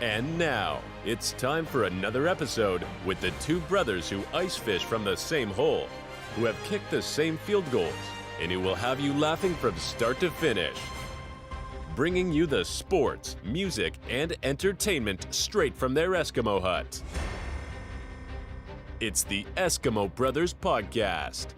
And now, it's time for another episode with the two brothers who ice fish from the same hole, who have kicked the same field goals, and who will have you laughing from start to finish. Bringing you the sports, music, and entertainment straight from their Eskimo hut. It's the Eskimo Brothers Podcast.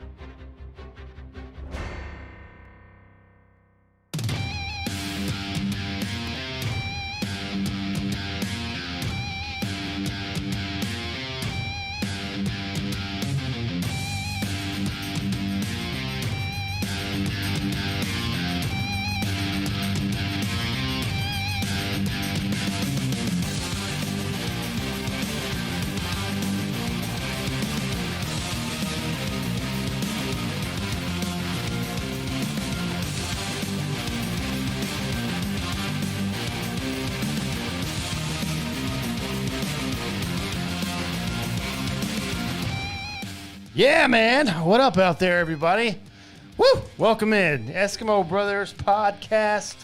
Yeah, man. What up out there, everybody? Woo! Welcome in. Eskimo Brothers Podcast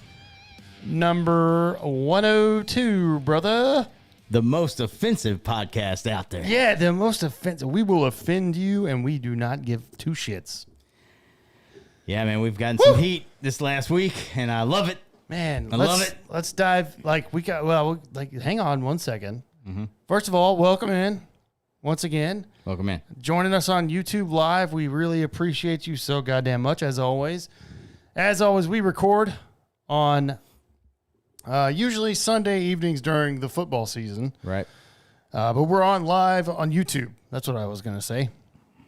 number 102, brother. The most offensive podcast out there. Yeah, the most offensive. We will offend you, and we do not give two shits. Yeah, man, we've gotten some heat this last week, and I love it. Man, I love it. Let's dive. Hang on one second. First of all, welcome in once again. Welcome in. Joining us on YouTube Live. We really appreciate you so goddamn much, as always. As always, we record on usually Sunday evenings during the football season. Right. But we're on live on YouTube. That's what I was going to say.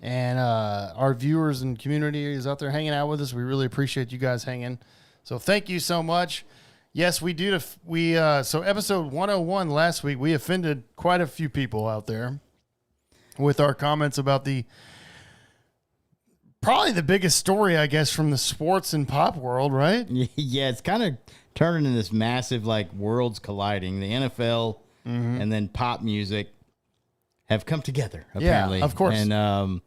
And our viewers and community is out there hanging out with us. We really appreciate you guys hanging. So thank you so much. Yes, we do. So episode 101 last week, we offended quite a few people out there with our comments about probably the biggest story, I guess, from the sports and pop world, right? Yeah, it's kind of turning into this massive, like, worlds colliding. The NFL and then pop music have come together, apparently. Yeah, of course. And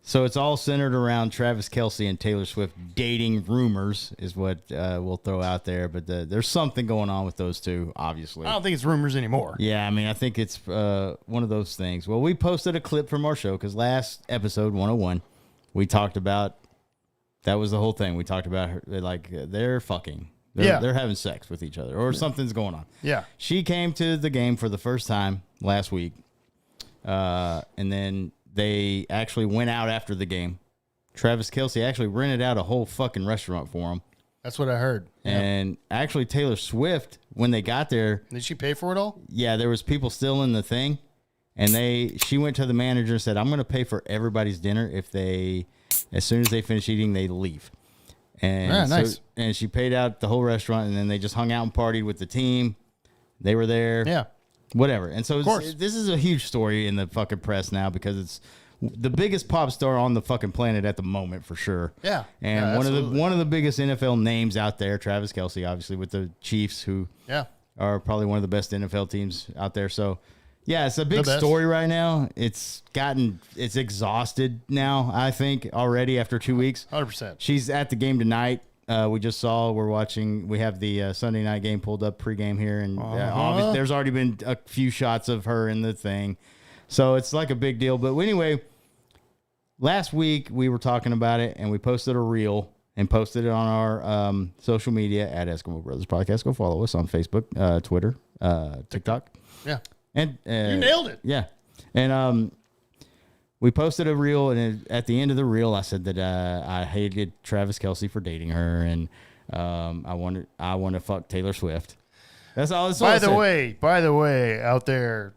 so it's all centered around Travis Kelce and Taylor Swift dating rumors is what we'll throw out there. But there's something going on with those two, obviously. I don't think it's rumors anymore. Yeah, I mean, I think it's one of those things. Well, we posted a clip from our show because last episode, 101, we talked about, that was the whole thing. We talked about her, like, they're fucking. They're having sex with each other or something's going on. Yeah. She came to the game for the first time last week, and then they actually went out after the game. Travis Kelce actually rented out a whole fucking restaurant for him. That's what I heard. And actually Taylor Swift, when they got there. Did she pay for it all? Yeah, there was people still in the thing. And she went to the manager and said, I'm going to pay for everybody's dinner if as soon as they finish eating, they leave. And nice. And she paid out the whole restaurant, and then they just hung out and partied with the team. They were there. Yeah. Whatever. And so this is a huge story in the fucking press now because it's the biggest pop star on the fucking planet at the moment for sure. Yeah. And one of the biggest NFL names out there, Travis Kelce, obviously with the Chiefs, who are probably one of the best NFL teams out there. So yeah, it's a big story right now. It's exhausted now, I think, already after 2 weeks. 100%. She's at the game tonight. We have the Sunday night game pulled up pregame here, and obviously there's already been a few shots of her in the thing. So it's like a big deal. But anyway, last week we were talking about it, and we posted a reel and posted it on our social media at Eskimo Brothers Podcast. Go follow us on Facebook, Twitter, TikTok. Yeah. And you nailed it. Yeah. And we posted a reel, and at the end of the reel, I said that I hated Travis Kelce for dating her, and I want to fuck Taylor Swift. That's all. By the way, out there,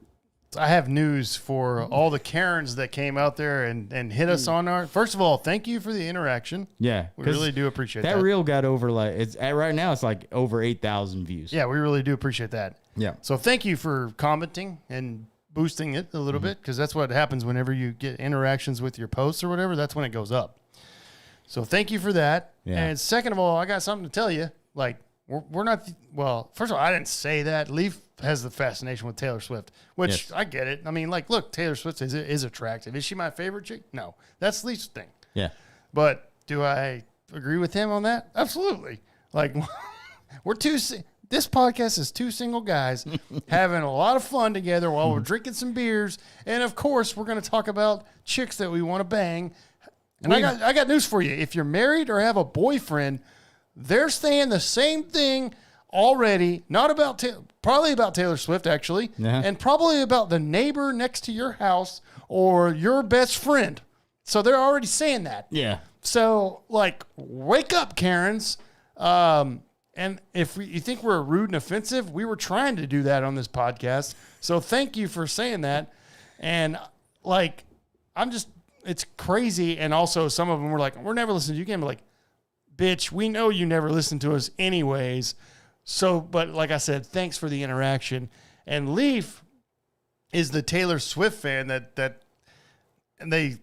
I have news for all the Karens that came out there and hit us on our. First of all, thank you for the interaction. Yeah, we really do appreciate that. That reel got over right now. It's like over 8,000 views. Yeah, we really do appreciate that. Yeah. So thank you for commenting and boosting it a little bit, because that's what happens whenever you get interactions with your posts or whatever. That's when it goes up. So thank you for that. Yeah. And second of all, I got something to tell you. Like, we're not, well, first of all, I didn't say that. Leaf has the fascination with Taylor Swift, which I get it. I mean, like, look, Taylor Swift is attractive. Is she my favorite chick? No, that's Leaf's thing. Yeah. But do I agree with him on that? Absolutely. Like, we're two, This podcast is two single guys having a lot of fun together while we're drinking some beers. And of course, we're going to talk about chicks that we want to bang. And I got news for you. If you're married or have a boyfriend, they're saying the same thing already. Not about probably about Taylor Swift, actually, and probably about the neighbor next to your house or your best friend. So they're already saying that. Yeah. So, like, wake up, Karens. And if you think we're rude and offensive, we were trying to do that on this podcast. So thank you for saying that. And, like, it's crazy. And also some of them were like, we're never listening to you again. But like, bitch, we know you never listen to us anyways. So, but like I said, thanks for the interaction. And Leaf is the Taylor Swift fan that and they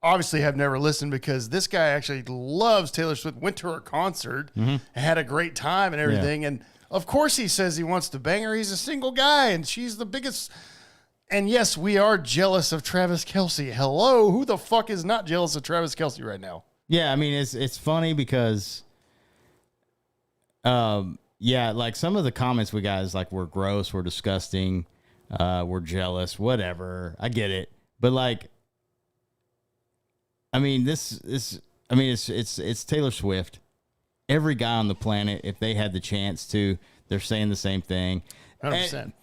obviously have never listened because this guy actually loves Taylor Swift, went to her concert, had a great time and everything. Yeah. And of course he says he wants to bang her. He's a single guy and she's the biggest. And yes, we are jealous of Travis Kelce. Hello. Who the fuck is not jealous of Travis Kelce right now? Yeah. I mean, it's funny because, yeah, like some of the comments we got is like, we're gross, we're disgusting, we're jealous, whatever. I get it. But like, I mean, it's Taylor Swift. Every guy on the planet, if they had the chance to, they're saying the same thing. 100%.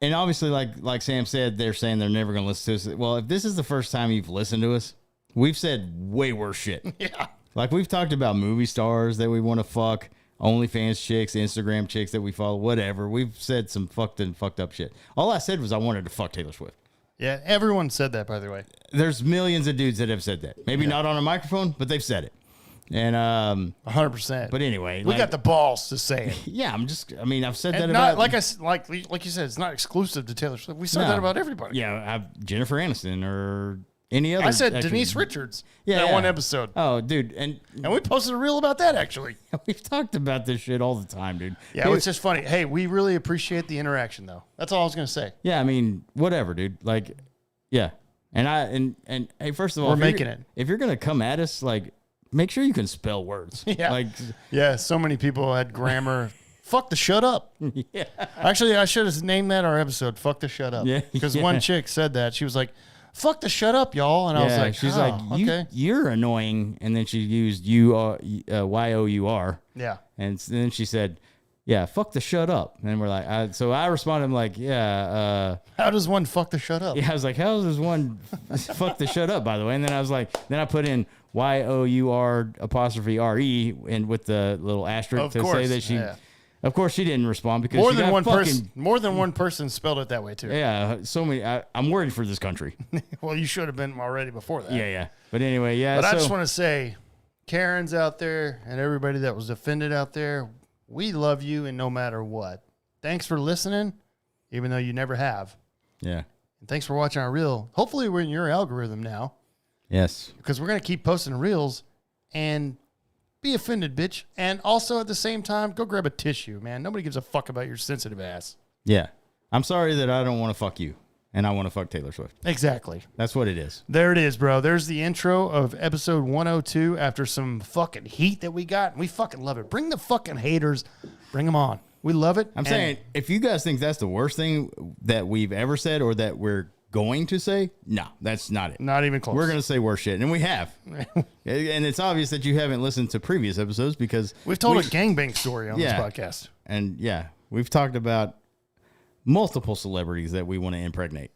And obviously, like Sam said, they're saying they're never going to listen to us. Well, if this is the first time you've listened to us, we've said way worse shit. Yeah. Like we've talked about movie stars that we want to fuck, OnlyFans chicks, Instagram chicks that we follow, whatever. We've said some fucked up shit. All I said was I wanted to fuck Taylor Swift. Yeah, everyone said that, by the way. There's millions of dudes that have said that. Maybe not on a microphone, but they've said it. And 100%. But anyway, we got the balls to say it. Yeah, I've said and that not, about like you said, it's not exclusive to Taylor Swift. We said that about everybody. Yeah, Jennifer Aniston or any other. I said Denise Richards. That one episode. Oh, dude, and we posted a reel about that actually. We've talked about this shit all the time, dude. Yeah, it's just funny. Hey, we really appreciate the interaction, though. That's all I was gonna say. Yeah, I mean, whatever, dude. Like, yeah, and hey, first of all, we're making it. If you're gonna come at us, like, make sure you can spell words. Yeah, like, yeah. So many people had grammar. Fuck the shut up. Yeah. Actually, I should have named that our episode. Fuck the shut up. Yeah. Because one chick said that. She was like, "Fuck the shut up, y'all," and I was like, she's like, okay, you're annoying, and then she used YOUR. Yeah, and then she said, yeah, fuck the shut up. And we're like, so I responded, I'm like, yeah. How does one fuck the shut up? Yeah, I was like, how does one fuck the shut up, by the way? And then I was like, then I put in YOUR''RE and with the little asterisk to say that she, of course she didn't respond because more than one person spelled it that way too. Yeah, so many. I'm worried for this country. Well, you should have been already before that. Yeah. But anyway, yeah. But I just want to say, Karens out there and everybody that was offended out there, we love you, and no matter what. Thanks for listening, even though you never have. Yeah. And thanks for watching our reel. Hopefully we're in your algorithm now. Yes. Because we're going to keep posting reels and be offended, bitch. And also at the same time, go grab a tissue, man. Nobody gives a fuck about your sensitive ass. Yeah. I'm sorry that I don't want to fuck you, and I want to fuck Taylor Swift. Exactly. That's what it is. There it is, bro. There's the intro of episode 102 after some fucking heat that we got. And we fucking love it. Bring the fucking haters. Bring them on. We love it. I'm saying, if you guys think that's the worst thing that we've ever said or that we're going to say, no, that's not it. Not even close. We're going to say worse shit, and we have. And it's obvious that you haven't listened to previous episodes because we've told a gangbang story on this podcast. And yeah, we've talked about multiple celebrities that we want to impregnate.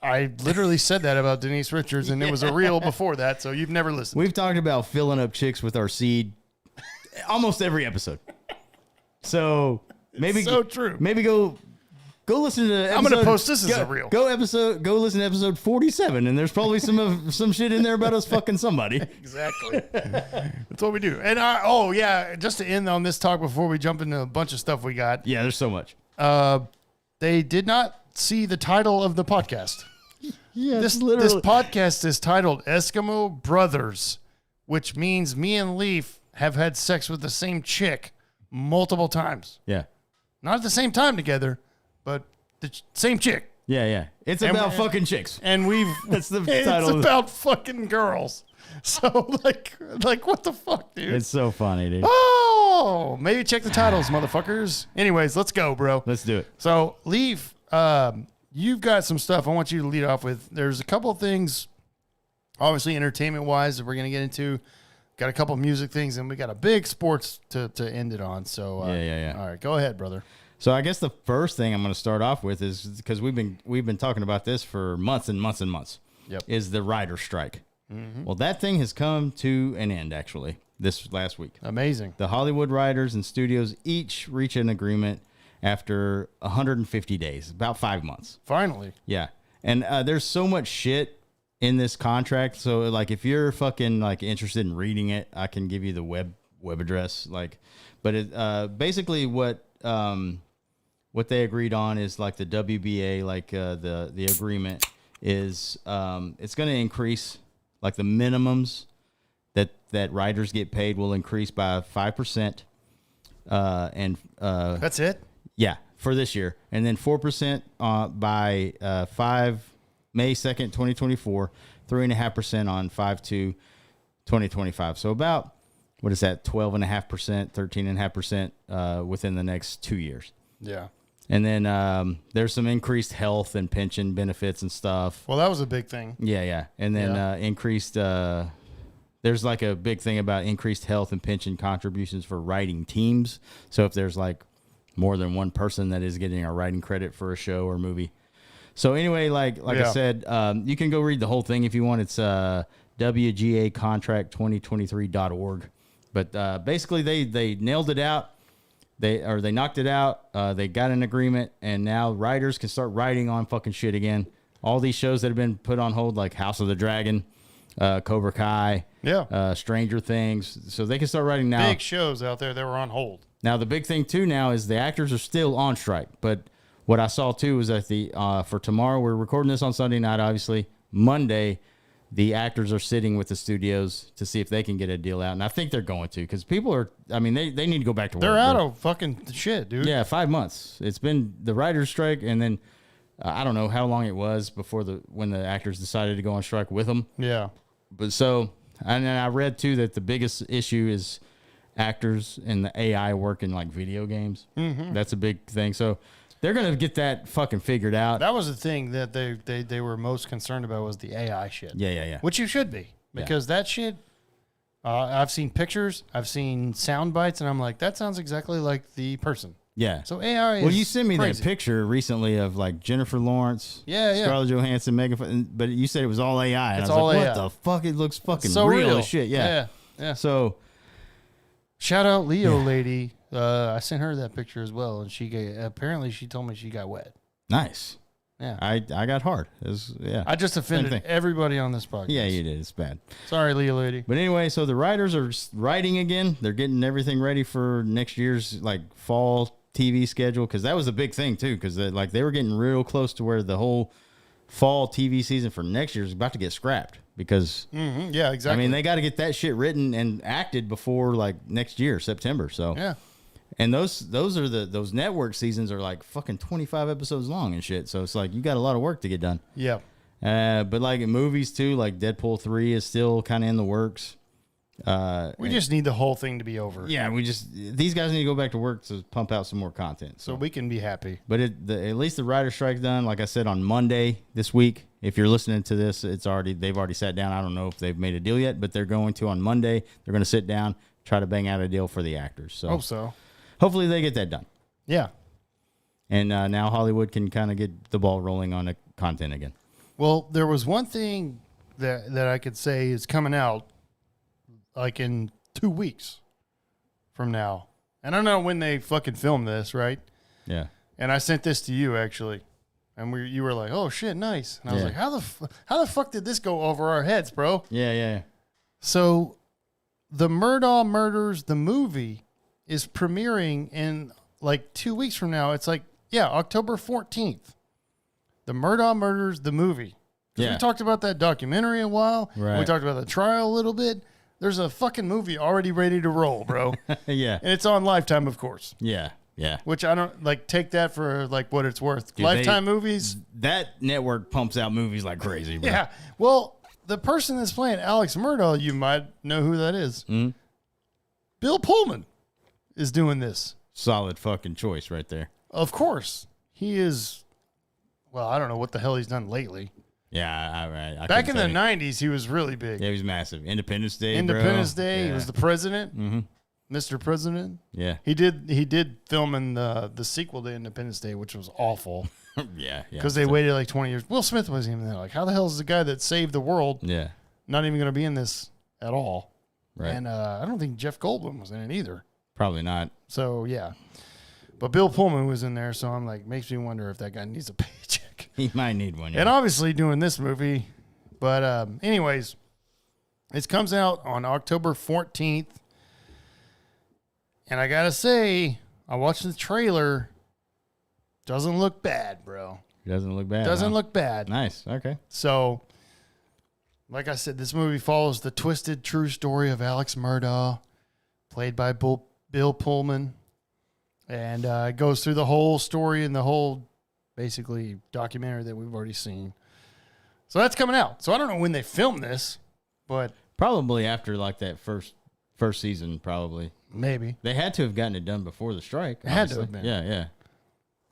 I literally said that about Denise Richards, and it was a reel before that, so you've never listened. We've talked about filling up chicks with our seed almost every episode. So maybe so true. Maybe go listen to episode, I'm going to post this as a reel. Go listen to episode 47, and there's probably some shit in there about us fucking somebody. Exactly. That's what we do. And just to end on this talk before we jump into a bunch of stuff we got. Yeah, there's so much. They did not see the title of the podcast. Yeah, this podcast is titled Eskimo Brothers, which means me and Leaf have had sex with the same chick multiple times. Yeah. Not at the same time together, but the same chick. Yeah. It's about fucking chicks. And that's the title. It's about fucking girls. So like what the fuck, dude? It's so funny, dude. Oh, Oh, maybe check the titles, motherfuckers. Anyways, let's go, bro. Let's do it. So, Leaf, you've got some stuff I want you to lead off with. There's a couple of things, obviously entertainment-wise, that we're going to get into. Got a couple of music things, and we got a big sports to end it on. So, yeah. All right, go ahead, brother. So I guess the first thing I'm going to start off with is because we've been talking about this for months and months and months. Yep. Is the writer strike. Well, that thing has come to an end, actually, this last week. Amazing. The Hollywood writers and studios each reach an agreement after 150 days, about 5 months. Finally. Yeah. And there's so much shit in this contract. So, like, if you're fucking, like, interested in reading it, I can give you the web address. Like, but it basically what they agreed on is, like, the WBA, like, the agreement is it's going to increase, like, the minimums that writers get paid will increase by 5%. And that's it? Yeah, for this year. And then 4% by May 2nd, 2024, 3.5% on 5/2/2025. So about, what is that, 12.5%, 13.5% within the next 2 years. Yeah. And then there's some increased health and pension benefits and stuff. Well, that was a big thing. Yeah. And then increased, there's like a big thing about increased health and pension contributions for writing teams. So if there's like more than one person that is getting a writing credit for a show or movie. So anyway, like I said, you can go read the whole thing if you want. It's WGAcontract2023.org. But basically they nailed it out. They knocked it out. They got an agreement, and now writers can start writing on fucking shit again. All these shows that have been put on hold, like House of the Dragon, Cobra Kai, Stranger Things, so they can start writing now. Big shows out there that were on hold. Now the big thing too now is the actors are still on strike. But what I saw too was that for tomorrow, we're recording this on Sunday night, obviously. Monday, the actors are sitting with the studios to see if they can get a deal out. And I think they're going to, because people are, I mean, they need to go back to work. They're out of fucking shit, dude. Yeah, 5 months. It's been the writer's strike, and then I don't know how long it was before when the actors decided to go on strike with them. Yeah. But so, and then I read too that the biggest issue is actors and the AI work in like video games. Mm-hmm. That's a big thing. So they're going to get that fucking figured out. That was the thing that they were most concerned about, was the AI shit. Yeah. Which you should be, because that shit, I've seen pictures, I've seen sound bites, and I'm like, that sounds exactly like the person. Yeah. So AI is Well, you sent me crazy. that picture recently of like Jennifer Lawrence, Scarlett Johansson, Megan, but you said it was all AI. And It's I was all like, AI. what the fuck? It looks fucking so real as shit. Yeah. So shout out Leo lady. I sent her that picture as well, and apparently she told me she got wet. Nice. Yeah. I got hard. I just offended everybody on this podcast. Yeah, you did. It's bad. Sorry, Leo lady. But anyway, so the writers are writing again. They're getting everything ready for next year's like fall TV schedule, because that was a big thing too, because they were getting real close to where the whole fall TV season for next year is about to get scrapped, because yeah, exactly. I mean, they got to get that shit written and acted before like next year, September. So yeah. And those network seasons are like fucking 25 episodes long and shit. So it's like you got a lot of work to get done. Yeah. But like in movies too, like Deadpool 3 is still kind of in the works. We just need the whole thing to be over. Yeah, these guys need to go back to work to pump out some more content. So we can be happy. But at least the writer strike's done. Like I said, on Monday this week, if you're listening to this, they've already sat down. I don't know if they've made a deal yet, but they're going to on Monday. They're going to sit down, try to bang out a deal for the actors. So hope so. Hopefully they get that done. Yeah. And now Hollywood can kind of get the ball rolling on the content again. Well, there was one thing that I could say is coming out like in 2 weeks from now. And I don't know when they fucking film this, right? Yeah. And I sent this to you actually. And you were like, "Oh shit, nice." And I was like, how the fuck did this go over our heads, bro?" Yeah. So, the Murdaugh Murders, the movie, is premiering in like 2 weeks from now. It's like, October 14th. The Murdaugh Murders, the movie. Yeah. We talked about that documentary a while. Right. We talked about the trial a little bit. There's a fucking movie already ready to roll, bro. Yeah. And it's on Lifetime, of course. Yeah. Which I don't take that for like what it's worth. Dude, Lifetime movies. That network pumps out movies like crazy, bro. Yeah. Well, the person that's playing Alex Murdaugh, you might know who that is. Mm-hmm. Bill Pullman is doing this. Solid fucking choice right there. Of course. He is, well, I don't know what the hell he's done lately. Yeah, I back in the 90s, he was really big. Yeah, he was massive. Independence Day, Independence bro. Day. Yeah. He was the president. Mm-hmm. Mr. President. Yeah. He did film in the sequel to Independence Day, which was awful. yeah. Because they waited like 20 years. Will Smith wasn't even there. Like, how the hell is the guy that saved the world not even going to be in this at all? Right. And I don't think Jeff Goldblum was in it either. Probably not. So, yeah. But Bill Pullman was in there, so I'm like, makes me wonder if that guy needs a paycheck. He might need one. Yeah. And obviously doing this movie. But anyways, it comes out on October 14th. And I got to say, I watched the trailer. Doesn't look bad, bro. Doesn't look bad. Doesn't look bad. Nice. Okay. So, like I said, this movie follows the twisted true story of Alex Murdaugh, played by Bill Pullman. And it goes through the whole story and the whole, basically, documentary that we've already seen. So that's coming out. So I don't know when they filmed this, but... Probably after, like, that first season, probably. Maybe. They had to have gotten it done before the strike. It had to have been. Yeah.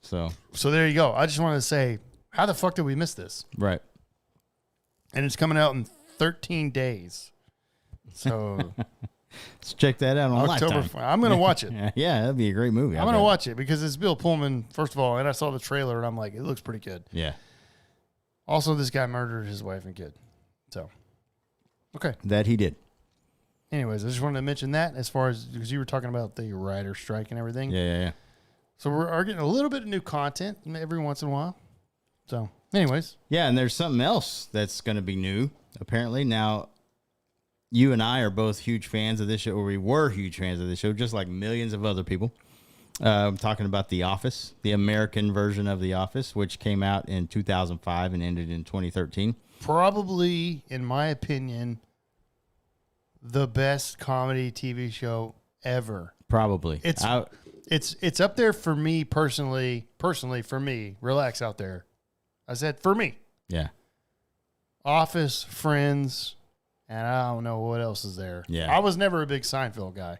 So there you go. I just wanted to say, how the fuck did we miss this? Right. And it's coming out in 13 days. So... Let's check that out on Lifetime. I'm going to watch it. Yeah, that'd be a great movie. I'm going to watch it because it's Bill Pullman, first of all, and I saw the trailer, and I'm like, it looks pretty good. Yeah. Also, this guy murdered his wife and kid. So, okay. That he did. Anyways, I just wanted to mention that as far as, because you were talking about the writer strike and everything. Yeah. So, we're getting a little bit of new content every once in a while. So, anyways. Yeah, and there's something else that's going to be new, apparently. Now, you and I are both huge fans of this show, or we were huge fans of this show, just like millions of other people. I'm talking about The Office, the American version of The Office, which came out in 2005 and ended in 2013. Probably, in my opinion, the best comedy TV show ever. Probably. It's up there for me personally for me. Relax out there. I said for me. Yeah. Office, Friends, and I don't know what else is there. Yeah. I was never a big Seinfeld guy.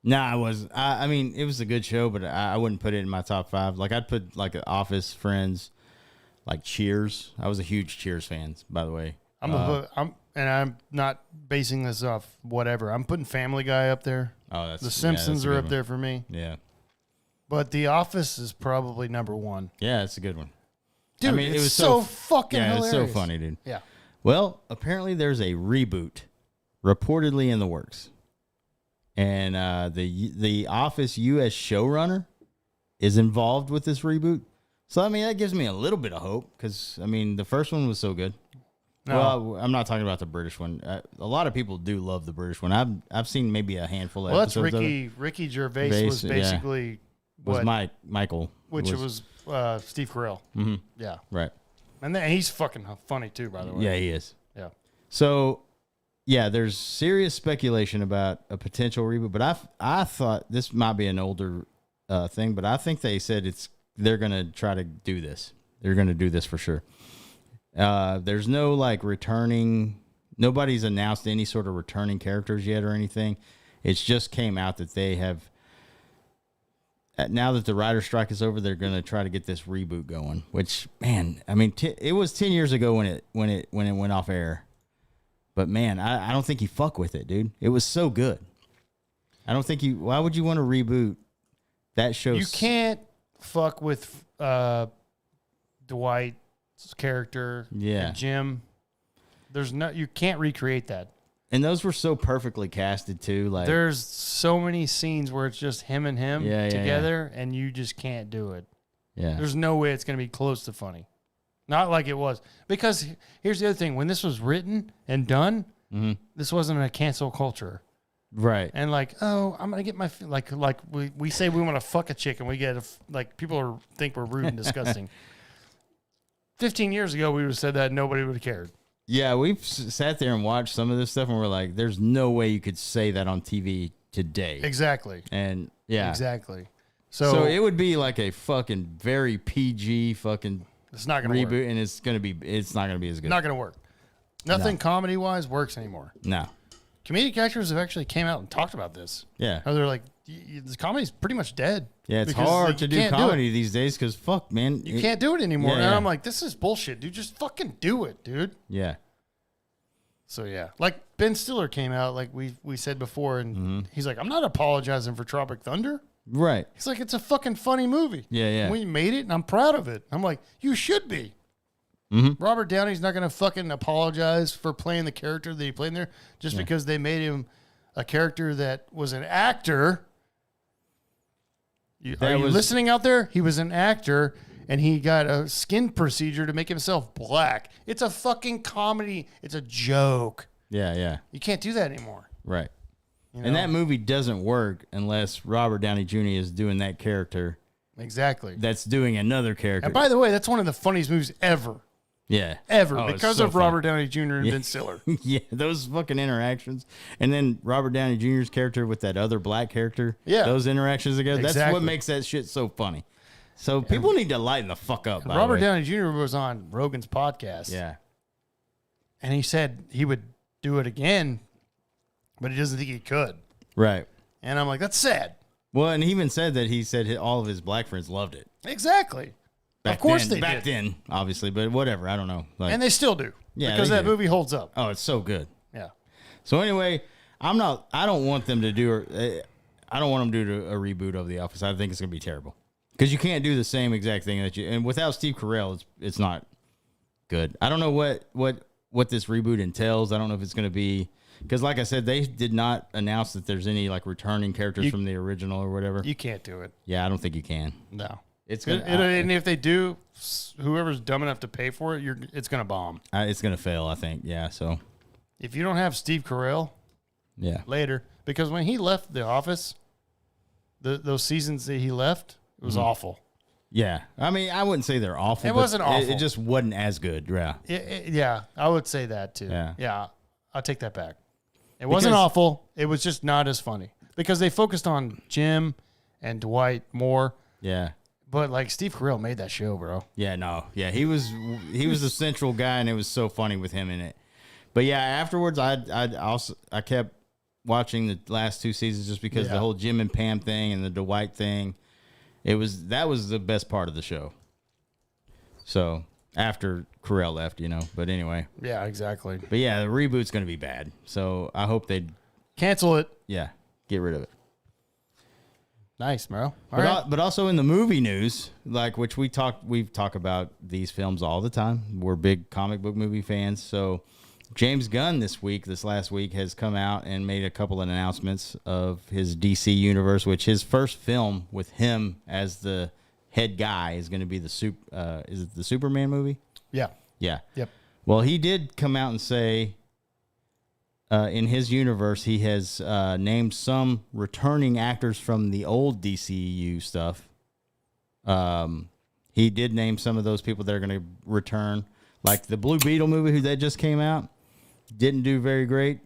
No, I was. I mean, it was a good show, but I wouldn't put it in my top 5. Like, I'd put, like, Office, Friends, like Cheers. I was a huge Cheers fan, by the way. I'm not basing this off whatever. I'm putting Family Guy up there. Oh, that's The Simpsons are up one. there for me. Yeah. But The Office is probably number 1. Yeah, it's a good one. Dude, I mean, it's it was so fucking hilarious. Yeah, it's so funny, dude. Yeah. Well, apparently there's a reboot reportedly in the works. And the Office U.S. showrunner is involved with this reboot. So, I mean, that gives me a little bit of hope because, I mean, the first one was so good. No. Well, I'm not talking about the British one. A lot of people do love the British one. I've seen maybe a handful of episodes. Well, that's Ricky Gervais was basically Michael. Which was Steve Carell. Mm-hmm. Yeah. Right. And then he's fucking funny too, by the way. Yeah, he is. Yeah. So, yeah, there's serious speculation about a potential reboot, but I thought this might be an older thing, but I think they said they're going to try to do this. They're going to do this for sure. There's no like returning. Nobody's announced any sort of returning characters yet or anything. It's just came out that they have. Now that the writer's strike is over, they're going to try to get this reboot going. Which, man, I mean, it was 10 years ago when it went off air. But man, I don't think you fuck with it, dude. It was so good. I don't think you. Why would you want to reboot that show? You can't fuck with Dwight's character. Yeah, and Jim. You can't recreate that. And those were so perfectly casted too. Like there's so many scenes where it's just him and him together, and you just can't do it. Yeah, there's no way it's going to be close to funny. Not like it was. Because here's the other thing. When this was written and done, this wasn't a cancel culture. Right. And like, oh, I'm going to get my... Like we say we want to fuck a chick and we get... people think we're rude and disgusting. 15 years ago, we would have said that and nobody would have cared. Yeah, we've sat there and watched some of this stuff and we're like, there's no way you could say that on TV today. Exactly. And yeah. Exactly. So it would be like a fucking very PG fucking... It's not going to reboot, work. And it's not going to be as good. Not going to work. Nothing comedy-wise works anymore. No. Comedic actors have actually came out and talked about this. Yeah. How they're like, the comedy's pretty much dead. Yeah, it's hard to do comedy these days because fuck, man, you can't do it anymore. Yeah, and yeah. I'm like, this is bullshit, dude. Just fucking do it, dude. Yeah. So yeah, like Ben Stiller came out, like we said before, and he's like, I'm not apologizing for Tropic Thunder. Right. He's like, it's a fucking funny movie. Yeah, yeah. And we made it, and I'm proud of it. I'm like, you should be. Robert Downey's not going to fucking apologize for playing the character that he played in there just because they made him a character that was an actor. Are you listening out there? He was an actor, and he got a skin procedure to make himself black. It's a fucking comedy. It's a joke. Yeah, yeah. You can't do that anymore. Right. You know? And that movie doesn't work unless Robert Downey Jr. is doing that character. Exactly. That's doing another character. And by the way, that's one of the funniest movies ever. Yeah. Ever. Oh, because so of Robert Downey Jr. and Yeah. Ben Stiller. Yeah, those fucking interactions. And then Robert Downey Jr.'s character with that other black character. Yeah. Those interactions together. That's Exactly. what makes that shit so funny. So people need to lighten the fuck up. By Robert the way. Downey Jr. was on Rogan's podcast. Yeah. And he said he would do it again, but he doesn't think he could. Right. And I'm like, that's sad. Well, and he even said that he said all of his black friends loved it. Exactly. Of course they back did. then, obviously, but whatever. I don't know. Like, And they still do. Yeah, Because they that do. movie holds up. oh, it's so good. Yeah. So anyway, I don't want them to do. I don't want them to do a reboot of The Office. I think it's gonna be terrible because you can't do the same exact thing and without Steve Carell, it's not good. I don't know what this reboot entails. I don't know if it's gonna be because, like I said, they did not announce that there's any like returning characters from the original or whatever. You can't do it. Yeah, I don't think you can. No. It's gonna. And if they do, whoever's dumb enough to pay for it, it's going to bomb. It's gonna fail. I think. Yeah. So. If you don't have Steve Carell Yeah. later, because when he left The Office, those seasons that he left, it was awful. Yeah. I mean, I wouldn't say they're awful. It but wasn't awful. It just wasn't as good. Yeah. Yeah, I would say that too. Yeah. I'll take that back. It wasn't awful. It was just not as funny because they focused on Jim and Dwight more. Yeah. But like Steve Carell made that show, bro. Yeah, no. Yeah, he was the central guy and it was so funny with him in it. But yeah, afterwards I kept watching the last two seasons just because the whole Jim and Pam thing and the Dwight thing, that was the best part of the show. So, after Carell left, but anyway. Yeah, exactly. But yeah, the reboot's going to be bad. So, I hope they cancel it. Yeah, get rid of it. Nice, bro. But also in the movie news, like which we've talked about these films all the time. We're big comic book movie fans. So James Gunn this last week has come out and made a couple of announcements of his DC universe, which his first film with him as the head guy is going to be is it the Superman movie? Yeah. Yeah. Yep. Well, he did come out and say in his universe, he has named some returning actors from the old DCU stuff. He did name some of those people that are going to return, like the Blue Beetle movie that just came out. Didn't do very great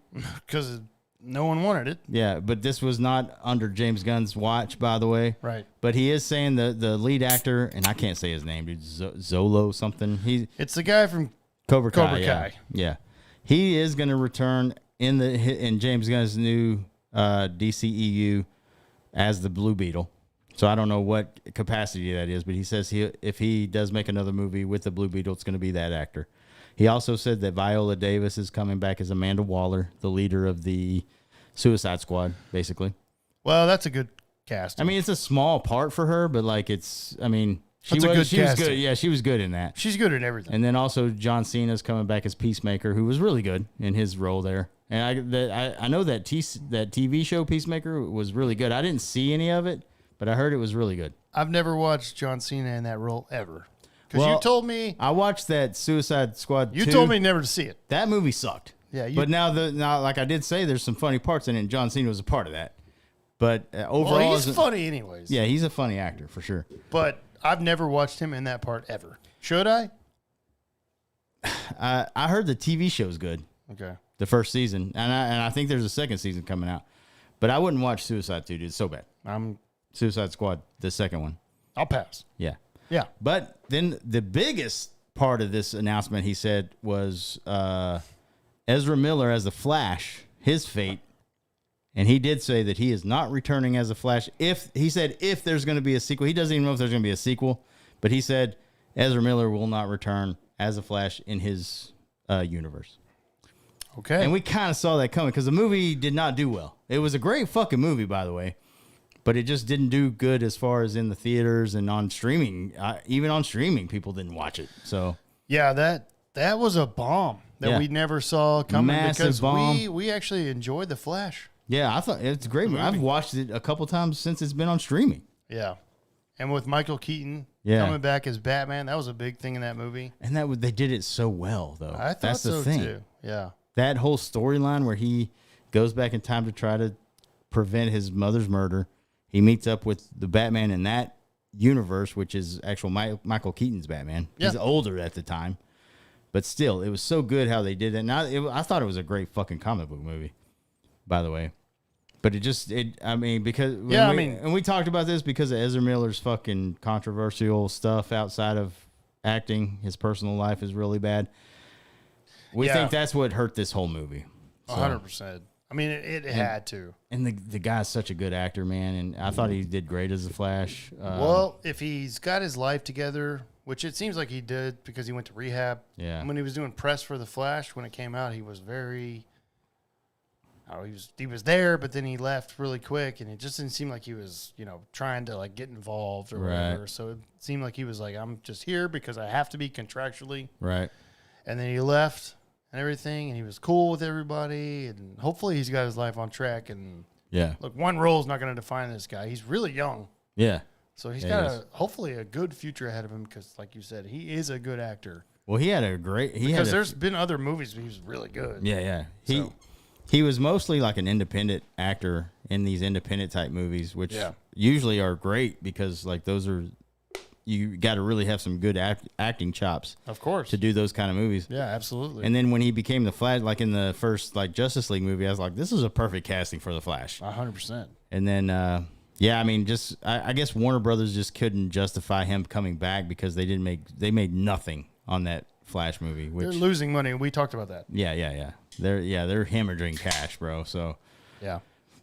because no one wanted it. Yeah, but this was not under James Gunn's watch, by the way. Right. But he is saying the lead actor, and I can't say his name, dude. Zolo something. It's the guy from Cobra Kai. Kai. Yeah. He is going to return in James Gunn's new DCEU as the Blue Beetle. So I don't know what capacity that is, but he says if he does make another movie with the Blue Beetle, it's going to be that actor. He also said that Viola Davis is coming back as Amanda Waller, the leader of the Suicide Squad, basically. Well, that's a good cast. I mean, it's a small part for her, but she was good. Yeah, she was good in that. She's good at everything. And then also John Cena's coming back as Peacemaker, who was really good in his role there. And I know that TV show Peacemaker was really good. I didn't see any of it, but I heard it was really good. I've never watched John Cena in that role ever. Because you told me I watched that Suicide Squad. You told me never to see it. That movie sucked. Yeah, but now like I did say, there's some funny parts in it, and John Cena was a part of that. But overall, he's funny anyways. Yeah, he's a funny actor for sure. But I've never watched him in that part ever. Should I? I heard the TV show's good. Okay. The first season, and I think there's a second season coming out. But I wouldn't watch Suicide 2, dude. It's so bad. Suicide Squad, the second one. I'll pass. Yeah. Yeah. But then the biggest part of this announcement, he said, was Ezra Miller as the Flash. His fate And he did say that he is not returning as a Flash. If there's going to be a sequel, he doesn't even know if there's going to be a sequel, but he said Ezra Miller will not return as a Flash in his universe. Okay. And we kind of saw that coming because the movie did not do well. It was a great fucking movie, by the way, but it just didn't do good as far as in the theaters and on streaming. Even on streaming, people didn't watch it. So yeah, that was a bomb that we never saw coming. Massive because bomb. we actually enjoyed The Flash. Yeah, I thought it's a great movie. I've watched it a couple times since it's been on streaming. Yeah. And with Michael Keaton coming back as Batman, that was a big thing in that movie. And they did it so well, though. I thought That's so the thing. too. Yeah. That whole storyline where he goes back in time to try to prevent his mother's murder. He meets up with the Batman in that universe, which is actual Michael Keaton's Batman. Yeah. He's older at the time. But still, it was so good how they did that. Now, I thought it was a great fucking comic book movie, by the way. But and we talked about this because of Ezra Miller's fucking controversial stuff outside of acting. His personal life is really bad. We think that's what hurt this whole movie. 100%. I mean, it had to. And the guy's such a good actor, man. And I thought he did great as the Flash. Well, if he's got his life together, which it seems like he did because he went to rehab. Yeah. And when he was doing press for The Flash, when it came out, he was very... he was there, but then he left really quick, and it just didn't seem like he was, trying to like get involved or whatever. So it seemed like he was like, I'm just here because I have to be contractually. Right. And then he left and everything, and he was cool with everybody, and hopefully he's got his life on track. And look, one role is not going to define this guy. He's really young. Yeah. So he's got hopefully a good future ahead of him because, like you said, he is a good actor. Well, he had a great... Because there's been other movies where he was really good. Yeah. He was mostly like an independent actor in these independent type movies, which usually are great because like those are, you got to really have some good acting chops, of course, to do those kind of movies. Yeah, absolutely. And then when he became the Flash, like in the first like Justice League movie, I was like, this is a perfect casting for the Flash. 100%. And then, I guess Warner Brothers just couldn't justify him coming back because they made nothing on that Flash movie. Which, they're losing money. We talked about that. Yeah. They're hemorrhaging cash, bro. So yeah,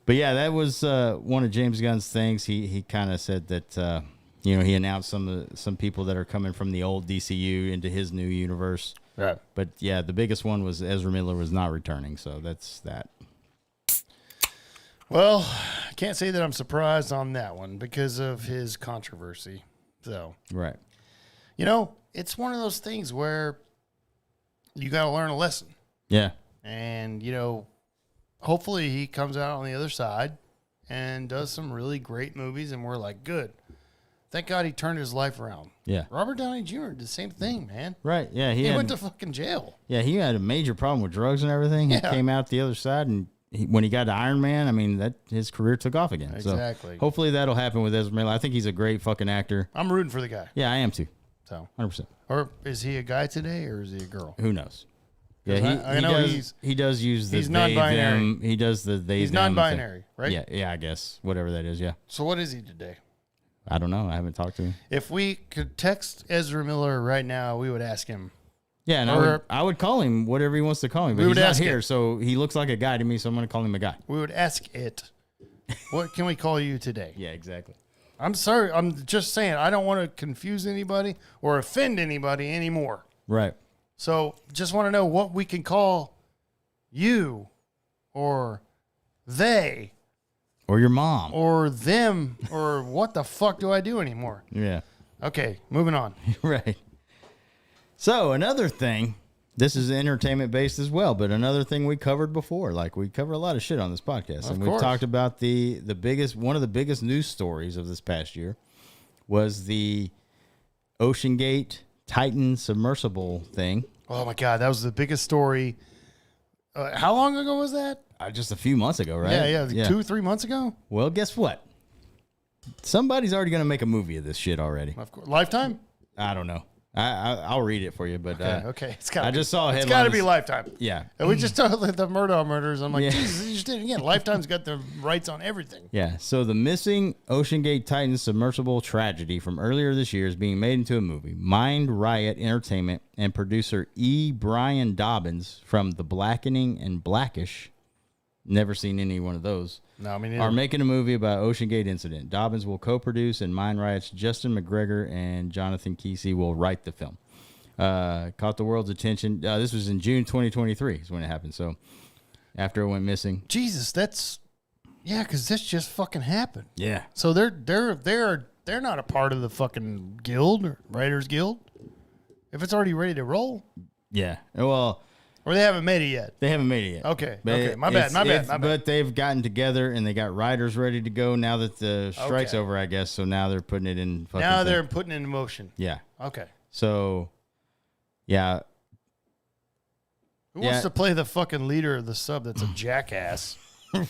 but yeah, that was one of James Gunn's things. He kind of said that he announced some people that are coming from the old DCU into his new universe. Right. But yeah, the biggest one was Ezra Miller was not returning. So that's that. Well, I can't say that I'm surprised on that one because of his controversy. So right, it's one of those things where you got to learn a lesson. Yeah. And, hopefully he comes out on the other side and does some really great movies, and we're like, good. Thank God he turned his life around. Yeah. Robert Downey Jr. did the same thing, man. Right, yeah. He went to fucking jail. Yeah, he had a major problem with drugs and everything. He came out the other side, and when he got to Iron Man, I mean, his career took off again. Exactly. So hopefully that'll happen with Ezra Miller. I think he's a great fucking actor. I'm rooting for the guy. Yeah, I am too. So 100%. Or is he a guy today, or is he a girl? Who knows? Yeah, I know he does use the he's non-binary. them. He does the they. He's them non-binary, thing. right? Yeah, I guess whatever that is. Yeah. So what is he today? I don't know. I haven't talked to him. If we could text Ezra Miller right now, we would ask him. Yeah, and I would call him whatever he wants to call him. But he's not here, so he looks like a guy to me. So I'm going to call him a guy. We would ask it. What can we call you today? Yeah, exactly. I'm sorry. I'm just saying. I don't want to confuse anybody or offend anybody anymore. Right. So just want to know what we can call you or they or your mom or them or what the fuck do I do anymore? Yeah. Okay, moving on. Right. So another thing, this is entertainment based as well, but another thing we covered before, like we cover a lot of shit on this podcast, and we've talked about one of the biggest news stories of this past year was the Ocean Gate Titan submersible thing. Oh my God, that was the biggest story. How long ago was that? Just a few months ago, right? Yeah. 2-3 months ago. Well, guess what? Somebody's already going to make a movie of this shit already. Of course. Lifetime? I don't know. I'll read it for you, but okay. I just saw a headline. It's got to be Lifetime. Yeah. And we just told the murders. I'm like, Jesus, you just did it again. Lifetime's got the rights on everything. Yeah. So the missing Ocean Gate Titan submersible tragedy from earlier this year is being made into a movie. Mind Riot Entertainment and producer E. Brian Dobbins from The Blackening and Blackish Never seen any one of those. No, I mean, are making a movie about Ocean Gate incident. Dobbins will co-produce, and Mind Riot's Justin McGregor and Jonathan Kesey will write the film. Caught the world's attention. This was in June 2023 is when it happened. So after it went missing. Jesus, because this just fucking happened. Yeah. So they're not a part of the fucking guild or writers guild. If it's already ready to roll. Yeah. Well. Or they haven't made it yet. They haven't made it yet. Okay. Okay. My bad. But they've gotten together and they got writers ready to go now that the strike's over, I guess. So now they're putting it in. Now they're putting it in motion. Yeah. Okay. So, yeah. Who wants to play the fucking leader of the sub that's a jackass?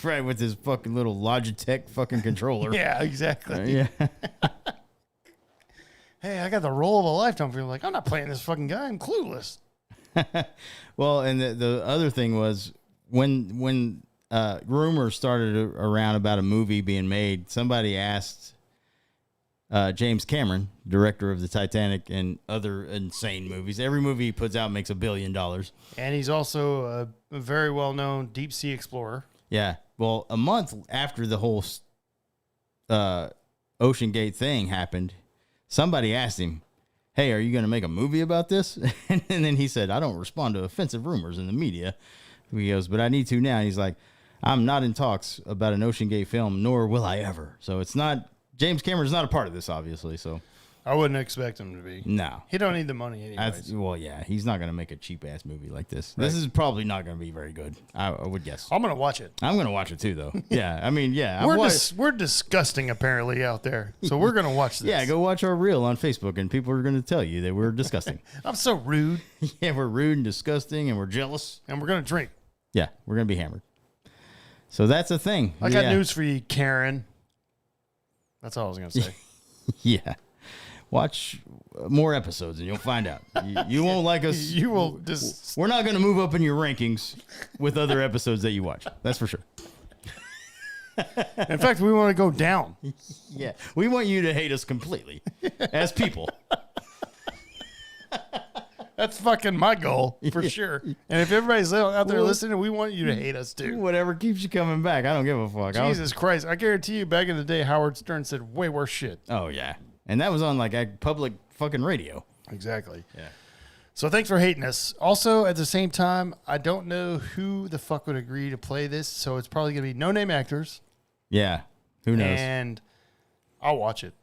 Right, with his fucking little Logitech fucking controller. Yeah, exactly. Yeah. Hey, I got the role of a lifetime for you. Like, I'm not playing this fucking guy. I'm clueless. Well, and the other thing was when rumors started around about a movie being made, somebody asked James Cameron, director of the Titanic and other insane movies. Every movie he puts out makes $1 billion. And he's also a very well-known deep sea explorer. Yeah. Well, a month after the whole Ocean Gate thing happened, somebody asked him, hey, are you going to make a movie about this? And then he said, I don't respond to offensive rumors in the media. He goes, but I need to now. And he's like, I'm not in talks about an Ocean Gate film, nor will I ever. So it's not, James Cameron's not a part of this, obviously. So I wouldn't expect him to be. No. He don't need the money anyways. Well, yeah, he's not going to make a cheap-ass movie like this. Right. This is probably not going to be very good, I would guess. I'm going to watch it. I'm going to watch it too, though. Yeah, I mean, yeah. We're disgusting, apparently, out there. So we're going to watch this. Yeah, go watch our reel on Facebook, and people are going to tell you that we're disgusting. I'm so rude. Yeah, we're rude and disgusting, and we're jealous. And we're going to drink. Yeah, we're going to be hammered. So that's a thing. I got news for you, Karen. That's all I was going to say. Yeah. Watch more episodes and you'll find out. You won't like us. You will just. We're not going to move up in your rankings with other episodes that you watch. That's for sure. In fact, we want to go down. Yeah. We want you to hate us completely as people. That's fucking my goal for sure. And if everybody's out there listening, we want you to hate us too. Whatever keeps you coming back. I don't give a fuck. Jesus Christ. I guarantee you back in the day, Howard Stern said way worse shit. Oh, yeah. And that was on like public fucking radio. Exactly. Yeah. So thanks for hating us. Also, at the same time, I don't know who the fuck would agree to play this. So it's probably going to be no-name actors. Yeah. Who knows? And I'll watch it.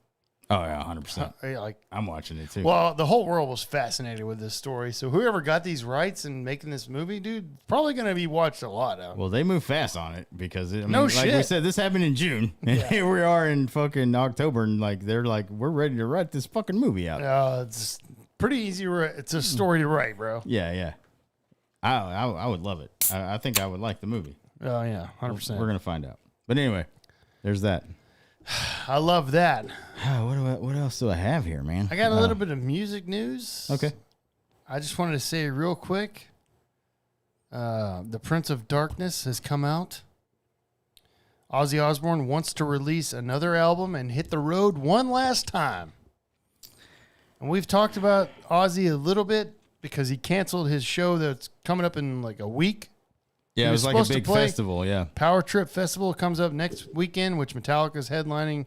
Oh, yeah, 100%. I'm watching it too. Well, the whole world was fascinated with this story. So whoever got these rights and making this movie, dude, probably going to be watched a lot out. Well, they move fast on it because, shit. Like we said, this happened in June. And here we are in fucking October. And they're like, we're ready to write this fucking movie out. It's pretty easy. It's a story to write, bro. Yeah, yeah. I would love it. I think I would like the movie. Oh, yeah, 100%. We're going to find out. But anyway, there's that. I love that. What else do I have here, man? I got a little bit of music news. Okay. I just wanted to say real quick, The Prince of Darkness has come out. Ozzy Osbourne wants to release another album and hit the road one last time. And we've talked about Ozzy a little bit because he canceled his show that's coming up in like a week. Yeah, it was like a big festival, yeah. Power Trip Festival comes up next weekend, which Metallica's headlining.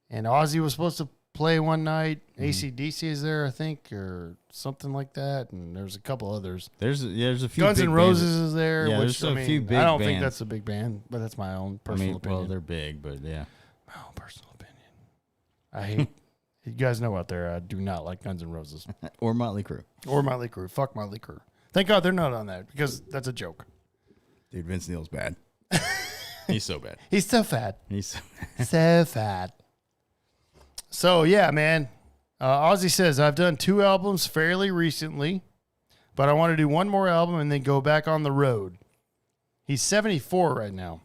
And Ozzy was supposed to play one night. AC/DC is there, I think, or something like that. And there's a couple others. There's a few Guns big N' Roses bands. is there. Yeah, which, there's a few big I don't bands. think that's a big band, but that's my own personal opinion. Well, they're big, but yeah. My own personal opinion. I hate, you guys know out there, I do not like Guns N' Roses. Or Motley Crue. Or Motley Crue. Fuck Motley Crue. Thank God they're not on that because that's a joke. Dude, Vince Neil's bad. He's so bad. He's so fat. He's so so fat. So, yeah, man. Ozzy says, I've done 2 albums fairly recently, but I want to do one more album and then go back on the road. He's 74 right now.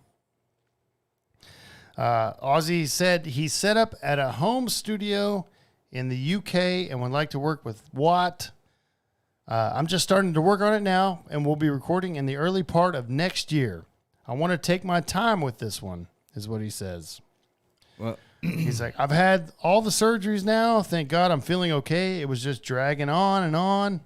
Ozzy said he set up at a home studio in the UK and would like to work with Watt. I'm just starting to work on it now, and we'll be recording in the early part of next year. I want to take my time with this one, is what he says. Well, he's like, I've had all the surgeries now. Thank God I'm feeling okay. It was just dragging on and on.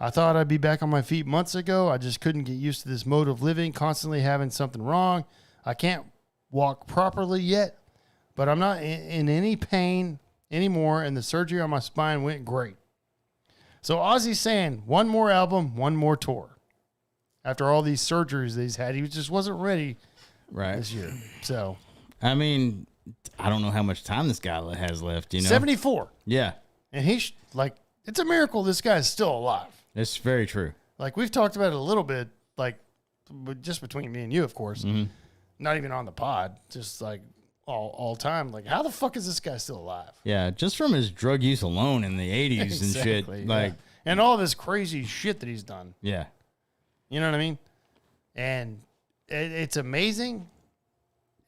I thought I'd be back on my feet months ago. I just couldn't get used to this mode of living, constantly having something wrong. I can't walk properly yet, but I'm not in any pain anymore, and the surgery on my spine went great. So Ozzy's saying one more album, one more tour. After all these surgeries that he's had, he just wasn't ready this year. So, I mean, I don't know how much time this guy has left, 74. Yeah. And he's like, it's a miracle this guy's still alive. It's very true. Like, we've talked about it a little bit, like, just between me and you, of course. Mm-hmm. Not even on the pod, just like all time. Like, how the fuck is this guy still alive? Yeah, just from his drug use alone in the 80s and shit. Like, and all this crazy shit that he's done. Yeah. You know what I mean? And it's amazing.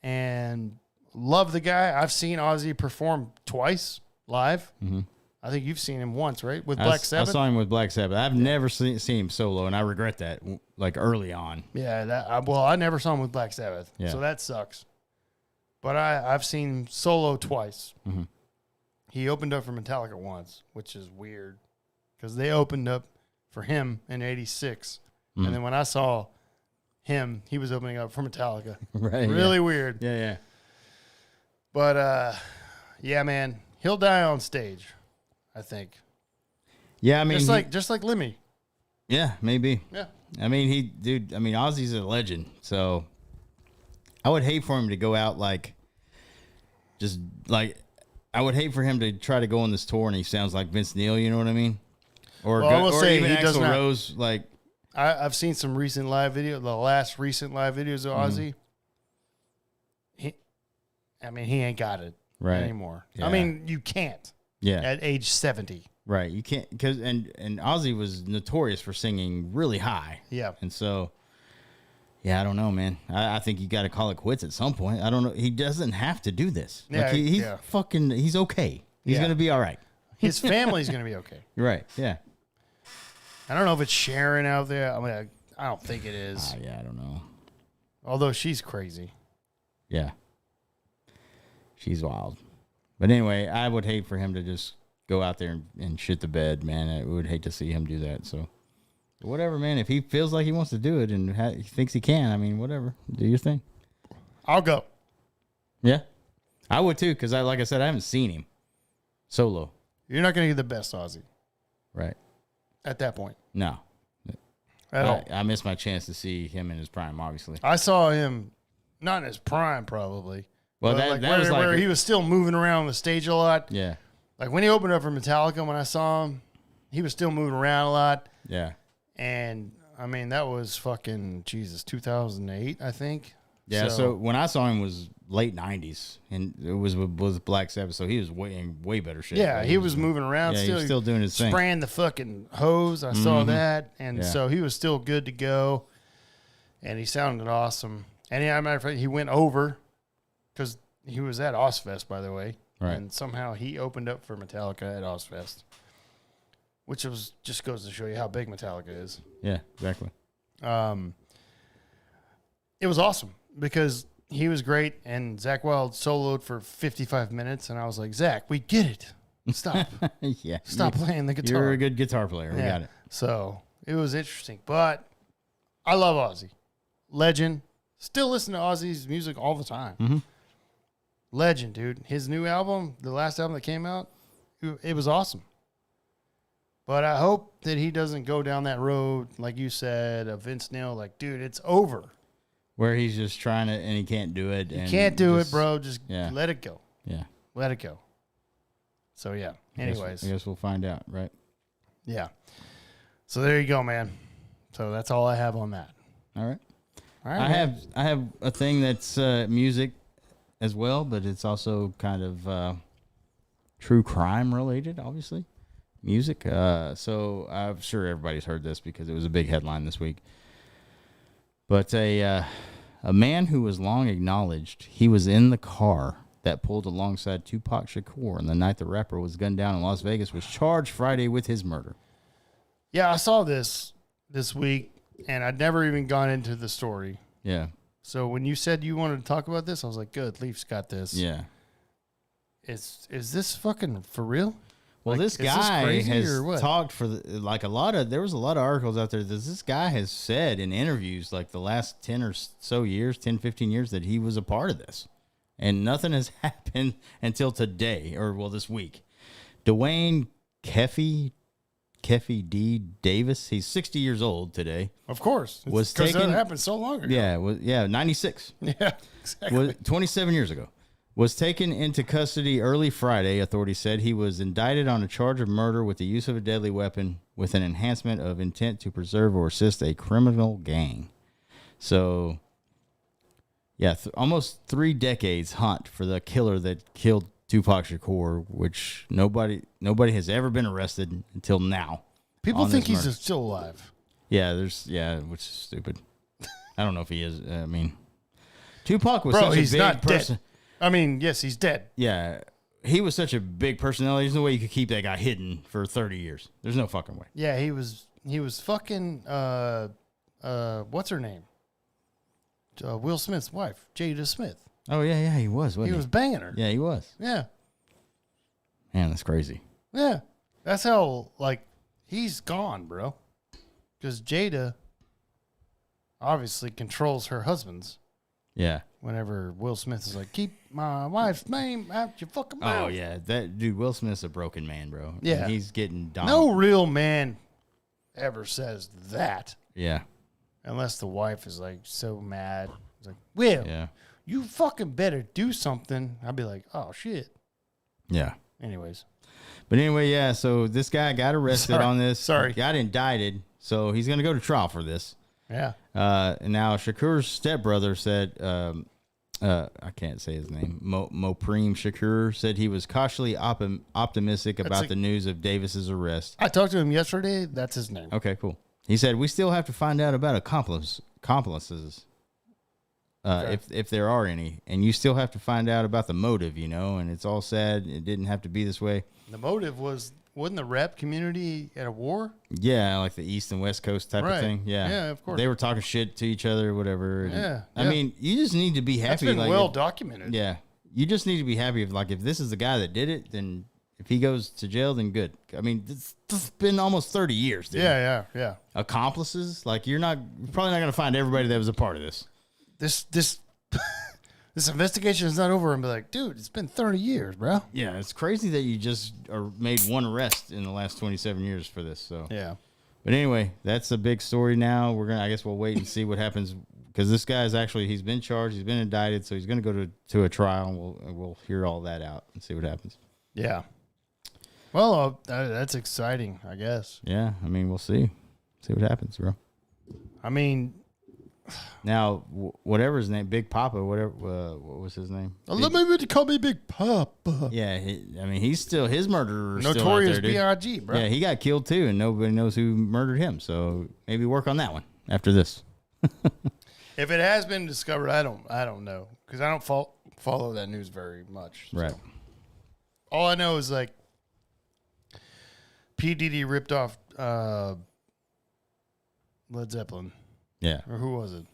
And love the guy. I've seen Ozzy perform twice live. Mm-hmm. I think you've seen him once, right? With Black Sabbath? I saw him with Black Sabbath. I've never seen him solo, and I regret that, like, early on. Yeah, I never saw him with Black Sabbath, so that sucks. But I've seen him solo twice. Mm-hmm. He opened up for Metallica once, which is weird, because they opened up for him in '86. Mm-hmm. And then when I saw him, he was opening up for Metallica. Right. Really weird. Yeah. But, yeah, man, he'll die on stage, I think. Yeah, I mean, just like Lemmy. Yeah, maybe. Yeah. I mean, Ozzy's a legend, so I would hate for him to go out I would hate for him to try to go on this tour and he sounds like Vince Neil, you know what I mean? Or even Axl Rose, like. I've seen some recent live video, the last recent live videos of Ozzy. He ain't got it anymore. Yeah. I mean, you can't. Yeah. At age 70. Right. You can't, because and Ozzy was notorious for singing really high. Yeah. And so, yeah, I don't know, man. I think you got to call it quits at some point. I don't know. He doesn't have to do this. Yeah, like he's okay. He's going to be all right. His family's going to be okay. Right. Yeah. I don't know if it's Sharon out there. I mean, I don't think it is. Yeah, I don't know. Although she's crazy. Yeah. She's wild. But anyway, I would hate for him to just go out there and shit the bed, man. I would hate to see him do that. So, whatever, man. If he feels like he wants to do it and he thinks he can, I mean, whatever. Do your thing. I'll go. Yeah. I would too, because like I said, I haven't seen him solo. You're not going to get the best Ozzy. Right. At that point. No. At all. I missed my chance to see him in his prime, obviously. I saw him, not in his prime, probably. Well, that was where he was still moving around the stage a lot. Yeah. Like when he opened up for Metallica, when I saw him, he was still moving around a lot. Yeah. And, I mean, that was fucking, 2008, I think. Yeah, so when I saw him was late 90s, and it was with Black Sabbath, so he was in way better shape. Yeah, he was moving around. Yeah, he was still doing his thing. Spraying the fucking hose. I saw that. And so he was still good to go. And he sounded awesome. And as a matter of fact, he went over because he was at Ozfest, by the way. Right. And somehow he opened up for Metallica at Ozfest, which just goes to show you how big Metallica is. Yeah, exactly. It was awesome because he was great, and Zakk Wylde soloed for 55 minutes, and I was like, Zach, we get it. Stop. Yeah. Stop playing the guitar. You're a good guitar player. We got it. So it was interesting, but I love Ozzy. Legend. Still listen to Ozzy's music all the time. Mm-hmm. Legend, dude. His new album, the last album that came out, it was awesome. But I hope that he doesn't go down that road, like you said, of Vince Neil, like, dude, it's over. Where he's just trying to, and he can't do it. You can't do it, bro. Just let it go. Yeah. Let it go. So, yeah. Anyways. I guess we'll find out, right? Yeah. So, there you go, man. So, that's all I have on that. All right. All right. I have a thing that's music as well, but it's also kind of true crime related, obviously. Music. So I'm sure everybody's heard this because it was a big headline this week. But a man who was long acknowledged he was in the car that pulled alongside Tupac Shakur on the night the rapper was gunned down in Las Vegas was charged Friday with his murder. Yeah, I saw this week, and I'd never even gone into the story. Yeah. So when you said you wanted to talk about this, I was like, good, Leaf's got this. Yeah. Is this fucking for real? Well, Like, this is this guy crazy has or what? talked for like there was a lot of articles out there that this guy has said in interviews like the last 10 or so years, 10, 15 years that he was a part of this. And nothing has happened until today this week. Dwayne Keffy D. Davis, he's 60 years old today. Of course. Was because that taken- happened so long ago. 96. Yeah, exactly. 27 years ago. Was taken into custody early Friday, authorities said. He was indicted on a charge of murder with the use of a deadly weapon with an enhancement of intent to preserve or assist a criminal gang. So, yeah, almost 3 decades hunt for the killer that killed Tupac Shakur, which nobody has ever been arrested until now. People on think this he's murder. still alive. Yeah, which is stupid. I don't know if he is. I mean, Tupac was Bro, such a he's big not person. dead. I mean, yes, he's dead. Yeah, he was such a big personality. There's no way you could keep that guy hidden for 30 years. There's no fucking way. Yeah, he was fucking what's her name? Will Smith's wife, Jada Smith. Oh yeah, he was. Wasn't He was banging her. Yeah, he was. Yeah. Man, that's crazy. Yeah. That's how he's gone, bro. Cuz Jada obviously controls her husband's. Yeah. Whenever Will Smith is like, keep my wife's name out your fucking mouth. Oh yeah, that dude Will Smith's a broken man, bro. Yeah. And he's getting down. No real man ever says that Yeah. unless the wife is like so mad. It's like, Will, Yeah. you fucking better do something. I'd be like, oh shit. Yeah. Anyways. But anyway, yeah. So this guy got arrested on this. Sorry. Got indicted. So he's gonna go to trial for this. Yeah. And now Shakur's stepbrother said, I can't say his name. Mopreem Shakur said he was cautiously optimistic about the news of Davis's arrest. I talked to him yesterday. That's his name. Okay, cool. He said we still have to find out about accomplices, if there are any, and you still have to find out about the motive. And it's all sad. It didn't have to be this way. The motive wasn't the rap community at a war? Yeah, like the East and West Coast type of thing. Yeah. Yeah, of course. They were talking shit to each other, whatever. Yeah. I mean, you just need to be happy. That's been like, well documented. Yeah. You just need to be happy if this is the guy that did it, then if he goes to jail, then good. I mean, this has been almost 30 years, dude. Yeah. Accomplices, you're probably not going to find everybody that was a part of this. This this investigation is not over and be like, dude, it's been 30 years, bro. Yeah, it's crazy that you just made one arrest in the last 27 years for this. So Yeah. But anyway, that's a big story now. I guess we'll wait and see what happens because this guy's he's been charged, he's been indicted, so he's going to go to a trial, and we'll hear all that out and see what happens. Yeah. Well, that's exciting, I guess. Yeah, I mean, we'll see what happens, bro. I mean, now whatever his name, Big Papa, whatever, what was his name? let me call me Big Papa. Yeah, he's still his murderer. Notorious still out there, B.I.G., bro. Yeah, he got killed too, and nobody knows who murdered him. So maybe work on that one after this. If it has been discovered, I don't know because I don't follow that news very much. So. Right. All I know is P. Diddy ripped off Led Zeppelin. Yeah. Or who was it?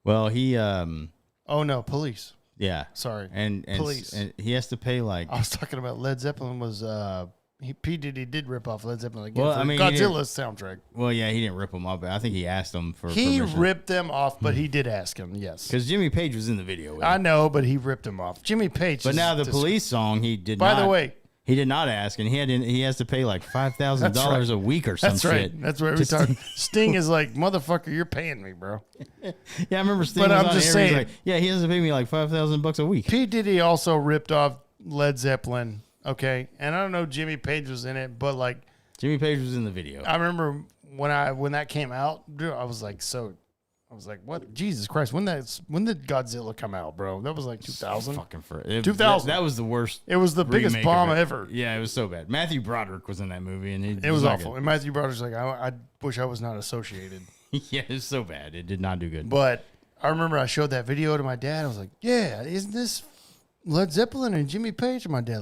Well, he Oh no, Police. yeah. Sorry. And Police. and he has to pay I was talking about Led Zeppelin was P. Diddy did rip off Led Zeppelin again Well, for I mean, Godzilla's soundtrack. well, yeah, he didn't rip them off, but I think he asked them for He permission. ripped them off, but he did ask him, yes. Because Jimmy Page was in the video. With I him. know, but he ripped him off. Jimmy Page. But is now the dis- Police song, he did By not. the way, he did not ask, and he has to pay like $5,000 right. a week or some that's right. shit. That's what we talk. Sting is like, motherfucker, you're paying me, bro. Yeah, I remember Sting But was I'm on just air, he's saying- like, yeah, he has to pay me like $5,000 a week. P. Diddy also ripped off Led Zeppelin, okay? And I don't know Jimmy Page was in it, but Jimmy Page was in the video. I remember when that came out, dude, I was like, what? Jesus Christ, when did Godzilla come out, bro? That was like 2000. Fucking for 2000. That was the worst. It was the biggest remake bomb of it. ever. Yeah, it was so bad. Matthew Broderick was in that movie, and It was not awful. And Matthew Broderick's like, I wish I was not associated. good. Yeah, it was so bad. It did not do good. But I remember I showed that video to my dad. I was like, yeah, isn't this Led Zeppelin and Jimmy Page? And my dad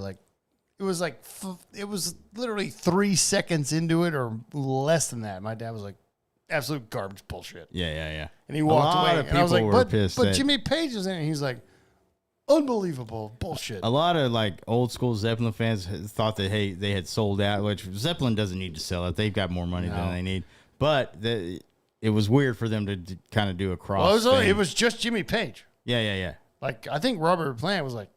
it was literally 3 seconds into it or less than that. My dad was like, absolute garbage bullshit. Yeah. And he walked lot away. of And I was people like, were but pissed but that- Jimmy Page is in it. And he's like, Unbelievable bullshit. A lot of like old school Zeppelin fans thought that they had sold out, which Zeppelin doesn't need to sell it. They've got more money than they need. But it was weird for them to kind of do a cross. Well, it was just Jimmy Page. Yeah. Like I think Robert Plant was like,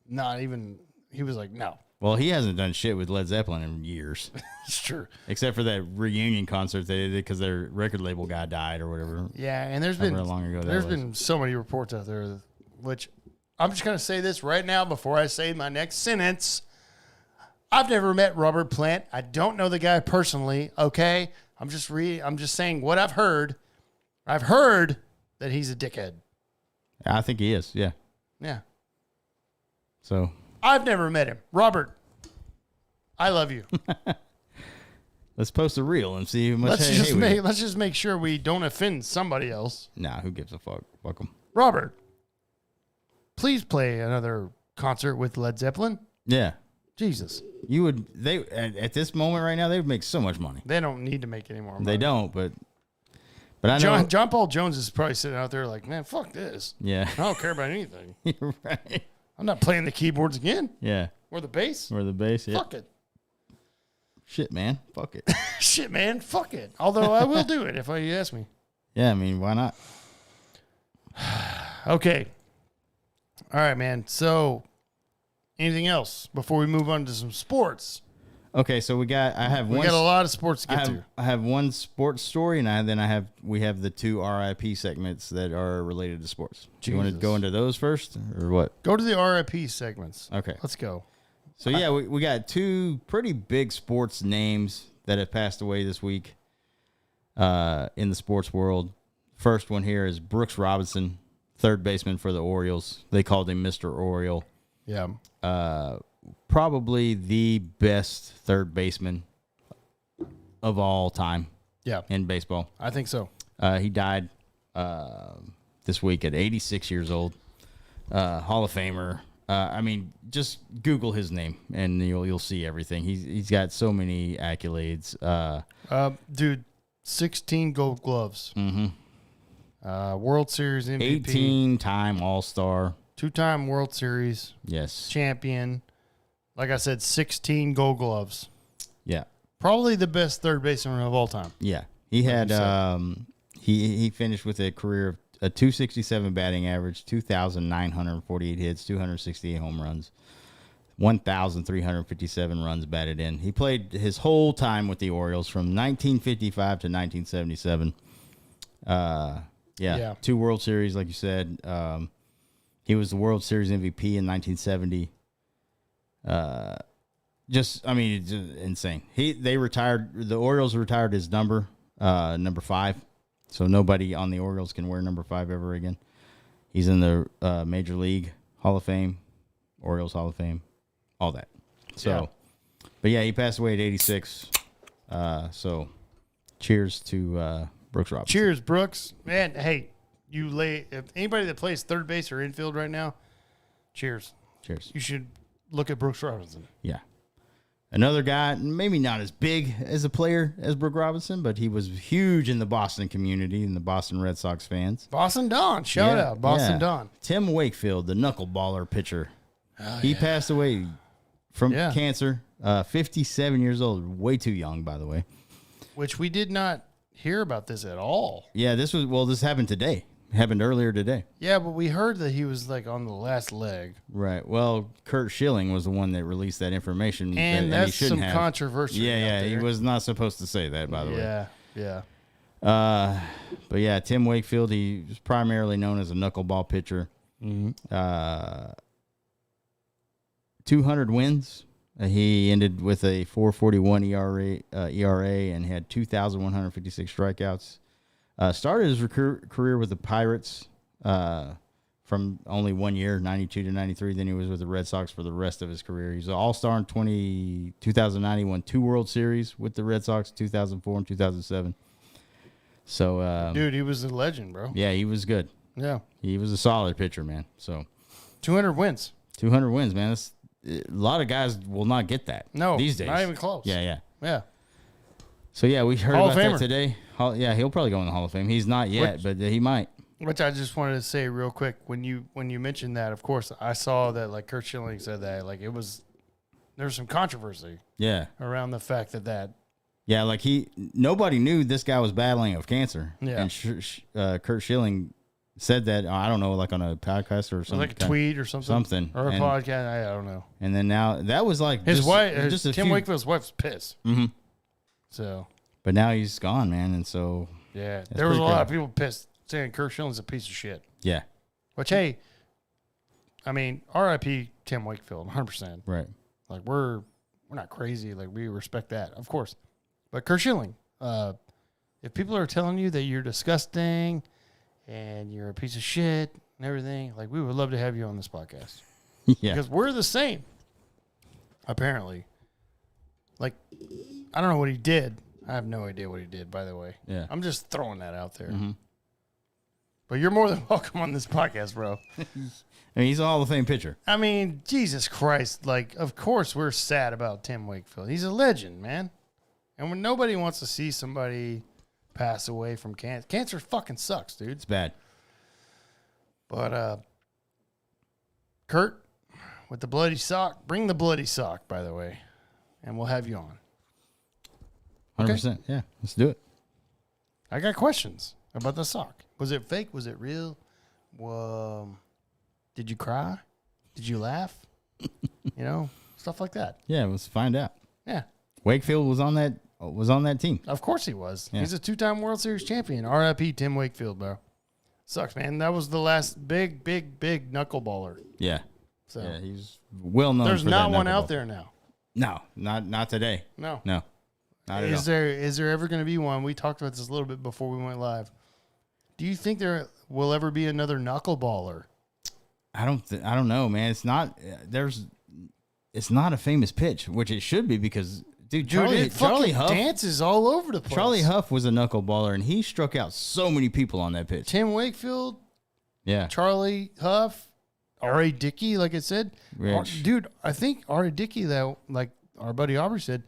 not even. He was like, no. Well, he hasn't done shit with Led Zeppelin in years. It's true. Except for that reunion concert they did because their record label guy died or whatever. Yeah, and there's been so many reports out there, which I'm just going to say this right now before I say my next sentence. I've never met Robert Plant. I don't know the guy personally, okay? I'm just saying what I've heard. I've heard that he's a dickhead. I think he is, yeah. Yeah. So I've never met him. Robert, I love you. let's post a reel and see how much Let's just make sure we don't offend somebody else. Nah, who gives a fuck? Fuck them. Robert, please play another concert with Led Zeppelin. Yeah. Jesus. You would at this moment right now they would make so much money. They don't need to make any more money. They don't, but I know John Paul Jones is probably sitting out there like, man, fuck this. Yeah. I don't care about anything. You're right. I'm not playing the keyboards again. Yeah. Or the bass. Or the bass, yeah. Fuck it. Shit, man. Fuck it. Shit, man. Fuck it. Although I will do it if you ask me. Yeah, I mean, why not? Okay. All right, man. So, anything else before we move on to some sports? Okay, so we got a lot of sports to get to. I have one sports story, and we have the two RIP segments that are related to sports. Do you want to go into those first, or what? Go to the RIP segments. Okay, let's go. So yeah, we got two pretty big sports names that have passed away this week in the sports world. First one here is Brooks Robinson, third baseman for the Orioles. They called him Mr. Oriole. Yeah. Probably the best third baseman of all time. Yeah. In baseball. I think so. He died this week at 86 years old. Hall of Famer. I mean, just Google his name and you'll see everything. He's got so many accolades. Dude, 16 Gold Gloves. Mm-hmm. World Series MVP. 18-time All-Star. 2-time World Series. Yes. Champion. Like I said, 16 Gold Gloves. Yeah. Probably the best third baseman of all time. Yeah. He had he finished with a career of a 267 batting average, 2,948 hits, 268 home runs, 1,357 runs batted in. He played his whole time with the Orioles from 1955 to 1977. Yeah. 2 World Series, like you said. He was the World Series MVP in 1970. It's insane. The Orioles retired his number 5. So nobody on the Orioles can wear number 5 ever again. He's in the Major League Hall of Fame, Orioles Hall of Fame, all that. So, But yeah, he passed away at 86. So cheers to Brooks Robinson. Cheers, Brooks. Man, hey, if anybody that plays third base or infield right now, cheers. Cheers. You should look at Brooks Robinson. Yeah. Another guy, maybe not as big as a player as Brooks Robinson, but he was huge in the Boston community and the Boston Red Sox fans. Boston Don. Shout out. Boston Don. Tim Wakefield, the knuckleballer pitcher. He passed away from cancer, 57 years old. Way too young, by the way. Which we did not hear about this at all. Yeah, this happened today. Happened earlier today. Yeah, but we heard that he was like on the last leg. Right. Well, Kurt Schilling was the one that released that information. And that's some controversy. Yeah, he was not supposed to say that, by the way. Yeah. But yeah, Tim Wakefield, he was primarily known as a knuckleball pitcher. Mm-hmm. 200 wins. He ended with a 4.41 ERA and had 2,156 strikeouts. Started his career with the Pirates from only 1 year, 92 to 93. Then he was with the Red Sox for the rest of his career. He's an all-star in 2009. He won 2 World Series with the Red Sox, 2004 and 2007. So, dude, he was a legend, bro. Yeah, he was good. Yeah. He was a solid pitcher, man. So 200 wins. 200 wins, man. A lot of guys will not get that. No, these days. Not even close. Yeah. So yeah, we heard Hall about of that Famer today. Yeah, he'll probably go in the Hall of Fame. He's not yet, but he might. Which I just wanted to say real quick when you mentioned that. Of course, I saw that like Kurt Schilling said that like there's some controversy. Yeah. Around the fact that. Yeah, like nobody knew this guy was battling of cancer. Yeah. And Kurt Schilling said that, I don't know, like on a podcast or something. Like a tweet or something. Something. Or a podcast. I don't know. And then now that was like his wife, Tim Wakefield's wife's pissed. Mm-hmm. So. But now he's gone, man. And so. Yeah. There was a lot of people pissed saying Kurt Schilling's a piece of shit. Yeah. Which, hey, I mean, RIP Tim Wakefield, 100%. Right. Like, we're not crazy. Like, we respect that, of course. But Kurt Schilling, if people are telling you that you're disgusting and you're a piece of shit and everything, like, we would love to have you on this podcast. Yeah. Because we're the same, apparently. Like, I don't know what he did. I have no idea what he did, by the way. Yeah. I'm just throwing that out there. Mm-hmm. But you're more than welcome on this podcast, bro. I mean, he's a Hall of Fame pitcher. I mean, Jesus Christ. Like, of course we're sad about Tim Wakefield. He's a legend, man. And when nobody wants to see somebody pass away from cancer. Cancer fucking sucks, dude. It's bad. But, Kurt, with the bloody sock, bring the bloody sock, by the way, and we'll have you on. 100%. Okay? Yeah, let's do it. I got questions about the sock. Was it fake? Was it real? Did you cry? Did you laugh? You know, stuff like that. Yeah, let's find out. Yeah. Wakefield was on that team. Of course he was. Yeah. He's a 2-time World Series champion. RIP Tim Wakefield, bro. Sucks, man. That was the last big knuckleballer. Yeah. So yeah, he's well known. There's for not that one out knuckleball. there now. No, not today. No. Not at Is all. there ever going to be one? We talked about this a little bit before we went live. Do you think there will ever be another knuckleballer? I don't know, man. It's not. It's not a famous pitch, which it should be because, dude, Charlie Huff dances all over the place. Charlie Huff was a knuckleballer, and he struck out so many people on that pitch. Tim Wakefield, yeah, Charlie Huff, R.A. Dickey, like I said, dude. I think R.A. Dickey, that like our buddy Aubrey said,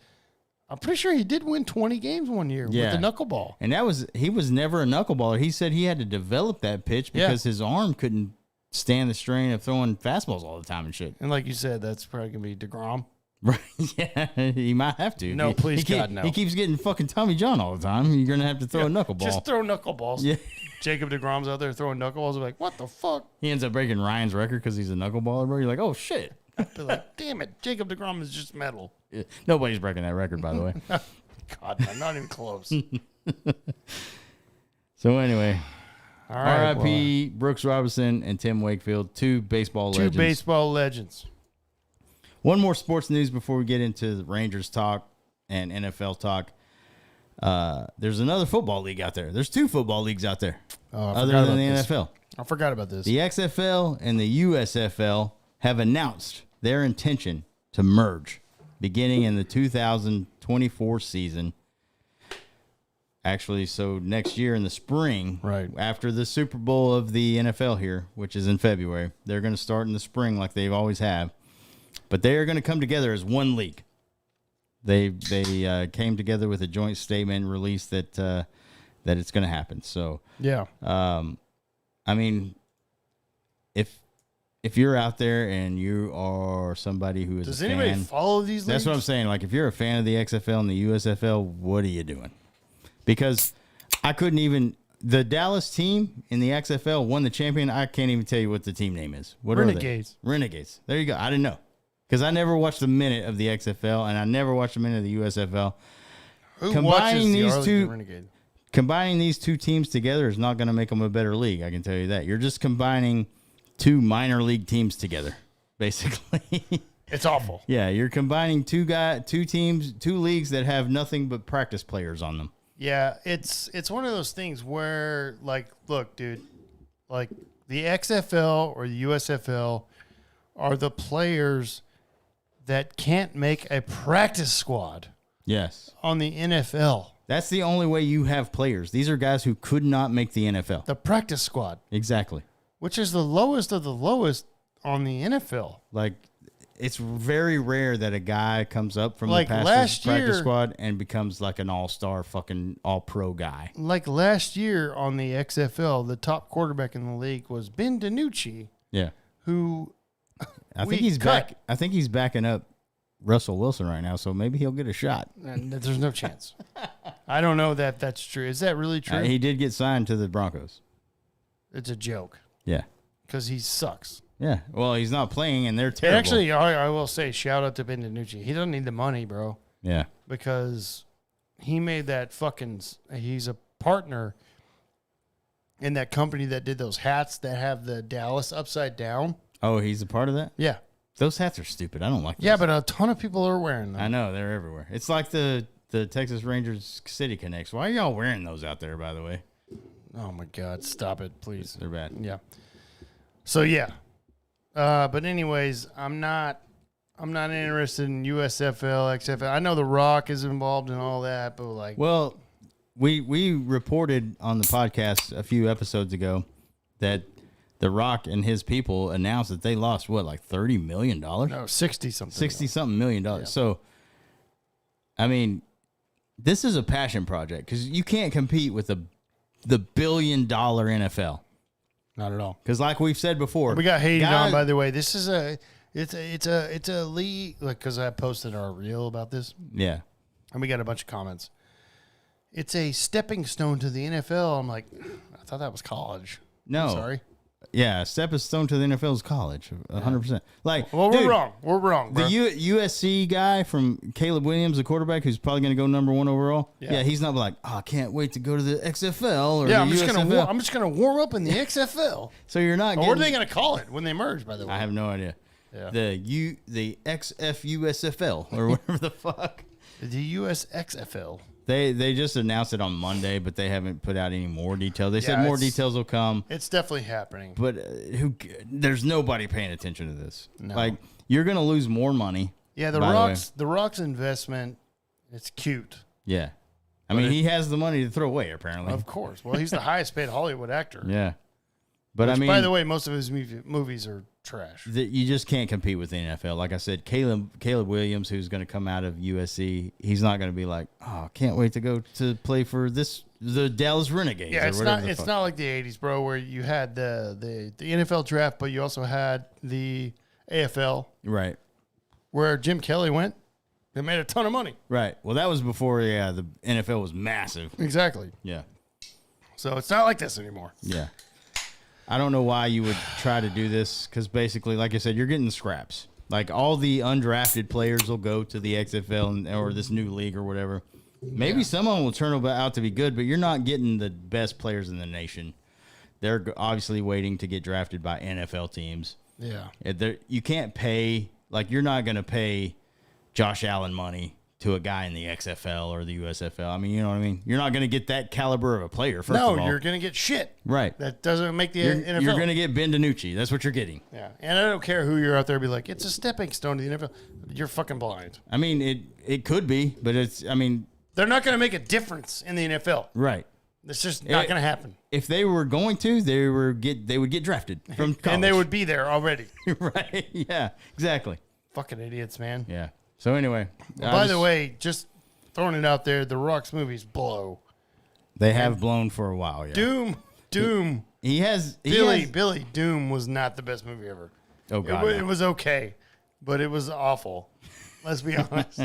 I'm pretty sure he did win 20 games one year with the knuckleball. And he was never a knuckleballer. He said he had to develop that pitch because his arm couldn't stand the strain of throwing fastballs all the time and shit. And like you said, that's probably going to be DeGrom. Right. Yeah, he might have to. No, please, God, no. He keeps getting fucking Tommy John all the time. You're going to have to throw a knuckleball. Just throw knuckleballs. Yeah. Jacob DeGrom's out there throwing knuckleballs. Like, what the fuck? He ends up breaking Ryan's record because he's a knuckleballer, bro. You're like, oh, shit. I'd be like, damn it. Jacob DeGrom is just metal. Yeah. Nobody's breaking that record, by the way. God, man, not even close. So anyway, all right, R.I.P. Brooks Robinson and Tim Wakefield, two baseball legends. Two baseball legends. One more sports news before we get into the Rangers talk and NFL talk. There's another football league out there. There's two football leagues out there other than the NFL. I forgot about this. The XFL and the USFL have announced their intention to merge beginning in the 2024 season. Actually, so next year in the spring, right after the Super Bowl of the NFL here, which is in February, they're going to start in the spring like they've always have. But they are going to come together as one league. They came together with a joint statement released that it's going to happen. So yeah, I mean, if you're out there and you are somebody who is does a anybody fan, follow these leagues? That's what I'm saying. Like, if you're a fan of the XFL and the USFL, what are you doing? Because I couldn't even. The Dallas team in the XFL won the champion. I can't even tell you what the team name is. What Renegades. Are they? Renegades. There you go. I didn't know because I never watched a minute of the XFL and I never watched a minute of the USFL. Combining these two teams together is not going to make them a better league. I can tell you that. You're just combining two minor league teams together, basically. It's awful. Yeah, you're combining two teams, two leagues that have nothing but practice players on them. Yeah, it's one of those things where, like, look, dude, like the XFL or the USFL are the players that can't make a practice squad. Yes. On the NFL. That's the only way you have players. These are guys who could not make the NFL. The practice squad. Exactly. Which is the lowest of the lowest on the NFL. Like, it's very rare that a guy comes up from Like the last practice year- squad and becomes like an all-star fucking all-pro guy. Like last year on the XFL, the top quarterback in the league was Ben DiNucci, Yeah. who I we think he's cut. back. I think he's backing up Russell Wilson right now, so maybe he'll get a shot. And there's no chance. I don't know that that's true. Is that really true? He did get signed to the Broncos. It's a joke Yeah. because he sucks. Yeah. Well, he's not playing, and they're And terrible. actually, I will say, shout out to Ben DiNucci. He doesn't need the money, bro, yeah. because he made that fucking. He's a partner in that company that did those hats that have the Dallas upside down. Oh, he's a part of that? Yeah, Those hats are stupid. I don't like those. yeah, but a ton of people are wearing them. I know. They're everywhere. It's like the Texas Rangers City Connects. Why are y'all wearing those out there, by the way? Oh my God, stop it, please. They're bad. Yeah. So yeah, but anyways, I'm not interested in USFL, XFL. I know The Rock is involved in all that, but like, Well, we reported on the podcast a few episodes ago that The Rock and his people announced that they lost like $30 million? no, 60 something. 60 something million dollars. So, I mean, this is a passion project because you can't compete with the $1 billion NFL. Not at all. Because, like we've said before, We got hated on, guys- by the way. This is it's a league, like, because I posted our reel about this, Yeah. and we got a bunch of comments. It's a stepping stone to the NFL. I'm like, I thought that was college. No. I'm sorry. Yeah, stepping stone to the NFL is college, 100%. Like, Well, dude, we're wrong. We're wrong, bro. The USC guy from Caleb Williams, the quarterback, who's probably going to go #1 overall. Yeah. Yeah, he's not like, oh, I can't wait to go to the XFL or yeah, the I'm just USFL. gonna warm up in the XFL. So you're not Or getting. what are they gonna call it when they merge? By the way, I have no idea. Yeah. The XFUSFL or whatever the fuck. The US XFL. They just announced it on Monday, but they haven't put out any more details. They said Yeah, more it's- details will come, It's definitely happening. but there's nobody paying attention to this. No. Like, you're going to lose more money. Yeah, the by way. Rock's investment. It's cute, Yeah. I mean, he has the money to throw away, apparently. of course. Well, he's the highest paid Hollywood actor. Yeah. But Which, I mean, by the way, most of his movies are trash. you just can't compete with the NFL. Like I said, Caleb Williams, who's going to come out of USC, he's not going to be like, oh, can't wait to go to play for the Dallas Renegades. Yeah, or it's whatever not. the It's fuck. not like the '80s, bro, where you had the NFL draft, but you also had the AFL, Right. where Jim Kelly went. They made a ton of money. Right. Well, that was before, the NFL was massive. Exactly. Yeah. So it's not like this anymore. Yeah. I don't know why you would try to do this because basically, like I said, you're getting scraps. Like, all the undrafted players will go to the XFL or this new league or whatever. Maybe some of them will turn out to be good, but you're not getting the best players in the nation. They're obviously waiting to get drafted by NFL teams. Yeah. You can't pay, like, you're not going to pay Josh Allen money to a guy in the XFL or the USFL. I mean, you know what I mean? You're not going to get that caliber of a player, first of all. No, you're gonna get shit. Right. That doesn't make the You're NFL. going to get Ben DiNucci. That's what you're getting. Yeah, and I don't care who you're out there. Be like, it's a stepping stone to the NFL. You're fucking blind. I mean, it could be, but They're not going to make a difference in the NFL. right. It's just not going to happen. If they were going to, they would get drafted from college. And they would be there already. right. Yeah, exactly. Fucking idiots, man. Yeah. So anyway. By the way, just throwing it out there, the Rock's movies blow. They have blown for a while, yeah. Doom. Billy Doom was not the best movie ever. Oh, God. It was okay, but it was awful. Let's be honest.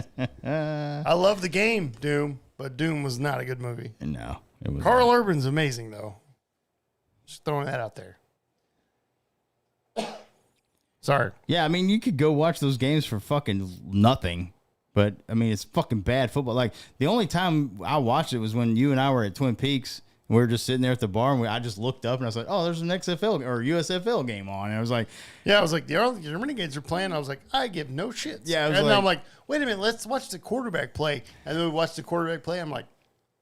I love the game, Doom, but Doom was not a good movie. No. It was Carl Urban's amazing, though. Just throwing that out there. Sorry. Yeah, I mean, you could go watch those games for fucking nothing. But, I mean, it's fucking bad football. Like, the only time I watched it was when you and I were at Twin Peaks. And we were just sitting there at the bar, and I just looked up, and I was like, oh, there's an XFL or USFL game on. And I was like, Yeah, I was like, the Renegades are playing. I was like, I give no shits. Yeah, I was and then like- I'm like, wait a minute, let's watch the quarterback play. And then we watched the quarterback play. I'm like,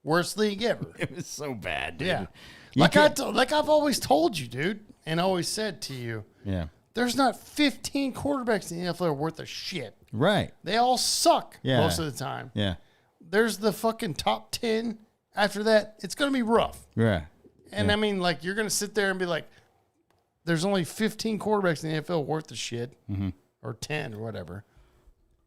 worst league ever. it was so bad, dude. Yeah. You Like, can't- like I've always told you, dude, and always said to you, Yeah. there's not 15 quarterbacks in the NFL worth of shit. Right. They all suck Yeah. most of the time. Yeah. There's the fucking top 10. After that, it's going to be rough. Yeah. And I mean, like, you're going to sit there and be like, there's only 15 quarterbacks in the NFL worth of shit. Mm-hmm. or 10 or whatever.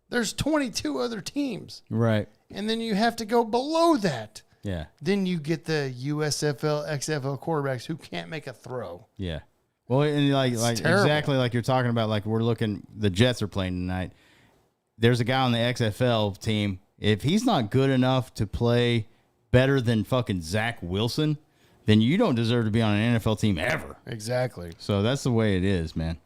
There's 22 other teams. Right. And then you have to go below that. Yeah. Then you get the USFL, XFL quarterbacks who can't make a throw. Yeah. Well, and like terrible. exactly like you're talking about, like we're looking, the Jets are playing tonight. There's a guy on the XFL team. If he's not good enough to play better than fucking Zach Wilson, then you don't deserve to be on an NFL team ever. Exactly. So that's the way it is, man.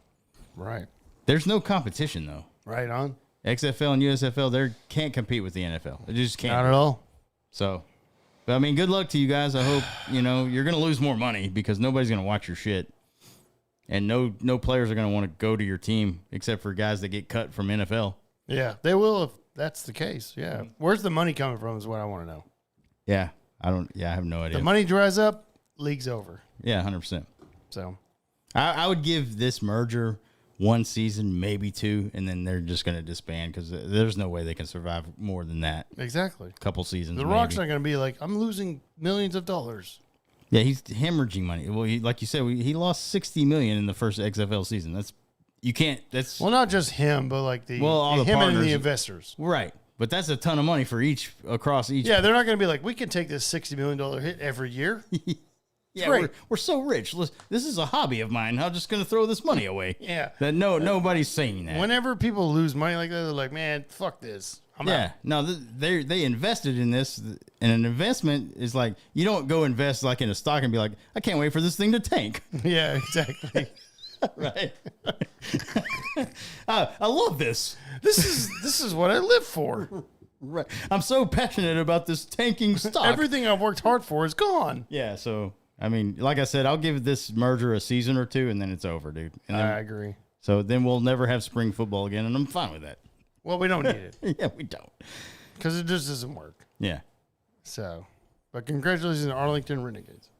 Right. There's no competition, though. Right on. XFL and USFL, they can't compete with the NFL. They just can't. Not at all. So, but I mean, good luck to you guys. I hope, you're going to lose more money because nobody's going to watch your shit. And no players are going to want to go to your team except for guys that get cut from NFL. Yeah, they will if that's the case. Yeah. Where's the money coming from is what I want to know. Yeah. I have no idea. The money dries up, league's over. Yeah, 100%. So I would give this merger one season, maybe two, and then they're just going to disband because there's no way they can survive more than that. Exactly. A couple seasons. The Rock's not going to be like, I'm losing millions of dollars. Yeah, he's hemorrhaging money. Well, like you said, he lost $60 million in the first XFL season. That's well, not just him, but like all the him partners, and the investors. Right. But that's a ton of money for across each. Yeah, they're not going to be like, we can take this $60 million hit every year. Yeah, we're so rich. This is a hobby of mine. I'm just going to throw this money away. Yeah. Nobody's saying that. Whenever people lose money like that, they're like, man, fuck this. I'm out. No, they invested in this, and an investment is like, you don't go invest like in a stock and be like, I can't wait for this thing to tank. Yeah, exactly. Right. I love this. This is what I live for. Right. I'm so passionate about this tanking stock. Everything I've worked hard for is gone. Yeah, so I mean, like I said, I'll give this merger a season or two, and then it's over, dude. And then, I agree. So then we'll never have spring football again, and I'm fine with that. Well, we don't need it. Yeah, we don't. Because it just doesn't work. Yeah. So, but congratulations to Arlington Renegades.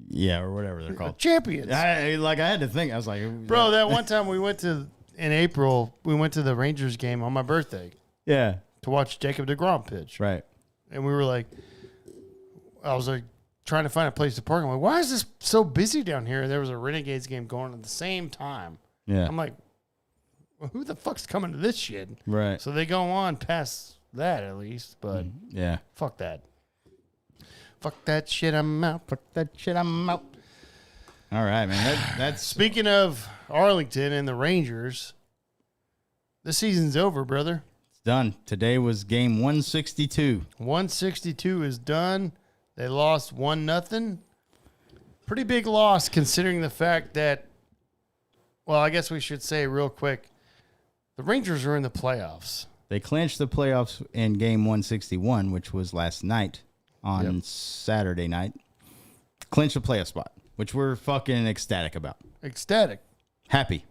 Yeah, or whatever they're called. Champions. I had to think. I was like, bro, that one time in April, we went to the Rangers game on my birthday. Yeah. To watch Jacob deGrom pitch. Right. And we were like, I was like trying to find a place to park. I'm like, why is this so busy down here? And there was a Renegades game going at the same time. Yeah. I'm like, well, who the fuck's coming to this shit? Right. So they go on past that at least, but yeah. Fuck that. Fuck that shit, I'm out. Fuck that shit, I'm out. All right, man. That's Speaking of Arlington and the Rangers, the season's over, brother. It's done. Today was game 162. 162 is done. They lost 1-0. Pretty big loss considering the fact that, well, I guess we should say real quick, the Rangers are in the playoffs. They clinched the playoffs in game 161, which was last night on Saturday night. Clinched a playoff spot, which we're fucking ecstatic about. Ecstatic. Happy.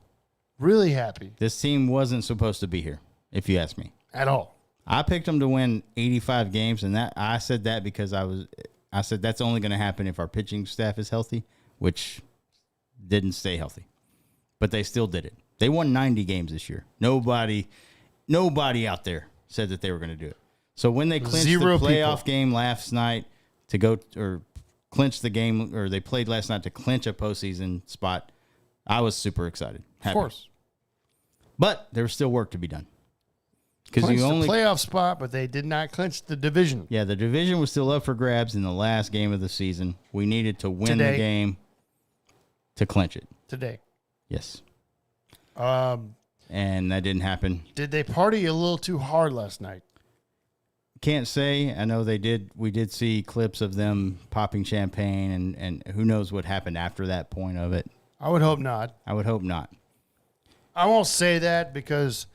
Really happy. This team wasn't supposed to be here, if you ask me. At all. I picked them to win 85 games, and I said that because I said that's only going to happen if our pitching staff is healthy, which didn't stay healthy. But they still did it. They won 90 games this year. Nobody out there said that they were going to do it. So when they clinched the playoff game last night to go or clinch the game, or they played last night to clinch a postseason spot, I was super excited. Happy. Of course. But there was still work to be done. Because you only playoff spot, but they did not clinch the division. Yeah, the division was still up for grabs in the last game of the season. We needed to win the game to clinch it. Today. Yes. And that didn't happen. Did they party a little too hard last night? Can't say. I know they did. We did see clips of them popping champagne, and who knows what happened after that point of it. I would hope not. I would hope not. I won't say that because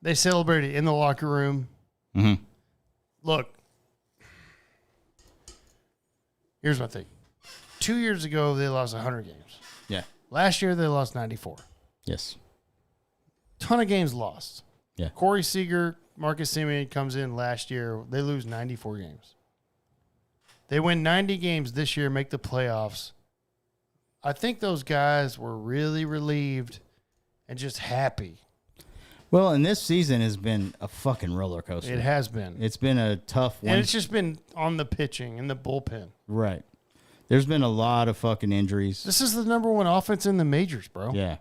they celebrated in the locker room. Mm-hmm. Look, here's my thing. 2 years ago, they lost 100 games. Yeah. Last year, they lost 94. Yes. Ton of games lost. Yeah. Corey Seager, Marcus Semien comes in last year. They lose 94 games. They win 90 games this year, make the playoffs. I think those guys were really relieved and just happy. Well, and this season has been a fucking roller coaster. It has been. It's been a tough one. And it's just been on the pitching and the bullpen. Right. There's been a lot of fucking injuries. This is the number one offense in the majors, bro. Yeah.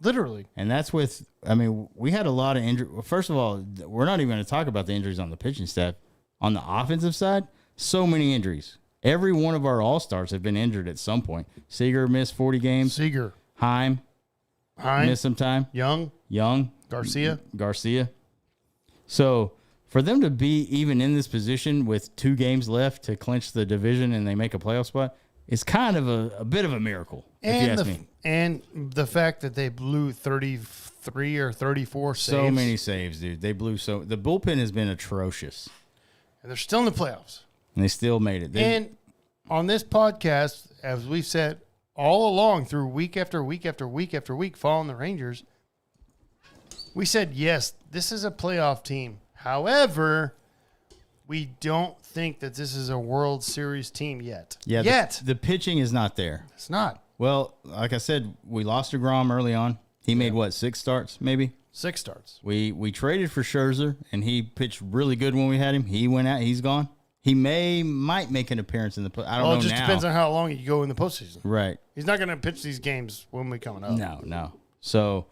Literally. And that's with, I mean, we had a lot of injuries. Well, first of all, we're not even going to talk about the injuries on the pitching staff. On the offensive side, so many injuries. Every one of our all-stars have been injured at some point. Seager missed 40 games. Seager. Heim missed some time. Young. Garcia. So for them to be even in this position with 2 games left to clinch the division and they make a playoff spot is kind of a bit of a miracle, if you ask me. And the fact that they blew 33 or 34 saves. So many saves, dude. They blew the bullpen has been atrocious. And they're still in the playoffs. And they still made it. And on this podcast, as we've said all along through week after week after week after week following the Rangers, we said, yes, this is a playoff team. However, we don't think that this is a World Series team yet. Yeah, the pitching is not there. It's not. Well, like I said, we lost to Grom early on. He made, 6 starts, maybe? 6 starts. We traded for Scherzer, and he pitched really good when we had him. He went out. He's gone. He might make an appearance in the I don't know now. It just depends on how long you go in the postseason. Right. He's not going to pitch these games when we coming up. No. So,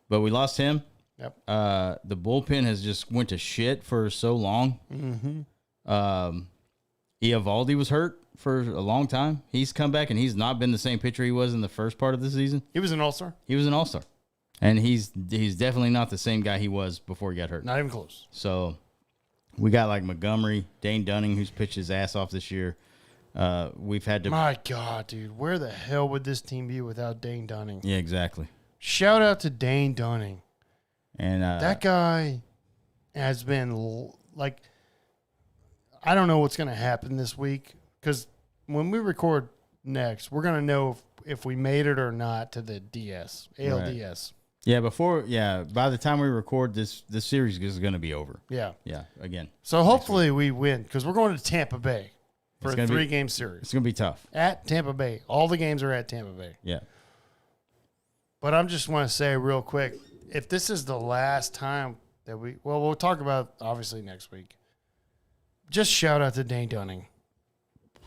but we lost him. Yep. The bullpen has just went to shit for so long. Mm-hmm. Eovaldi was hurt for a long time. He's come back, and he's not been the same pitcher he was in the first part of the season. He was an all-star. And he's definitely not the same guy he was before he got hurt. Not even close. So we got like Montgomery, Dane Dunning, who's pitched his ass off this year. We've had to. My God, dude, where the hell would this team be without Dane Dunning? Yeah, exactly. Shout out to Dane Dunning. And that guy has been like, I don't know what's going to happen this week because when we record next, we're going to know if we made it or not to the ALDS. Right. Yeah, by the time we record this series is going to be over. Yeah. Again. So hopefully we win because we're going to Tampa Bay for a 3-game series. It's going to be tough. At Tampa Bay. All the games are at Tampa Bay. Yeah. But I just want to say real quick, if this is the last time that we'll talk about obviously next week. Just shout out to Dane Dunning.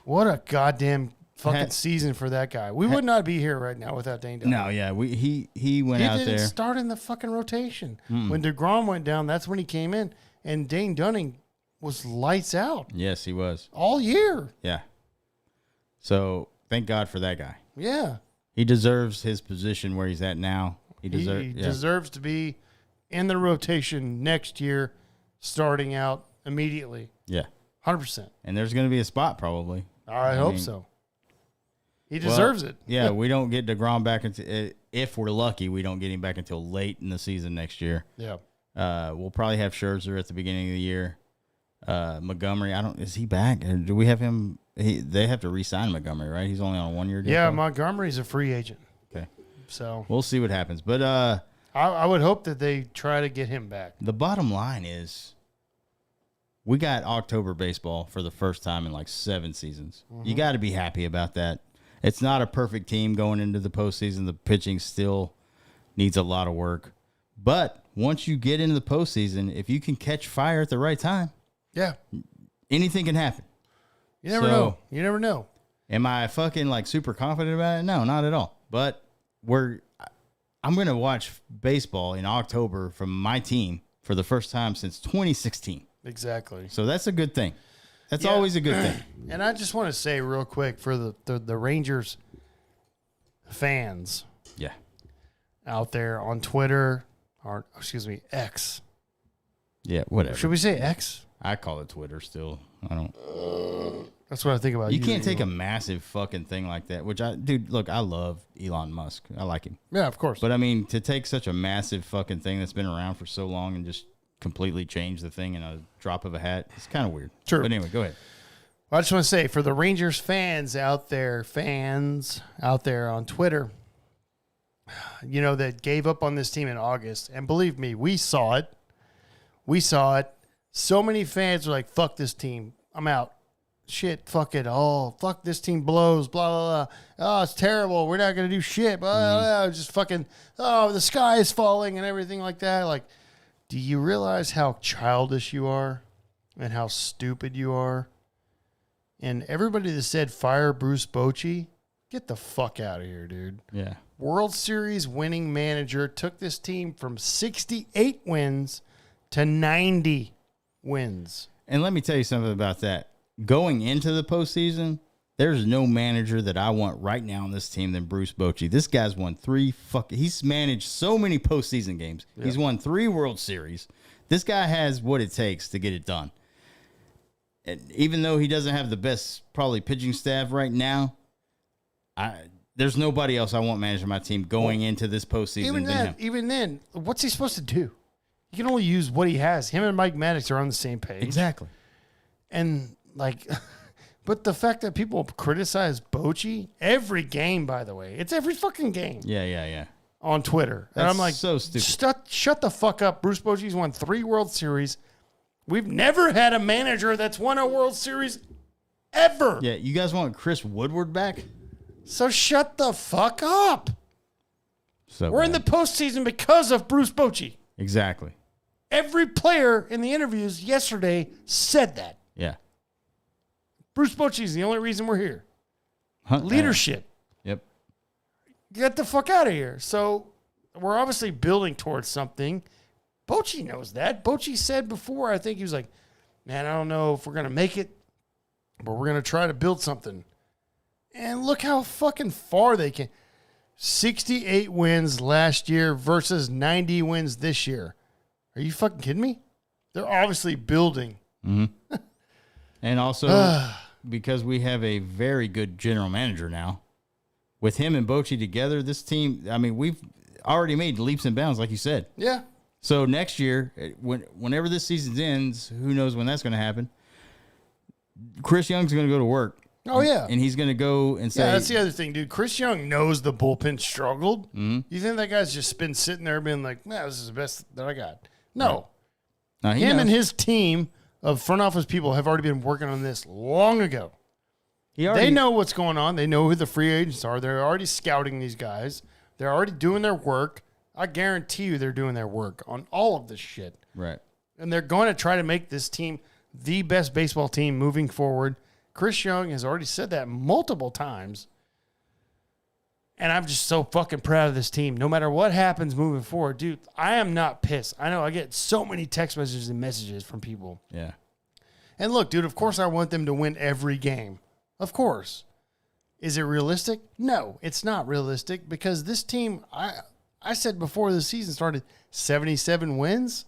What a goddamn fucking season for that guy. We would not be here right now without Dane Dunning. No, yeah. He went out there. He didn't start in the fucking rotation. When DeGrom went down, that's when he came in. And Dane Dunning was lights out. Yes, he was. All year. Yeah. So thank God for that guy. Yeah. He deserves his position where he's at now. He deserves to be in the rotation next year, starting out immediately. Yeah. 100%. And there's going to be a spot probably. I hope so. He deserves it. Yeah, we don't get DeGrom back until, if we're lucky, we don't get him back until late in the season next year. Yeah. We'll probably have Scherzer at the beginning of the year. Montgomery, is he back? Do we have him? They have to re-sign Montgomery, right? He's only on a 1-year deal. Yeah, Montgomery's a free agent. Okay. So we'll see what happens. But I would hope that they try to get him back. The bottom line is we got October baseball for the first time in like 7 seasons. Mm-hmm. You got to be happy about that. It's not a perfect team going into the postseason. The pitching still needs a lot of work. But once you get into the postseason, if you can catch fire at the right time, yeah, anything can happen. You never know. You never know. Am I fucking like super confident about it? No, not at all. But I'm going to watch baseball in October from my team for the first time since 2016. Exactly. So that's a good thing. That's always a good thing. And I just want to say real quick for the Rangers fans, out there on Twitter, or excuse me, X. Yeah, whatever. Should we say X? I call it Twitter still. I don't. That's what I think about. You can't take a massive fucking thing like that. Which look, I love Elon Musk. I like him. Yeah, of course. But I mean, to take such a massive fucking thing that's been around for so long and just completely change the thing in a drop of a hat, it's kind of weird. True. But anyway, go ahead. I just want to say for the Rangers fans out there on Twitter, that gave up on this team in August, and believe me, we saw it. So many fans were like, fuck this team. I'm out. Shit, fuck it. Oh, fuck this team blows. Blah, blah, blah. Oh, it's terrible. We're not going to do shit. Blah, blah, blah. Just fucking, the sky is falling and everything like that. Like, do you realize how childish you are and how stupid you are? And everybody that said fire Bruce Bochy, get the fuck out of here, dude. Yeah. World Series winning manager took this team from 68 wins to 90 wins. And let me tell you something about that. Going into the postseason, there's no manager that I want right now on this team than Bruce Bochy. This guy's won he's managed so many postseason games. Yep. He's won 3 World Series. This guy has what it takes to get it done. And even though he doesn't have the best probably pitching staff right now, there's nobody else I want managing my team going into this postseason than him. Even then, what's he supposed to do? He can only use what he has. Him and Mike Maddox are on the same page. Exactly. And but the fact that people criticize Bochy every game, by the way, it's every fucking game. Yeah. On Twitter. That's and I'm like, so stupid. Shut the fuck up. Bruce Bochy's won 3 World Series. We've never had a manager that's won a World Series ever. Yeah, you guys want Chris Woodward back? So shut the fuck up. So we're in the postseason because of Bruce Bochy. Exactly. Every player in the interviews yesterday said that. Yeah. Bruce Bochy is the only reason we're here. Leadership. Yep. Get the fuck out of here. So we're obviously building towards something. Bochy knows that. Bochy said before, I think he was like, man, I don't know if we're going to make it, but we're going to try to build something. And look how fucking far they can. 68 wins last year versus 90 wins this year. Are you fucking kidding me? They're obviously building. Mm-hmm. And also, because we have a very good general manager now, with him and Bochy together, this team, I mean, we've already made leaps and bounds, like you said. Yeah. So next year, whenever this season ends, who knows when that's going to happen, Chris Young's going to go to work. Oh, yeah. And he's going to go and say... Yeah, that's the other thing, dude. Chris Young knows the bullpen struggled. Mm-hmm. You think that guy's just been sitting there being like, nah, this is the best that I got. No. Right. Him and his team of front office people have already been working on this long ago. They know what's going on. They know who the free agents are. They're already scouting these guys. They're already doing their work. I guarantee you they're doing their work on all of this shit. Right. And they're going to try to make this team the best baseball team moving forward. Chris Young has already said that multiple times. And I'm just so fucking proud of this team. No matter what happens moving forward, dude, I am not pissed. I know I get so many text messages and messages from people. Yeah. And look, dude, of course I want them to win every game. Of course. Is it realistic? No, it's not realistic because this team, I said before the season started, 77 wins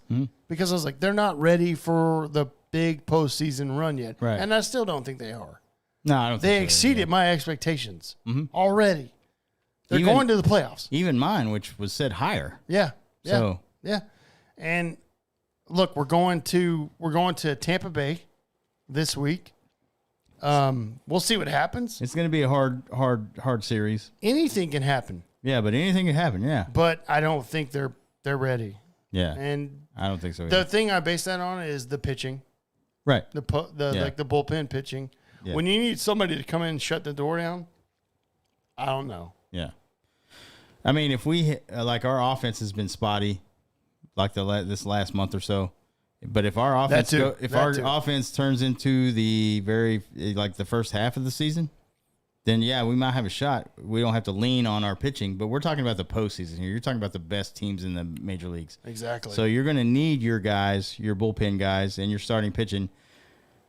because I was like, they're not ready for the big postseason run yet. Right. And I still don't think they are. No, I don't think They exceeded my expectations already. They're Even- going to the playoffs. Even mine, which was said higher. Yeah. So Yeah. And look, we're going to Tampa Bay this week. We'll see what happens. it's going to be a hard series. Anything can happen. Yeah, but anything can happen. Yeah. But I don't think they're ready. Yeah. And I don't think so the either. thing I base that on is the pitching, Right. the Yeah. like the bullpen pitching. Yeah. When you need somebody to come in and shut the door down, I don't know. Yeah. I mean, if we like our offense has been spotty, like this last month or so, but if our offense offense turns into the the first half of the season, then yeah, we might have a shot. We don't have to lean on our pitching, but we're talking about the postseason here. You're talking about the best teams in the major leagues. Exactly. So you're going to need your guys, your bullpen guys, and your starting pitching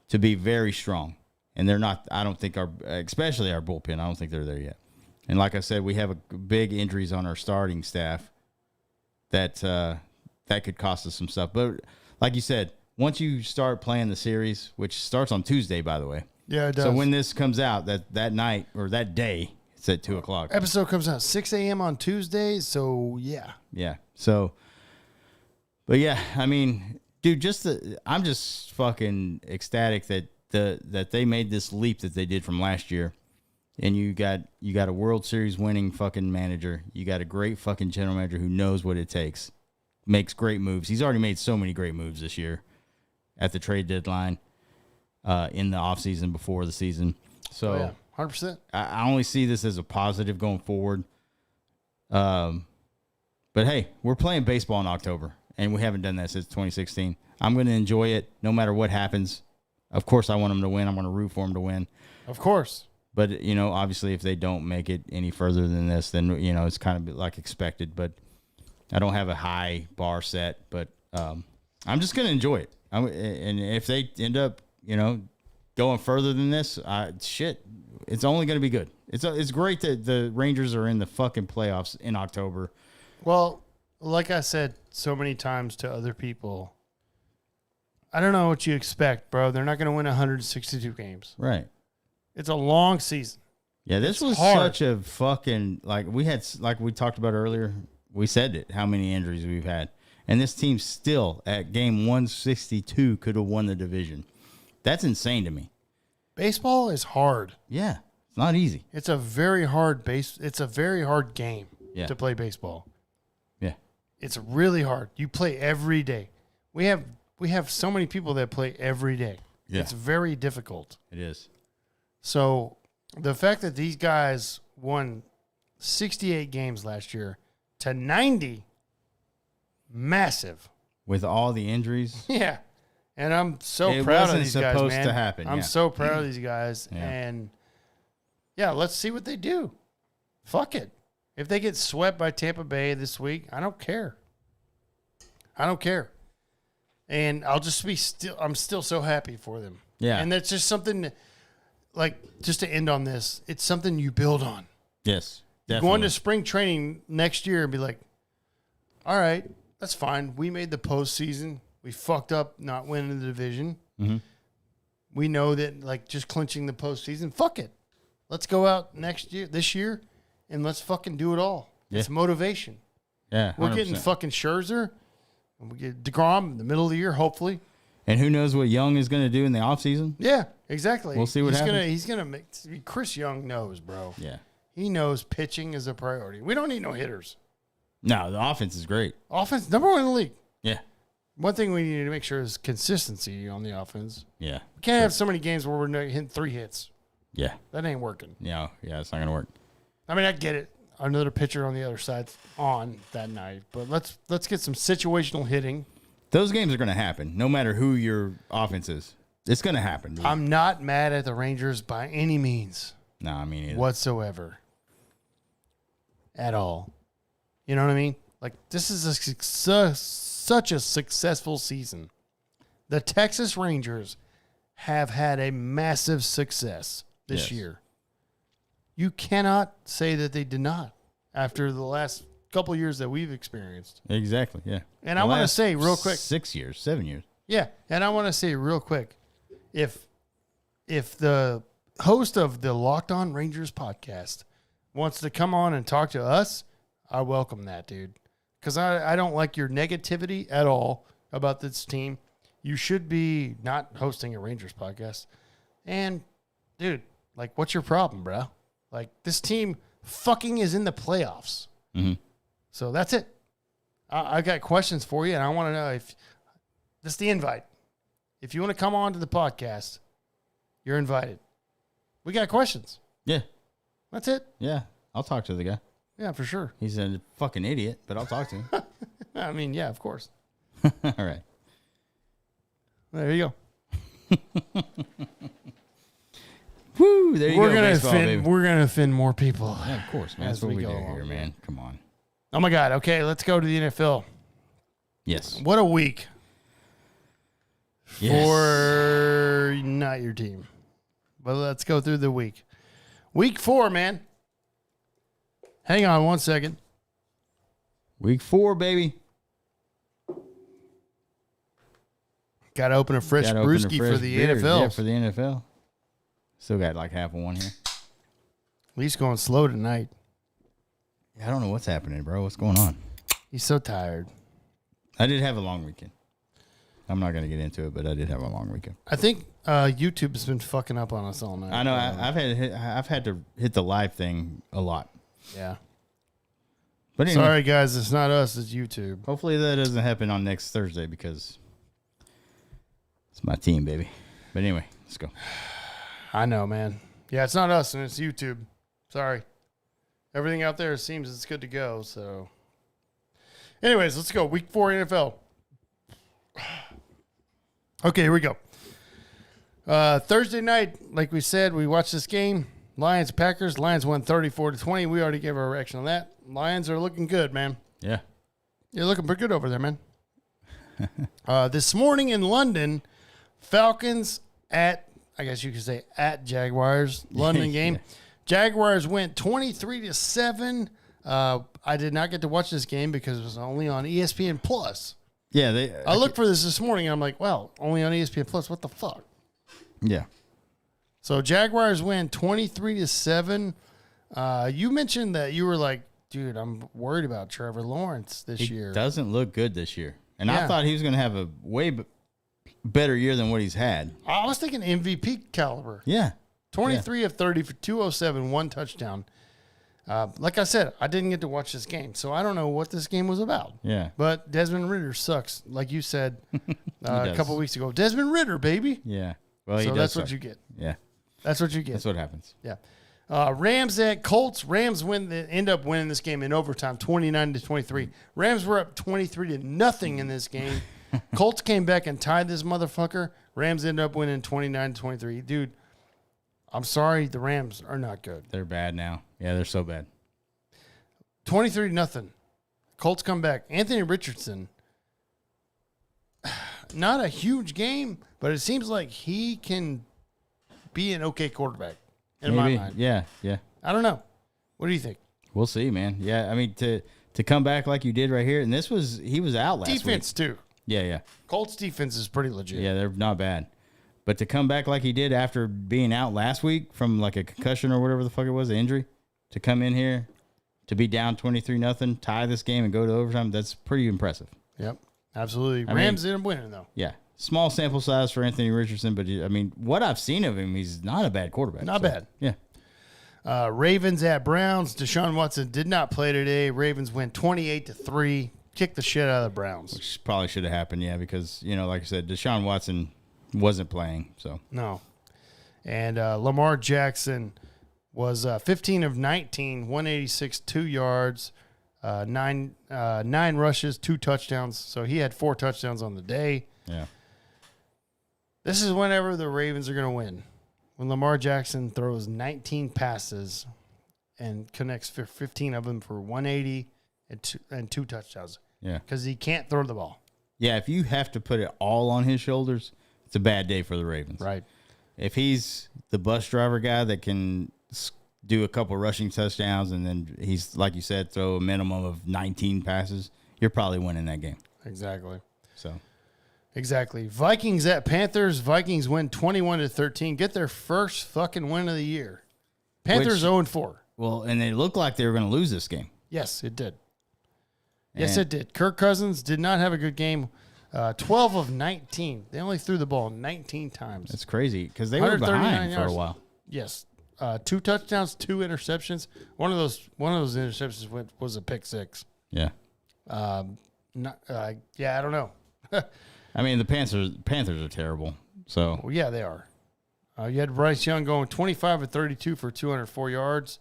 to be very strong. And they're not. I don't think especially our bullpen. I don't think they're there yet. And like I said, we have big injuries on our starting staff that could cost us some stuff. But like you said, once you start playing the series, which starts on Tuesday, by the way. Yeah, it does. So when this comes out, that night or that day, it's at 2:00. Episode comes out 6 a.m. on Tuesday. So yeah. Yeah. So, but yeah, I mean, dude, I'm just fucking ecstatic that they made this leap that they did from last year. And you got a World Series winning fucking manager. You got a great fucking general manager who knows what it takes. Makes great moves. He's already made so many great moves this year at the trade deadline, in the offseason, before the season. So 100%. I only see this as a positive going forward. But hey, we're playing baseball in October, and we haven't done that since 2016. I'm going to enjoy it no matter what happens. Of course, I want them to win. I'm going to root for them to win. Of course. But, obviously if they don't make it any further than this, then, it's kind of like expected. But I don't have a high bar set. But I'm just going to enjoy it. And if they end up, going further than this, it's only going to be good. It's great that the Rangers are in the fucking playoffs in October. Well, like I said so many times to other people, I don't know what you expect, bro. They're not going to win 162 games. Right. It's a long season. Yeah, this was hard. such a fucking, like we talked about earlier, we said it, how many injuries we've had. And this team still, at game 162, could have won the division. That's insane to me. Baseball is hard. Yeah, it's not easy. It's a very hard It's a very hard game Yeah. to play baseball. Yeah. It's really hard. You play every day. We have so many people that play every day. Yeah. It's very difficult. It is. So the fact that these guys won 68 games last year to 90, massive. With all the injuries. Yeah. And I'm so It proud of wasn't these guys, supposed man. to happen, I'm yeah. so proud of these guys. Yeah. And, yeah, let's see what they do. Fuck it. If they get swept by Tampa Bay this week, I don't care. I don't care. And I'll just be I'm still so happy for them. Yeah. And that's just something, just to end on this, it's something you build on. Yes. Go Definitely. into spring training next year and be like, all right, that's fine. We made the postseason. We fucked up not winning the division. Mm-hmm. We know that, just clinching the postseason, fuck it. Let's go out this year, and let's fucking do it all. Yeah. It's motivation. Yeah. 100%. We're getting fucking Scherzer, and we get DeGrom in the middle of the year, hopefully. And who knows what Young is going to do in the offseason? Yeah, exactly. We'll see what happens. He's gonna make. Chris Young knows, bro. Yeah. He knows pitching is a priority. We don't need no hitters. No, the offense is great. Offense, number one in the league. Yeah. One thing we need to make sure is consistency on the offense. Yeah. We can't have so many games where we're hitting 3 hits. Yeah. That ain't working. Yeah. Yeah. It's not going to work. I mean, I get it. Another pitcher on the other side on that night, but let's get some situational hitting. Those games are going to happen, no matter who your offense is. It's going to happen. Dude. I'm not mad at the Rangers by any means No, I mean, whatsoever. At all. You know what I mean? This is such a successful season. The Texas Rangers have had a massive success this year. You cannot say that they did not after the last couple years that we've experienced. Exactly. Yeah. And I want to say real quick. 6 years, 7 years. Yeah, and I want to say real quick, if the host of the Locked On Rangers podcast wants to come on and talk to us, I welcome that, dude. Because I don't like your negativity at all about this team. You should be not hosting a Rangers podcast. And, dude, what's your problem, bro? This team fucking is in the playoffs. Mm-hmm. So that's it. I got questions for you, and I want to know if this is the invite. If you want to come on to the podcast, you're invited. We got questions. Yeah. That's it. Yeah. I'll talk to the guy. Yeah, for sure. He's a fucking idiot, but I'll talk to him. I mean, yeah, of course. All right. There you go. Woo! There you go. We're gonna offend more people. Yeah, of course, man. That's what we do here, man. Come on. Oh my God. Okay, let's go to the NFL. Yes. What a week for not your team, but let's go through the week. Week 4, man. Hang on 1 second. Week 4, baby. Got to open a fresh brewski for the NFL. Yeah, for the NFL. Still got half of one here. At least going slow tonight. I don't know what's happening, bro. What's going on? He's so tired. I did have a long weekend. I'm not going to get into it, but I did have a long weekend. I think YouTube's been fucking up on us all night. I know. I've had to hit the live thing a lot. Yeah. But anyway, sorry, guys. It's not us. It's YouTube. Hopefully that doesn't happen on next Thursday because it's my team, baby. But anyway, let's go. I know, man. Yeah, it's not us, and it's YouTube. Sorry. Everything out there seems it's good to go. So, anyways, let's go. Week 4 NFL. Okay, here we go. Thursday night, like we said, we watched this game. Lions, Packers. Lions won 34-20. We already gave our reaction on that. Lions are looking good, man. Yeah. You're looking pretty good over there, man. This morning in London, Falcons at, I guess you could say, at Jaguars. London game. Jaguars went 23-7. I did not get to watch this game because it was only on ESPN Plus. Yeah, I looked for this morning, and I'm like, well, only on ESPN Plus. What the fuck? Yeah. So Jaguars win 23-7. You mentioned that you were like, dude, I'm worried about Trevor Lawrence this year. Doesn't look good this year. And I thought he was going to have a way better year than what he's had. I was thinking MVP caliber. Yeah. 23 of 30 for 207, 1 touchdown. Like I said, I didn't get to watch this game, so I don't know what this game was about. Yeah. But Desmond Ridder sucks, like you said a couple weeks ago. Desmond Ridder, baby. Yeah. Well, so that's what you get. Yeah. That's what you get. That's what happens. Yeah. Rams at Colts. Rams end up winning this game in overtime, 29-23. Rams were up 23-0 in this game. Colts came back and tied this motherfucker. Rams ended up winning 29-23. Dude, I'm sorry, the Rams are not good. They're bad now. Yeah, they're so bad. 23-0. Colts come back. Anthony Richardson. Not a huge game, but it seems like he can be an okay quarterback in my mind. Yeah, yeah. I don't know. What do you think? We'll see, man. Yeah, I mean to come back like you did right here, and he was out last week. Defense too. Yeah, yeah. Colts defense is pretty legit. Yeah, they're not bad. But to come back like he did after being out last week from like a concussion or whatever the fuck it was, an injury, to come in here to be down 23-0, tie this game and go to overtime, that's pretty impressive. Yep, absolutely. Rams ended up winning though. Yeah. Small sample size for Anthony Richardson, but I mean, what I've seen of him, he's not a bad quarterback. Not bad. Yeah. Ravens at Browns. Deshaun Watson did not play today. Ravens went 28-3. Kicked the shit out of the Browns. Which probably should have happened, yeah, because, like I said, Deshaun Watson wasn't playing. So no. And Lamar Jackson was 15 of 19, 186, 2 yards, 9 rushes, 2 touchdowns. So he had 4 touchdowns on the day. Yeah. This is whenever the Ravens are going to win. When Lamar Jackson throws 19 passes and connects 15 of them for 180 and 2 touchdowns. Yeah. Because he can't throw the ball. Yeah, if you have to put it all on his shoulders, it's a bad day for the Ravens. Right. If he's the bus driver guy that can do a couple rushing touchdowns and then he's, like you said, throw a minimum of 19 passes, you're probably winning that game. Exactly. So. Exactly. Vikings at Panthers. Vikings win 21-13. Get their first fucking win of the year. Panthers 0-4. Well, and they looked like they were going to lose this game. Yes, it did. Yes, it did. Kirk Cousins did not have a good game. 12 of 19. They only threw the ball 19 times. That's crazy because they were behind for a while. Yes. 2 touchdowns, 2 interceptions. One of those interceptions was a pick 6. Yeah. I don't know. I mean, the Panthers are terrible. So well, yeah, they are. You had Bryce Young going 25 of 32 for 204 yards.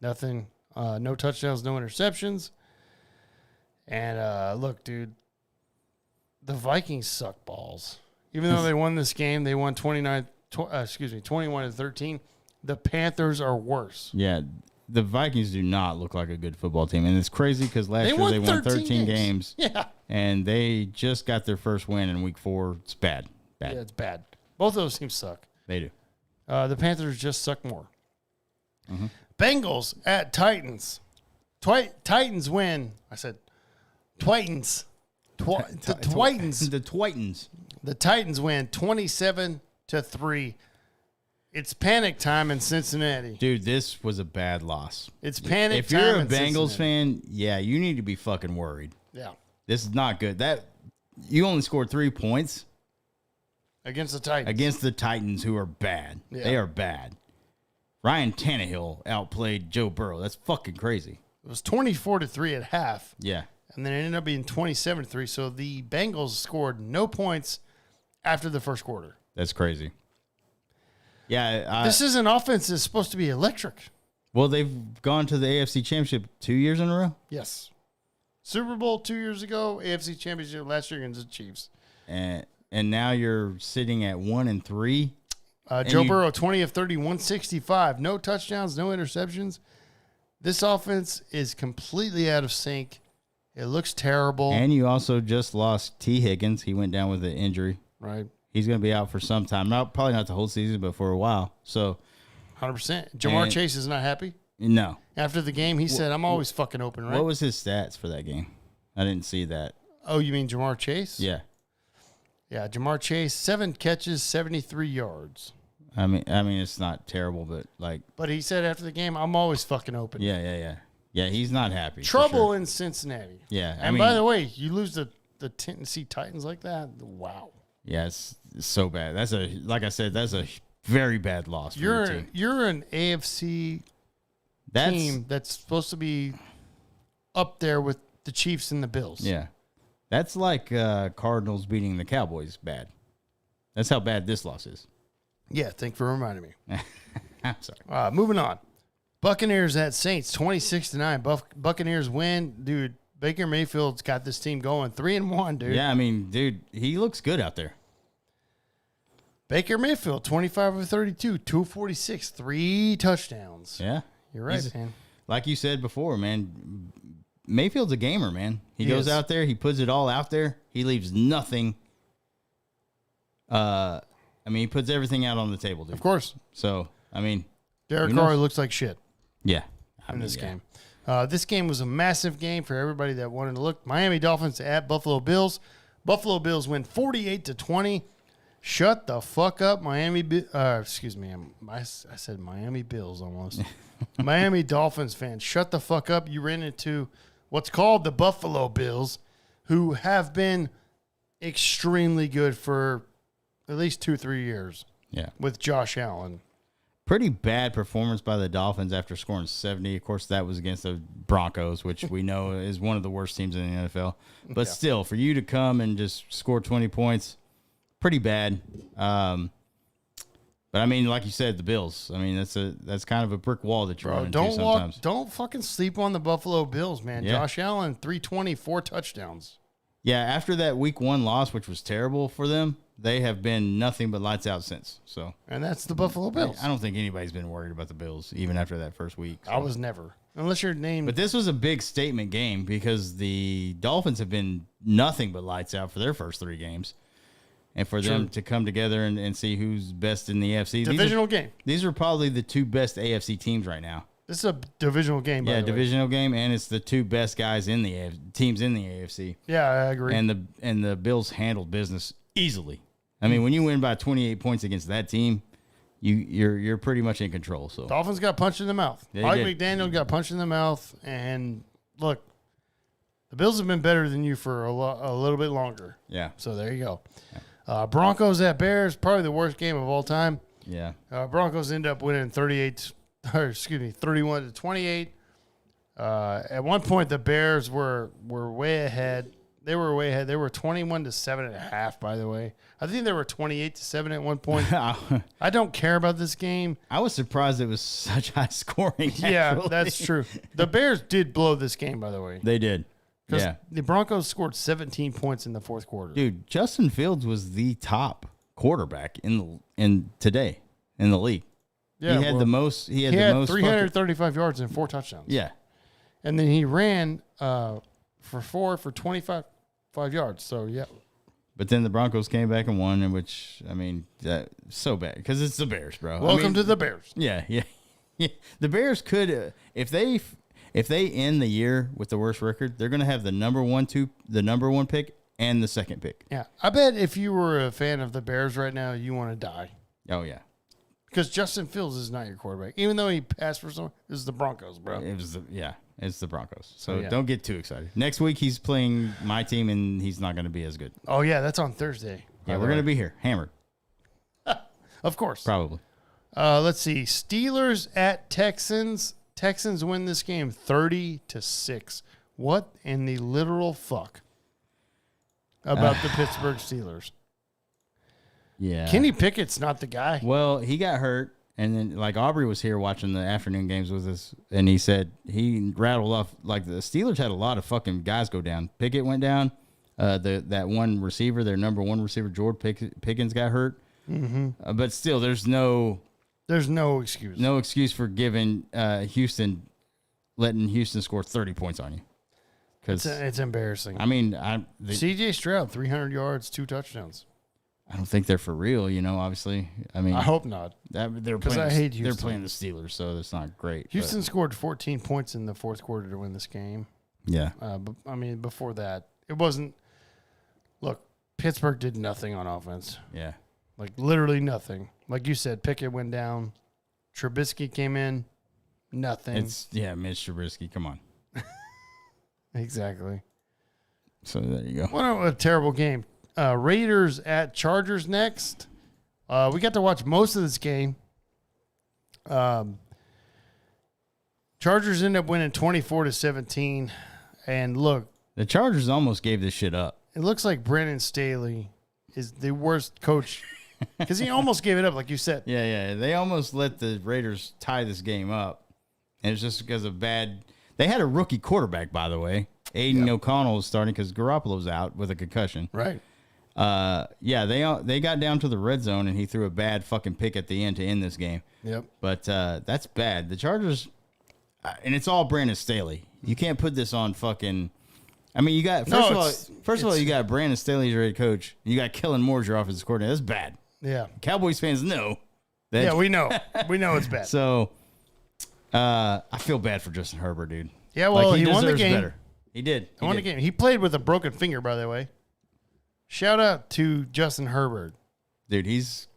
Nothing. No touchdowns, no interceptions. And look, dude, the Vikings suck balls. Even though they won this game, they won 21-13. The Panthers are worse. Yeah, the Vikings do not look like a good football team, and it's crazy because last year they won 13 games. Yeah, and they just got their first win in Week 4. It's bad. Yeah, it's bad. Both of those teams suck. They do. The Panthers just suck more. Mm-hmm. Bengals at Titans. Titans win. I said Titans. The Titans. The Titans. The Titans win 27-3. It's panic time in Cincinnati. Dude, this was a bad loss. It's panic time. If you're a Bengals fan, yeah, you need to be fucking worried. Yeah. This is not good. You only scored 3 points against the Titans. Against the Titans, who are bad. Yeah. They are bad. Ryan Tannehill outplayed Joe Burrow. That's fucking crazy. It was 24-3 at half. Yeah. And then it ended up being 27-3. So the Bengals scored no points after the first quarter. That's crazy. Yeah. This is an offense that's supposed to be electric. Well, they've gone to the AFC Championship 2 years in a row. Yes. Super Bowl 2 years ago, AFC Championship last year against the Chiefs. And now you're sitting at 1-3. Joe Burrow, 20 of 30, 165. No touchdowns, no interceptions. This offense is completely out of sync. It looks terrible. And you also just lost T. Higgins. He went down with an injury. Right. He's going to be out for some time. Probably not the whole season, but for a while. So, 100%. Jamar Chase is not happy. No. After the game, he said, "I'm always fucking open." Right. What was his stats for that game? I didn't see that. Oh, you mean Jamar Chase? Yeah. Yeah, Jamar Chase, 7 catches, 73 yards. I mean, it's not terrible, but like. But he said after the game, "I'm always fucking open." Yeah. Yeah, he's not happy. Trouble sure. in Cincinnati. Yeah, And by the way, you lose the Tennessee Titans like that. Wow. Yeah, it's so bad. Like I said, that's a very bad loss for your team. You're an AFC team that's supposed to be up there with the Chiefs and the Bills. Yeah. That's like Cardinals beating the Cowboys bad. That's how bad this loss is. Yeah, thanks for reminding me. I'm sorry. Moving on. Buccaneers at Saints, 26-9. Buccaneers win. Dude, Baker Mayfield's got this team going 3-1, dude. Yeah, I mean, dude, he looks good out there. Baker Mayfield, 25 of 32, 246, 3 touchdowns. Yeah. You're right, man. Like you said before, man, Mayfield's a gamer, man. He goes out there, he puts it all out there. He leaves nothing. He puts everything out on the table, dude. Of course. So, I mean. Derek Carr looks like shit. Yeah. In this game. This game was a massive game for everybody that wanted to look. Miami Dolphins at Buffalo Bills. Buffalo Bills win 48-20. Shut the fuck up, Miami. Excuse me. I said Miami Bills almost. Miami Dolphins fans, shut the fuck up. You ran into what's called the Buffalo Bills, who have been extremely good for at least 2-3 years. Yeah. With Josh Allen. Pretty bad performance by the Dolphins after scoring 70. Of course, that was against the Broncos, which we know is one of the worst teams in the NFL. But still, for you to come and just score 20 points, pretty bad. But I mean, like you said, the Bills. I mean, that's kind of a brick wall that you're running into sometimes. Don't fucking sleep on the Buffalo Bills, man. Yeah. Josh Allen, 324 touchdowns. Yeah, after that week 1 loss, which was terrible for them, they have been nothing but lights out since. So, and that's the Buffalo Bills. I don't think anybody's been worried about the Bills, even after that first week. So. I was never. Unless your name. But this was a big statement game because the Dolphins have been nothing but lights out for their first 3 games. And for them to come together and see who's best in the AFC. Divisional game. These are probably the 2 best AFC teams right now. This is a divisional game, by the way. Divisional game, and it's the 2 best guys in the teams in the AFC. Yeah, I agree. And the Bills handled business easily. I mean, when you win by 28 points against that team, you're pretty much in control. So Dolphins got punched in the mouth. Mike McDaniel got punched in the mouth, and look, the Bills have been better than you for a little bit longer. Yeah. So there you go. Yeah. Broncos at Bears, probably the worst game of all time. Yeah. Broncos end up winning 31-28. At one point, the Bears were way ahead. They were way ahead. They were 21-7.5, by the way. I think they were 28-7 at one point. I don't care about this game. I was surprised it was such high scoring. Yeah, that's true. The Bears did blow this game, by the way. They did. Yeah. The Broncos scored 17 points in the fourth quarter. Dude, Justin Fields was the top quarterback in today in the league. Yeah, he had the most. He had 335 yards and 4 touchdowns. Yeah, and then he ran for 25 yards. So yeah. But then the Broncos came back and won, which I mean, so bad because it's the Bears, bro. Welcome to the Bears. Yeah. The Bears could if they end the year with the worst record, they're going to have the number 1 pick and the 2nd pick. Yeah, I bet if you were a fan of the Bears right now, you want to die. Oh yeah. Because Justin Fields is not your quarterback. Even though he passed for someone, this is the Broncos, bro. It's the Broncos. So don't get too excited. Next week, he's playing my team, and he's not going to be as good. Oh, yeah, that's on Thursday. Yeah, we're going to be here, hammered. Of course. Probably. Let's see. Steelers at Texans. Texans win this game 30-6. What in the literal fuck about the Pittsburgh Steelers? Yeah. Kenny Pickett's not the guy. Well, he got hurt, and then like Aubrey was here watching the afternoon games with us, and he said he rattled off like the Steelers had a lot of fucking guys go down. Pickett went down. That one receiver, their number 1 receiver, George Pickens, got hurt. But still, there's no excuse. No excuse for giving letting Houston score 30 points on you. Because it's embarrassing. I mean, C.J. Stroud, 300 yards, 2 touchdowns. I don't think they're for real, obviously. I mean, I hope not. Because I hate Houston. They're playing the Steelers, so that's not great. Houston scored 14 points in the fourth quarter to win this game. Yeah. But I mean, before that, it wasn't. Look, Pittsburgh did nothing on offense. Yeah. Like, literally nothing. Like you said, Pickett went down. Trubisky came in. Nothing. Mitch Trubisky. Come on. Exactly. So there you go. What a terrible game. Raiders at Chargers next. We got to watch most of this game. Chargers end up winning 24-17. And look, the Chargers almost gave this shit up. it looks like Brandon Staley is the worst coach because he almost gave it up, like you said. Yeah. They almost let the Raiders tie this game up. And it's just because of bad. They had a rookie quarterback, by the way. Aiden O'Connell was starting because Garoppolo's out with a concussion. Right. They got down to the red zone, and he threw a bad fucking pick at the end to end this game. Yep. But that's bad. The Chargers, and it's all Brandon Staley. You can't put this on fucking. I mean, you got first of all, you got Brandon Staley as your head coach. You got Kellen Moore as your offensive coordinator. That's bad. Yeah. Cowboys fans know. Yeah, we know. We know it's bad. So, I feel bad for Justin Herbert, dude. Yeah, well, he won the game. Better. He did. He won the game. He played with a broken finger, by the way. Shout out to Justin Herbert. Dude, he's,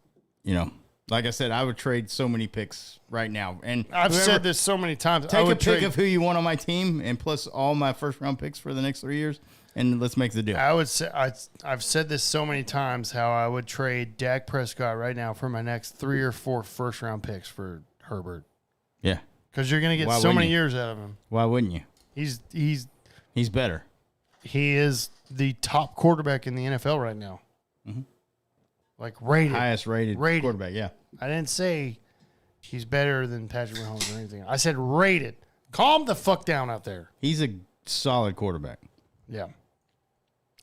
like I said, I would trade so many picks right now. And I've said this so many times. Take a pick of who you want on my team and plus all my first-round picks for the next 3 years, and let's make the deal. I would say I've said this so many times how I would trade Dak Prescott right now for my next 3 or 4 first-round picks for Herbert. Yeah. Because you're going to get so many years out of him. Why wouldn't you? He's better. He is the top quarterback in the NFL right now. Mm-hmm. Like rated. Highest rated quarterback, yeah. I didn't say he's better than Patrick Mahomes or anything. I said rated. Calm the fuck down out there. He's a solid quarterback. Yeah.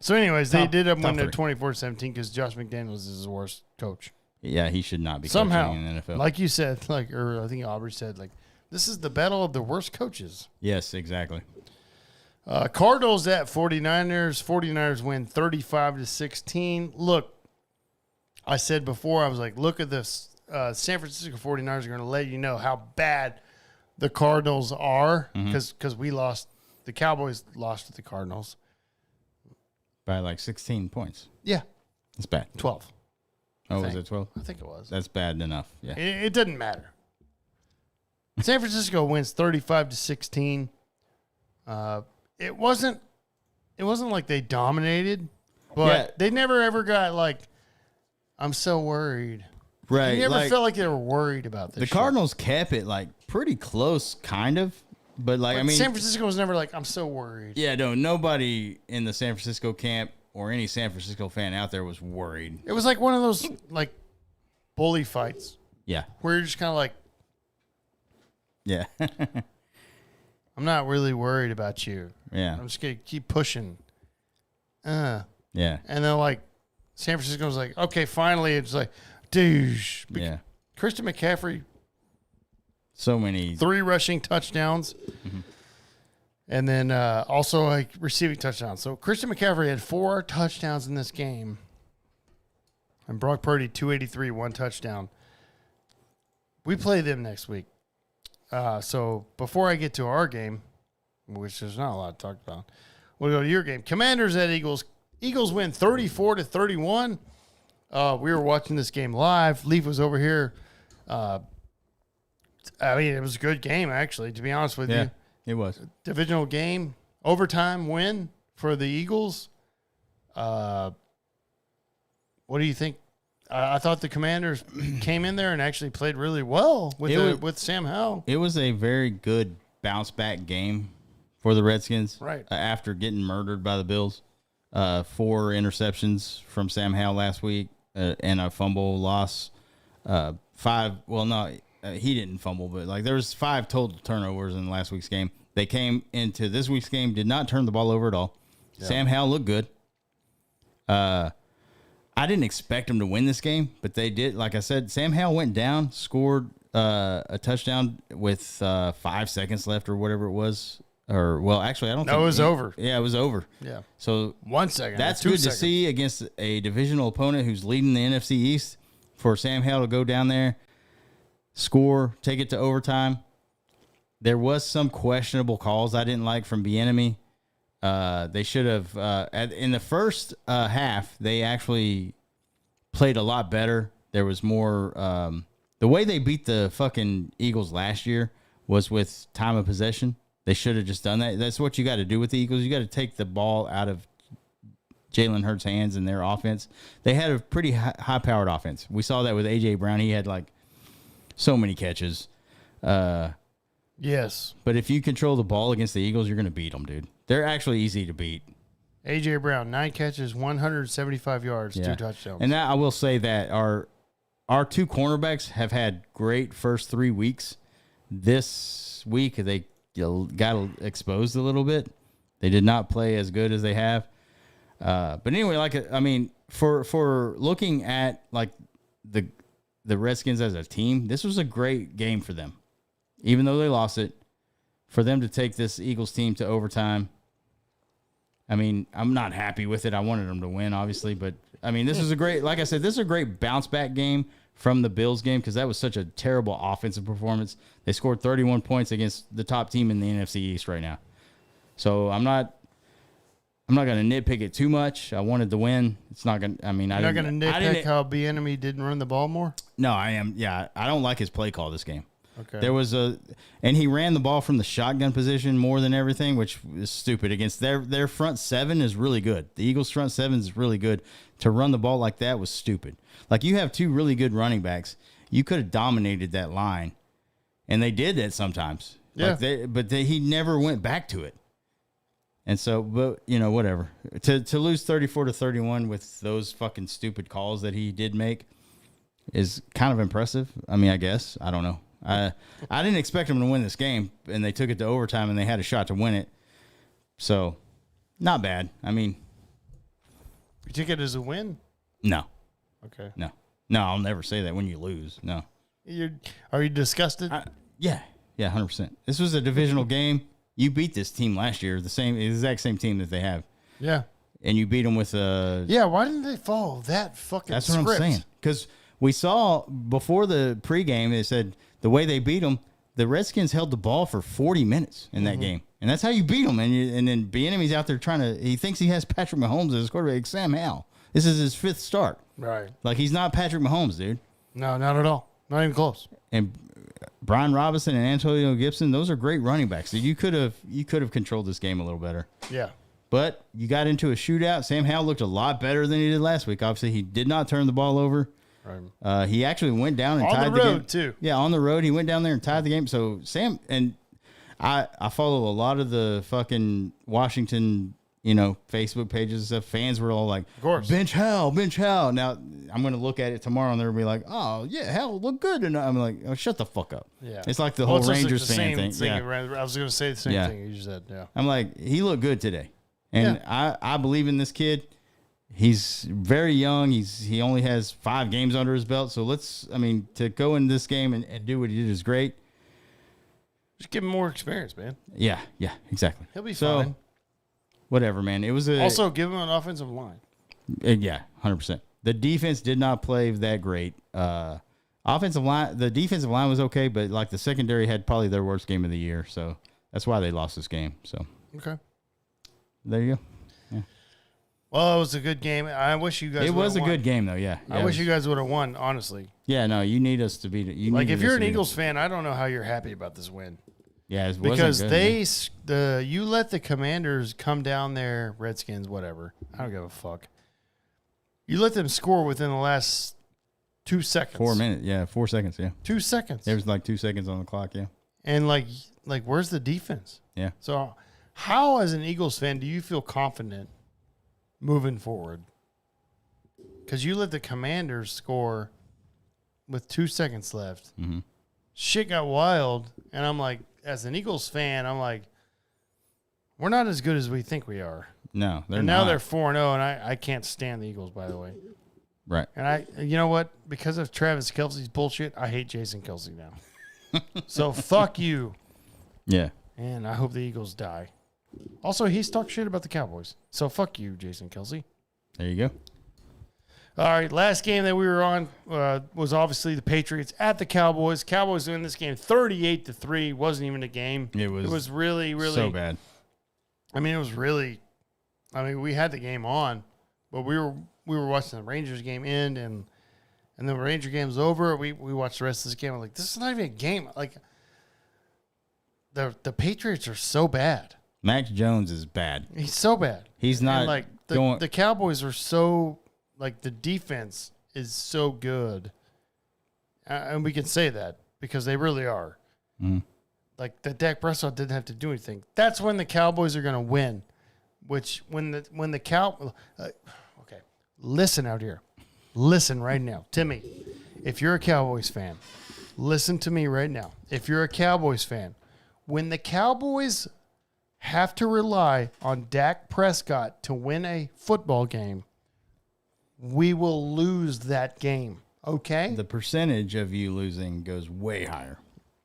So anyways, they did up win 24-17 because Josh McDaniels is his worst coach. Yeah, he should not be somehow coaching in the NFL. Like you said, or I think Aubrey said, this is the battle of the worst coaches. Yes, exactly. Cardinals at 49ers. 49ers win 35-16. Look, I said before, I was like, look at this. San Francisco 49ers are going to let you know how bad the Cardinals are because we lost. The Cowboys lost to the Cardinals. By like 16 points. Yeah. That's bad. 12. Oh, was it 12? I think it was. That's bad enough. Yeah. It doesn't matter. San Francisco wins 35-16. It wasn't like they dominated, but they never ever got I'm so worried. Right. You never felt like they were worried about this. The Cardinals kept it pretty close, kind of. But San Francisco was never I'm so worried. Yeah, no, nobody in the San Francisco camp or any San Francisco fan out there was worried. It was like one of those bully fights. Yeah. Where you're just kind of yeah. I'm not really worried about you. Yeah. I'm just going to keep pushing. Yeah. And then San Francisco's okay, finally it's douche. Yeah. Christian McCaffrey. So many. 3 rushing touchdowns. Mm-hmm. And then also receiving touchdowns. So Christian McCaffrey had 4 touchdowns in this game. And Brock Purdy, 283, 1 touchdown. We play them next week. So before I get to our game, which there's not a lot to talk about, we'll go to your game. Commanders at Eagles. Eagles win 34-31. We were watching this game live. Leaf was over here. It was a good game, actually, to be honest with you. It was. Divisional game, overtime win for the Eagles. What do you think? I thought the Commanders came in there and actually played really well with Sam Howell. It was a very good bounce back game for the Redskins. Right. After getting murdered by the Bills. 4 interceptions from Sam Howell last week and a fumble loss. 5, well, no, he didn't fumble, but there was 5 total turnovers in last week's game. They came into this week's game, did not turn the ball over at all. Yeah. Sam Howell looked good. I didn't expect them to win this game, but they did. Like I said, Sam Howell went down, scored a touchdown with 5 seconds left or whatever it was. Or, well, actually, I don't think. No, it was over. Yeah, it was over. Yeah. So 1 second. that's 2 good seconds. to see against a divisional opponent who's leading the NFC East for Sam Howell to go down there, score, take it to overtime. There was some questionable calls I didn't like from Bieniemy. They should have in the first half. They actually played a lot better. There was more. The way they beat the fucking Eagles last year was with time of possession. They should have just done that. That's what you got to do with the Eagles. You got to take the ball out of Jalen Hurts' hands in their offense. They had a pretty high-powered offense. We saw that with A.J. Brown. He had like so many catches. Yes. But if you control the ball against the Eagles, you're going to beat them, dude. They're actually easy to beat. A.J. Brown, 9 catches, 175 yards, 2 touchdowns. And that, I will say that our 2 cornerbacks have had great first 3 weeks. This week, they got exposed a little bit. They did not play as good as they have. But anyway, for looking at like the Redskins as a team, this was a great game for them. Even though they lost it, for them to take this Eagles team to overtime. I mean, I'm not happy with it. I wanted them to win, obviously, but I mean, this is a great, like I said, this is a great bounce back game from the Bills game because that was such a terrible offensive performance. They scored 31 points against the top team in the NFC East right now. So I'm not going to nitpick it too much. I wanted to win. It's not going to, I mean, You're not going to nitpick how Bieniemy didn't run the ball more? No, I am. Yeah. I don't like his play call this game. Okay. There was and he ran the ball from the shotgun position more than everything, which is stupid. Against their front seven is really good. The Eagles' front seven is really good. To run the ball like that was stupid. Like, you have 2 really good running backs. You could have dominated that line, and they did that sometimes. Yeah. He never went back to it. And so, but whatever. To lose 34-31 with those fucking stupid calls that he did make is kind of impressive. I mean, I guess. I don't know. I didn't expect them to win this game, and they took it to overtime, and they had a shot to win it. So, not bad. I mean, you took it as a win? No. Okay. No, I'll never say that when you lose. No. Are you disgusted? Yeah, 100%. This was a divisional game. You beat this team last year, the exact same team that they have. Yeah. And you beat them with a... Yeah, why didn't they follow that fucking That's script? what I'm saying. Because we saw before the pregame, they said the way they beat them, the Redskins held the ball for 40 minutes in that game. And that's how you beat them. And then Bieniemy's out there he thinks he has Patrick Mahomes as his quarterback. Sam Howell. This is his 5th start. Right. Like, he's not Patrick Mahomes, dude. No, not at all. Not even close. And Brian Robinson and Antonio Gibson, those are great running backs. So you could have controlled this game a little better. Yeah. But you got into a shootout. Sam Howell looked a lot better than he did last week. Obviously, he did not turn the ball over. Right. He actually went down and tied the game. On the road, too. Yeah, on the road. He went down there and tied the game. So Sam, and I follow a lot of the fucking Washington, Facebook pages and stuff. Fans were all like, of course, bench Howell. Now, I'm going to look at it tomorrow and they're going to be like, oh, yeah, Howell looked good. And I'm like, oh, shut the fuck up. Yeah. It's like the whole Rangers fan thing. Yeah. I was going to say the same thing you just said. Yeah. I'm like, he looked good today. And I believe in this kid. He's very young. He only has 5 games under his belt. So to go in this game and do what he did is great. Just give him more experience, man. Yeah, exactly. He'll be fine. Whatever, man. It was also give him an offensive line. Yeah, 100%. The defense did not play that great. The defensive line was okay, but like the secondary had probably their worst game of the year. So that's why they lost this game. So okay, there you go. Yeah. Well, it was a good game. I wish you guys. It was a good game, though. Yeah. I wish you guys would have won. Honestly. Yeah. No, you need us to beat it. Like, if you're an Eagles fan, I don't know how you're happy about this win. Yeah, because you let the Commanders come down there, Redskins, whatever. I don't give a fuck. You let them score within the last 2 seconds. 4 minutes, yeah, 4 seconds, yeah. 2 seconds. There was like 2 seconds on the clock, yeah. And like, where's the defense? Yeah. So, how as an Eagles fan do you feel confident moving forward? Because you let the Commanders score with 2 seconds left. Mm-hmm. Shit got wild, and I'm like, as an Eagles fan, I'm like, we're not as good as we think we are. No, they're and not. Now they're 4-0, and I can't stand the Eagles, by the way. Right. And you know what? Because of Travis Kelce's bullshit, I hate Jason Kelce now. So fuck you. Yeah. And I hope the Eagles die. Also, he's talked shit about the Cowboys. So fuck you, Jason Kelce. There you go. All right, last game that we were on was obviously the Patriots at the Cowboys. Cowboys win this game 38-3. Wasn't even a game. It was really, really so bad. I mean, we had the game on, but we were watching the Rangers game end, and then the Ranger game's over. We watched the rest of this game. I'm like, this is not even a game. Like, the Patriots are so bad. Mac Jones is bad. He's so bad. He's not and like the Cowboys are so like the defense is so good, and we can say that because they really are. Like the Dak Prescott didn't have to do anything. That's when the Cowboys are going to win. Which when the okay, listen out here, listen right now, Timmy. If you're a Cowboys fan, listen to me right now. If you're a Cowboys fan, when the Cowboys have to rely on Dak Prescott to win a football game, we will lose that game. Okay? The percentage of you losing goes way higher.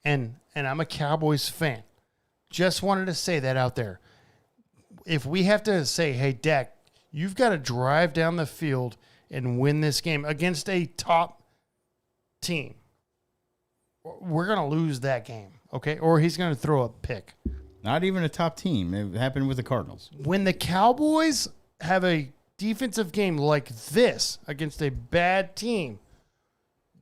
And I'm a Cowboys fan. Just wanted to say that out there. If we have to say, hey, Dak, you've got to drive down the field and win this game against a top team, we're going to lose that game, okay? Or he's going to throw a pick. Not even a top team. It happened with the Cardinals. When the Cowboys have a defensive game like this against a bad team,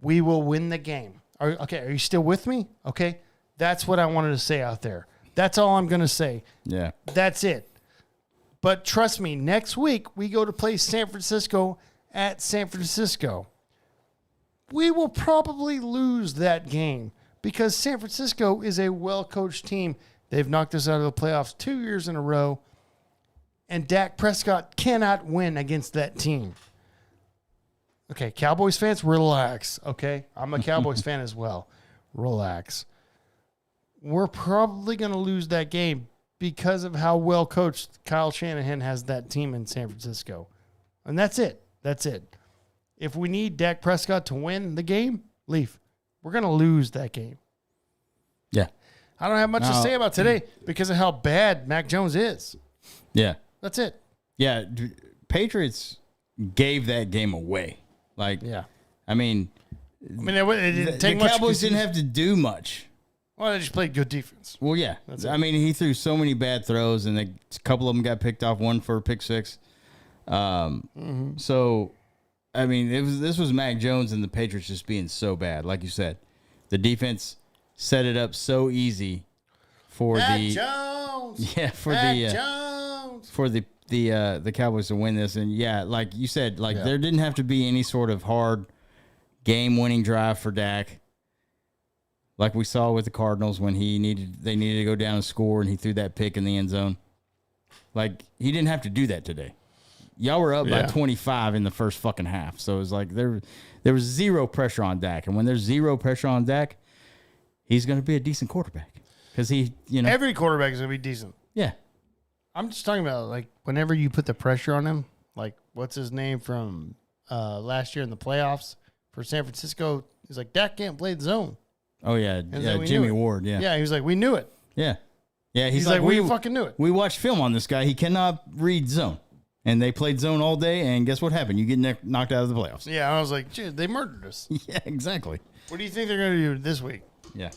we will win the game. Are you still with me? Okay? That's what I wanted to say out there. That's all I'm going to say. Yeah. That's it. But trust me, next week we go to play San Francisco at San Francisco. We will probably lose that game because San Francisco is a well-coached team. They've knocked us out of the playoffs 2 years in a row, and Dak Prescott cannot win against that team. Okay, Cowboys fans, relax, okay? I'm a Cowboys fan as well. Relax. We're probably going to lose that game because of how well coached Kyle Shanahan has that team in San Francisco. And that's it. That's it. If we need Dak Prescott to win the game, Leaf, we're going to lose that game. Yeah. I don't have much to say about today because of how bad Mac Jones is. Yeah. That's it. Yeah. Patriots gave that game away. Like, Yeah. I mean, it didn't take the much. Cowboys didn't have to do much. Well, they just played good defense. Well, yeah. I mean, he threw so many bad throws, and a couple of them got picked off, one for a pick six. So, I mean, this was Mac Jones and the Patriots just being so bad. Like you said, the defense set it up so easy for Mac Jones. Yeah, for Mac Jones. for the Cowboys to win this. And yeah, like you said, there didn't have to be any sort of hard game-winning drive for Dak. Like we saw with the Cardinals when they needed to go down and score, and he threw that pick in the end zone. Like, he didn't have to do that today. Y'all were up by 25 in the first fucking half. So it was like there was zero pressure on Dak. And when there's zero pressure on Dak, he's going to be a decent quarterback. Because every quarterback is going to be decent. Yeah. I'm just talking about, like, whenever you put the pressure on him, like, what's his name from last year in the playoffs for San Francisco? He's like, Dak can't play the zone. Oh, yeah. Yeah, Jimmy Ward, yeah. Yeah, he was like, we knew it. Yeah. Yeah, he's like, we fucking knew it. We watched film on this guy. He cannot read zone. And they played zone all day, and guess what happened? You get knocked out of the playoffs. Yeah, I was like, dude, they murdered us. Yeah, exactly. What do you think they're going to do this week? Yeah.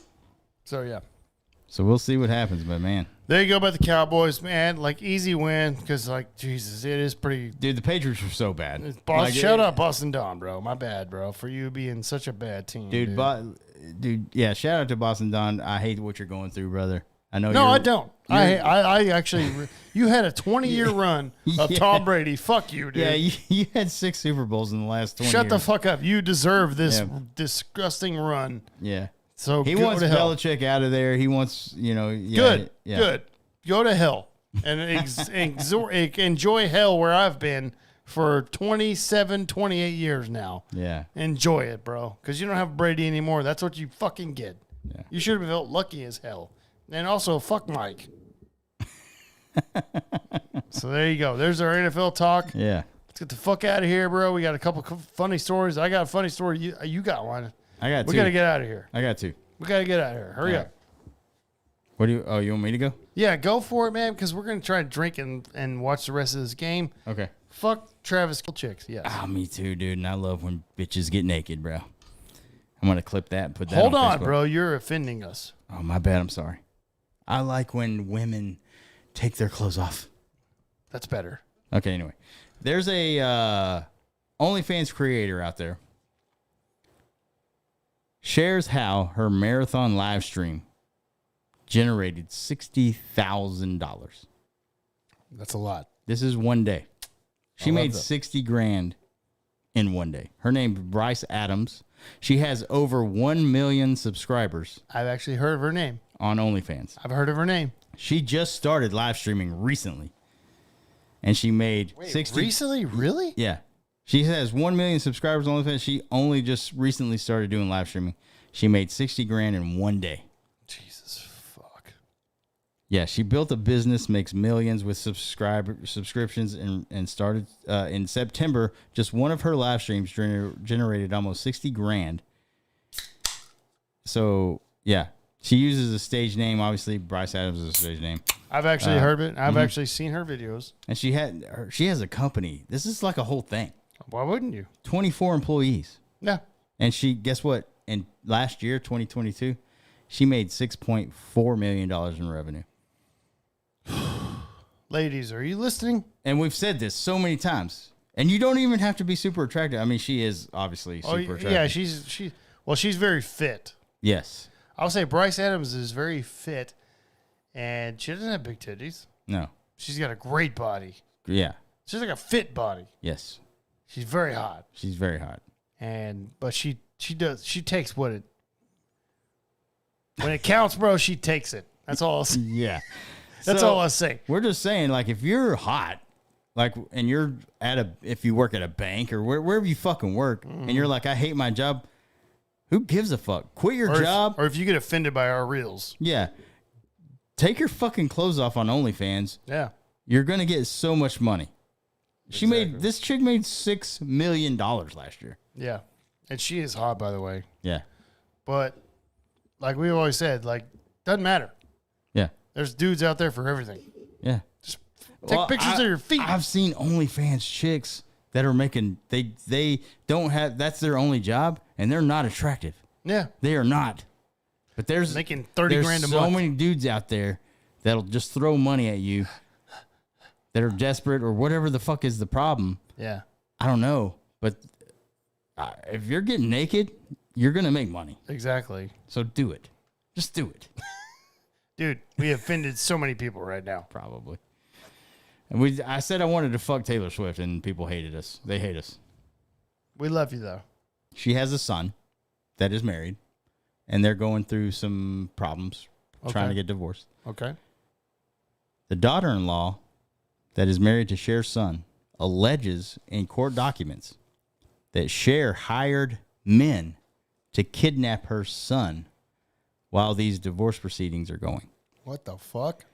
So, yeah. So we'll see what happens, but man. There you go about the Cowboys, man. Like, easy win because, like, Jesus, it is pretty. Dude, the Patriots were so bad. Shout out Boston Don, bro. My bad, bro, for you being such a bad team. Dude, yeah, shout out to Boston Don. I hate what you're going through, brother. I know. No, I don't. I actually, you had a 20-year run of Tom Brady. Fuck you, dude. Yeah, you had 6 Super Bowls in the last 20 years. Shut the fuck up. You deserve this disgusting run. Yeah. So he wants Belichick out of there. He wants, Good. Go to hell and enjoy hell where I've been for 27, 28 years now. Yeah. Enjoy it, bro, because you don't have Brady anymore. That's what you fucking get. Yeah. You should have felt lucky as hell. And also, fuck Mike. So there you go. There's our NFL talk. Yeah. get the fuck out of here, bro. We got a couple funny stories. I got a funny story. You got one. I got two. We got to get out of here. I got two. We got to get out of here. Hurry up. What do you? Oh, you want me to go? Yeah, go for it, man. Because we're gonna try to drink and watch the rest of this game. Okay. Fuck Travis chicks. Yes. Ah, me too, dude. And I love when bitches get naked, bro. I'm gonna clip that and put that. Hold on on, Facebook. bro. You're offending us. Oh, my bad. I'm sorry. I like when women take their clothes off. That's better. Okay. Anyway, there's a OnlyFans creator out there. Shares how her marathon live stream generated $60,000. That's a lot. This is one day. She made that. 60 grand in one day. Her name's Bryce Adams. She has over 1 million subscribers I've actually heard of her name. on OnlyFans. I've heard of her name. She just started live streaming recently. And she made 60. Recently? Really? Yeah. She has 1 million subscribers on OnlyFans. She only just recently started doing live streaming. She made 60 grand in one day. Jesus fuck. Yeah, she built a business, makes millions with subscriptions, and started in September. Just one of her live streams generated almost 60 grand. So, yeah, she uses a stage name. Obviously, Bryce Adams is a stage name. I've actually heard it. I've actually seen her videos. And she has a company. This is like a whole thing. Why wouldn't you? 24 employees. Yeah. And she, guess what? In last year, 2022, she made $6.4 million in revenue. Ladies, are you listening? And we've said this so many times. And you don't even have to be super attractive. I mean, she is obviously super attractive. Yeah, she's very fit. Yes. I'll say Bryce Adams is very fit, and she doesn't have big titties. No. She's got a great body. Yeah. She's like a fit body. Yes. She's very hot. She's very hot. But she takes when it counts, bro, she takes it. That's all I'll say. Yeah. That's all I'll say. We're just saying, like, if you're hot, like, and you're if you work at a bank or wherever you fucking work, and you're like, I hate my job, who gives a fuck? Quit your job. Or if you get offended by our reels. Yeah. Take your fucking clothes off on OnlyFans. Yeah. You're going to get so much money. This chick made $6 million last year. Yeah. And she is hot, by the way. Yeah. But like we always said, like, doesn't matter. Yeah. There's dudes out there for everything. Yeah. Just take pictures of your feet. I've seen OnlyFans chicks that are making, they don't have, that's their only job, and they're not attractive. Yeah. They are not. But there's making 30 grand a month. So many dudes out there that'll just throw money at you that are desperate or whatever the fuck is the problem. Yeah. I don't know. But if you're getting naked, you're going to make money. Exactly. So do it. Just do it. Dude, we offended so many people right now. Probably. And I said I wanted to fuck Taylor Swift, and people hated us. They hate us. We love you, though. She has a son that is married, and they're going through some problems trying to get divorced. Okay. The daughter-in-law that is married to Cher's son alleges in court documents that Cher hired men to kidnap her son while these divorce proceedings are going. What the fuck?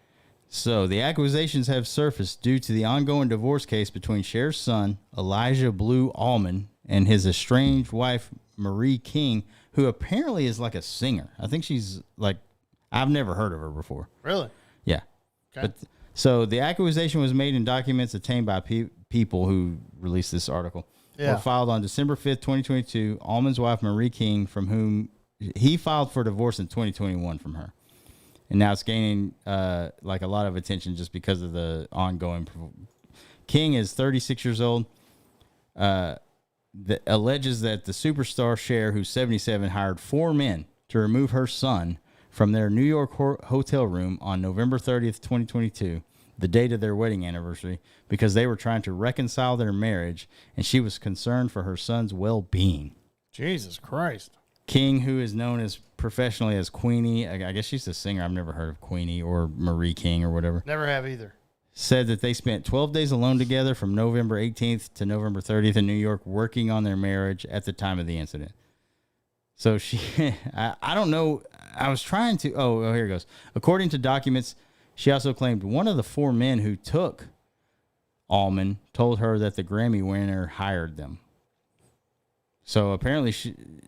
So the accusations have surfaced due to the ongoing divorce case between Cher's son, Elijah Blue Allman, and his estranged wife, Marie King, who apparently is like a singer. I think she's like, I've never heard of her before. Really? Yeah. Okay. But so the accusation was made in documents obtained by people who released this article. Yeah. Were filed on December 5th, 2022. Allman's wife, Marie King, from whom he filed for divorce in 2021 from her. And now it's gaining like a lot of attention just because of the ongoing. King is 36 years old. Alleges that the superstar Cher, who's 77, hired 4 men to remove her son from their New York hotel room on November 30th, 2022, the date of their wedding anniversary, because they were trying to reconcile their marriage, and she was concerned for her son's well-being. Jesus Christ. King, who is known as professionally as Queenie, I guess she's a singer. I've never heard of Queenie or Marie King or whatever. Never have either. Said that they spent 12 days alone together from November 18th to November 30th in New York working on their marriage at the time of the incident. So she, I don't know. I was trying to, here it goes. According to documents, she also claimed one of the 4 men who took Allman told her that the Grammy winner hired them. So apparently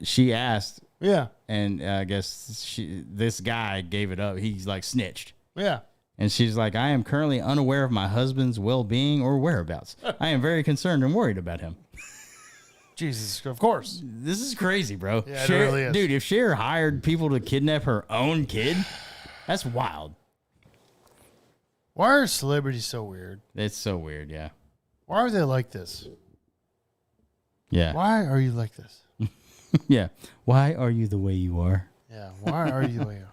she asked. Yeah. And I guess this guy gave it up. He's like snitched. Yeah. And she's like, I am currently unaware of my husband's well-being or whereabouts. I am very concerned and worried about him. Jesus, of course. This is crazy, bro. Yeah, it really is. Dude, if Cher hired people to kidnap her own kid, that's wild. Why are celebrities so weird? It's so weird, yeah. Why are they like this? Yeah. Why are you like this? Yeah. Why are you the way you are? Yeah. Why are you the way you are?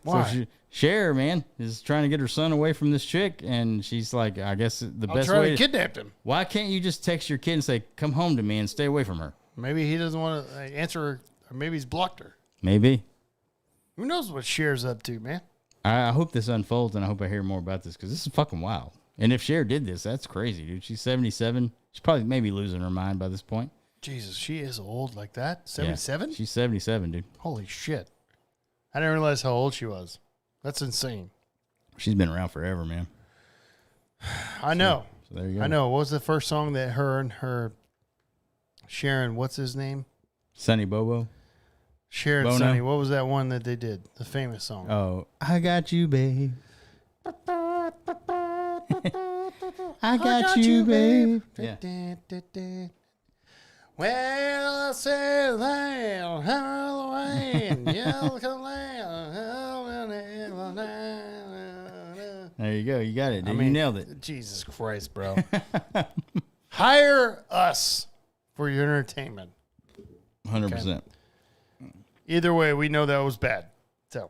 Why? So Cher, man, is trying to get her son away from this chick, and she's like, I guess the best way to kidnap him. Why can't you just text your kid and say, come home to me and stay away from her? Maybe he doesn't want to answer her, or maybe he's blocked her. Maybe. Who knows what Cher's up to, man? I hope this unfolds, and I hope I hear more about this, because this is fucking wild. And if Cher did this, that's crazy, dude. She's 77. She's probably maybe losing her mind by this point. Jesus, she is old like that? 77? Yeah, she's 77, dude. Holy shit. I didn't realize how old she was. That's insane. She's been around forever, man. I know. So there you go. I know. What was the first song that her and her Sharon, what's his name? Sonny Bobo. Sharon Bono? Sonny. What was that one that they did? The famous song. Oh, I got you, babe. I got you, babe. Yeah. Well, I said that Halloween, you'll come down. There you go. You got it, dude. You nailed it. Jesus Christ, bro. Hire us for your entertainment. 100%. Either way, we know that was bad. So,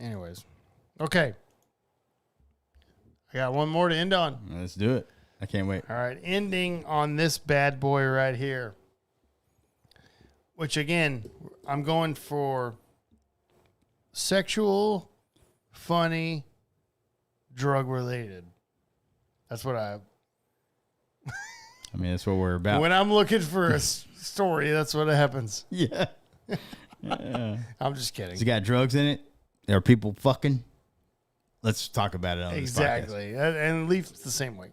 anyways. Okay. I got one more to end on. Let's do it. I can't wait. All right. Ending on this bad boy right here. Which, again, I'm going for sexual, funny, drug-related. That's what I mean, that's what we're about. When I'm looking for a story, that's what happens. Yeah. Yeah. I'm just kidding. Has it got drugs in it? There are people fucking? Let's talk about it on exactly. this podcast. And leave the same way.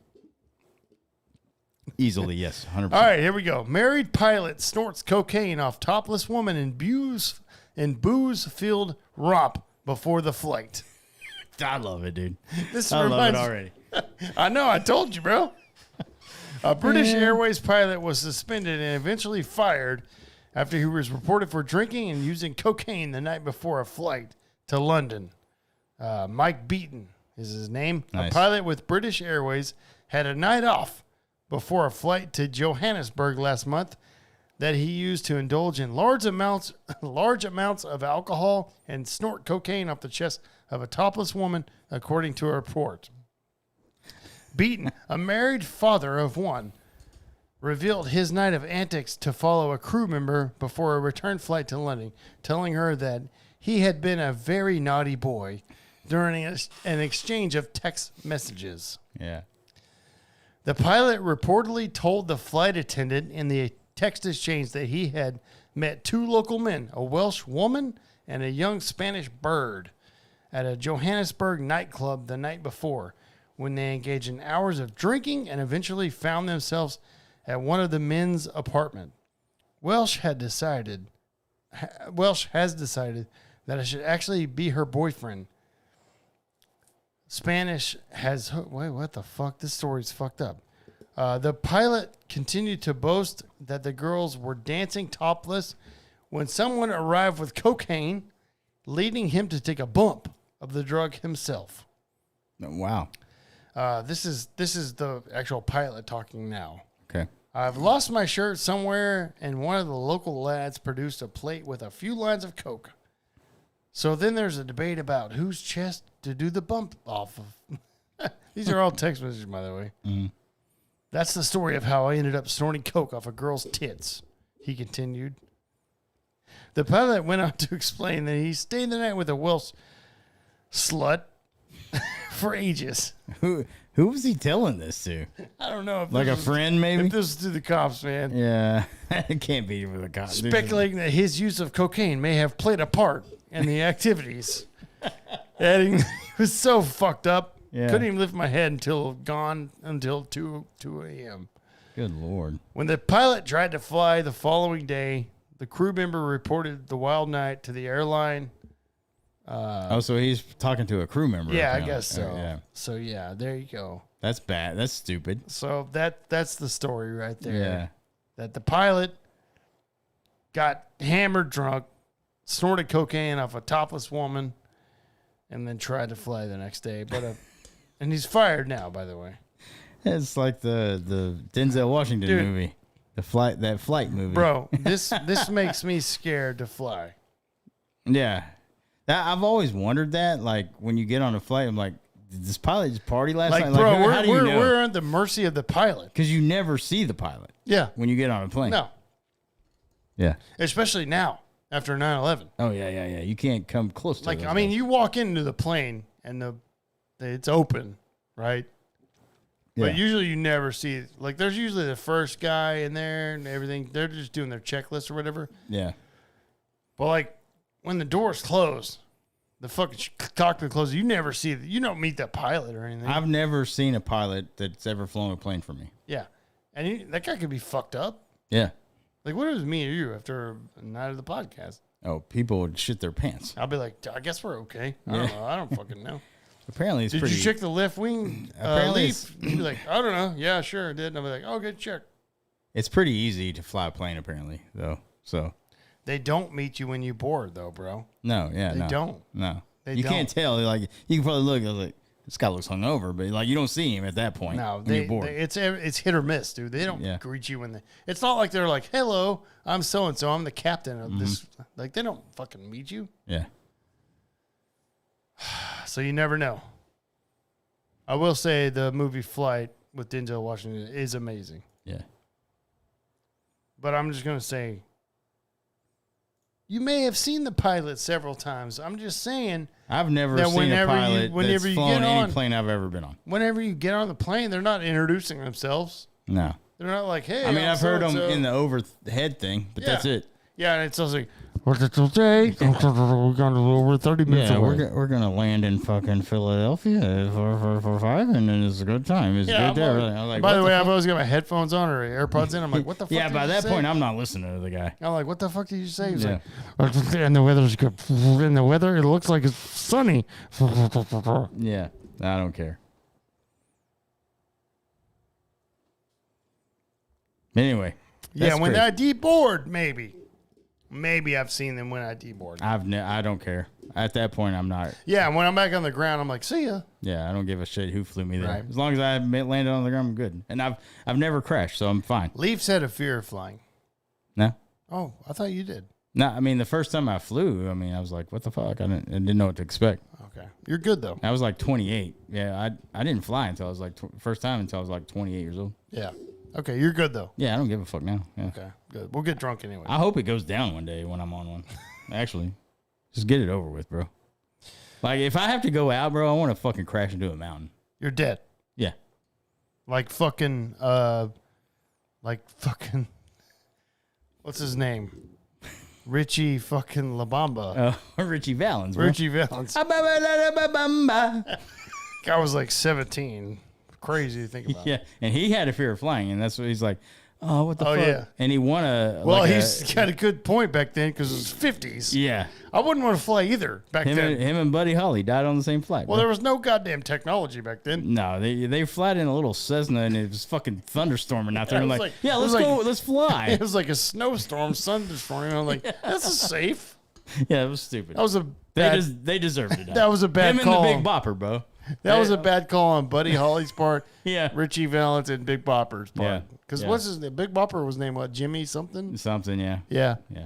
Easily, yes. 100%. All right, here we go. Married pilot snorts cocaine off topless woman in booze-filled romp before the flight. I love it, dude. This I reminds love it already. I know. I told you, bro. A British Airways pilot was suspended and eventually fired after he was reported for drinking and using cocaine the night before a flight to London. Mike Beaton is his name. Nice. A pilot with British Airways had a night off before a flight to Johannesburg last month that he used to indulge in large amounts of alcohol and snort cocaine off the chest of a topless woman, according to a report. Beaton, a married father of one, revealed his night of antics to follow a crew member before a return flight to London, telling her that he had been a very naughty boy during an exchange of text messages. Yeah. The pilot reportedly told the flight attendant in the text exchange that he had met two local men, a Welsh woman and a young Spanish bird, at a Johannesburg nightclub the night before, when they engaged in hours of drinking and eventually found themselves at one of the men's apartment. Welsh has decided that it should actually be her boyfriend. Spanish has... Wait, what the fuck? This story's fucked up. The pilot continued to boast that the girls were dancing topless when someone arrived with cocaine, leading him to take a bump of the drug himself. Wow. This is the actual pilot talking now. Okay. I've lost my shirt somewhere, and one of the local lads produced a plate with a few lines of coke. So then there's a debate about whose chest to do the bump off of. These are all text messages, by the way. Mm-hmm. That's the story of how I ended up snorting coke off a girl's tits, he continued. The pilot went on to explain that he stayed the night with a Welsh slut for ages. Who was he telling this to? I don't know. If Like a friend, maybe? If this is to the cops, man. Yeah. It can't be for the cops. Speculating that his use of cocaine may have played a part in the activities. Adding, he was so fucked up Yeah. Couldn't even lift my head until 2 a.m. Good Lord. When the pilot tried to fly the following day, the crew member reported the wild night to the airline. So he's talking to a crew member. Yeah, apparently. I guess so. Yeah. So yeah, there you go. That's bad. That's stupid. So that's the story right there. Yeah. That the pilot got hammered drunk, snorted cocaine off a topless woman, and then tried to fly the next day. But and he's fired now, by the way. It's like the Denzel Washington Dude. movie, that flight movie. Bro, this makes me scared to fly. Yeah. I've always wondered that. Like when you get on a flight, I'm like, did this pilot just party last Like, night? bro, Like, how do you know? we're at the mercy of the pilot. Because you never see the pilot Yeah. when you get on a plane. No. Yeah. Especially now, after 9/11. Oh yeah. You can't come close to Like, those I mean, guys. you walk into the plane and it's open, right? Yeah. But usually you never see, like, there's usually the first guy in there and everything. They're just doing their checklist or whatever. Yeah. But, like, when the doors close, the fucking cockpit closes, you never see, you don't meet the pilot or anything. I've never seen a pilot that's ever flown a plane for me. Yeah. And that guy could be fucked up. Yeah. Like, what if it was me or you after a night of the podcast? Oh, people would shit their pants. I'll be like, I guess we're okay. I don't know. I don't fucking know. Apparently, it's Did pretty. you check the left wing Apparently leaf? You'd be like, I don't know. Yeah, sure, I did. And I'll be like, oh, good check. It's pretty easy to fly a plane, apparently, though. So. They don't meet you when you board, though, bro. No, yeah, They don't. No. They you don't. can't tell. Like you can probably look. I was like, this guy looks hungover, but like you don't see him at that point. No, when you're bored. it's hit or miss, dude. They don't greet you when it's not like they're like, hello, I'm so and so, I'm the captain of this. Like they don't fucking meet you. Yeah. So you never know. I will say the movie Flight with Denzel Washington is amazing. Yeah. But I'm just gonna say, you may have seen the pilot several times. I'm just saying. I've never that seen a pilot whenever that's you flown get any on, plane I've ever been on. Whenever you get on the plane, they're not introducing themselves. No. They're not like, hey. I mean, I'm I've heard them so-and-so. in the overhead thing, but that's it. Yeah, and it's also like, what's it today? We're going over 30 minutes Yeah, away. we're gonna land in fucking Philadelphia for 5, and then it's a good time. It's good there. I'm like, by the what way, fuck? I've always got my headphones on or AirPods in. I'm like, what the fuck? Yeah, did by you that say? point, I'm not listening to the guy. I'm like, what the fuck did you say? He was Yeah. like, and the weather's good. And the weather, it looks like it's sunny. Yeah, I don't care. Anyway, Yeah, when crazy. I deboard, maybe. Maybe I've seen them when I deboard. I don't care. At that point, I'm not. Yeah, when I'm back on the ground, I'm like, see ya. Yeah, I don't give a shit who flew me there. Right. As long as I landed on the ground, I'm good. And I've never crashed, so I'm fine. Leafs had a fear of flying. No, Oh, I thought you did. no. I mean, the first time I flew, I mean, I was like, what the fuck? I didn't know what to expect. Okay. You're good, though. I was like 28. Yeah, I didn't fly until I was like first time until I was like 28 years old. Yeah. Okay, you're good, though. Yeah, I don't give a fuck now. Yeah. Okay, good. We'll get drunk anyway. I hope it goes down one day when I'm on one. Actually, just get it over with, bro. Like if I have to go out, bro, I want to fucking crash into a mountain. You're dead. Yeah. Like fucking, what's his name? Richie fucking LaBamba. Richie Valens, bro. Richie Valens. Guy was like 17. Crazy to think about. Yeah, and he had a fear of flying, and that's what he's like, oh, what the fuck? Yeah. And he won a... Well, like he's got a good point back then because it was 50s. Yeah. I wouldn't want to fly either back then. Him and Buddy Holly died on the same flight. Well, bro. there was no goddamn technology back then. No, they flight in a little Cessna, and it was fucking thunderstorming out there. Yeah, I'm it was like, like- yeah, it let's was go, like- let's fly. It was like a snowstorm, thunderstorm. And I'm like, this is safe. Yeah, it was stupid. That was a bad, They deserved it. that was a bad Him call. and the Big Bopper, bro. That was a bad call on Buddy Holly's part. Yeah. Richie Valens and Big Bopper's part. Yeah. Because Yeah. what's his name? Big Bopper was named what? Jimmy something? Something, yeah. Yeah. Yeah.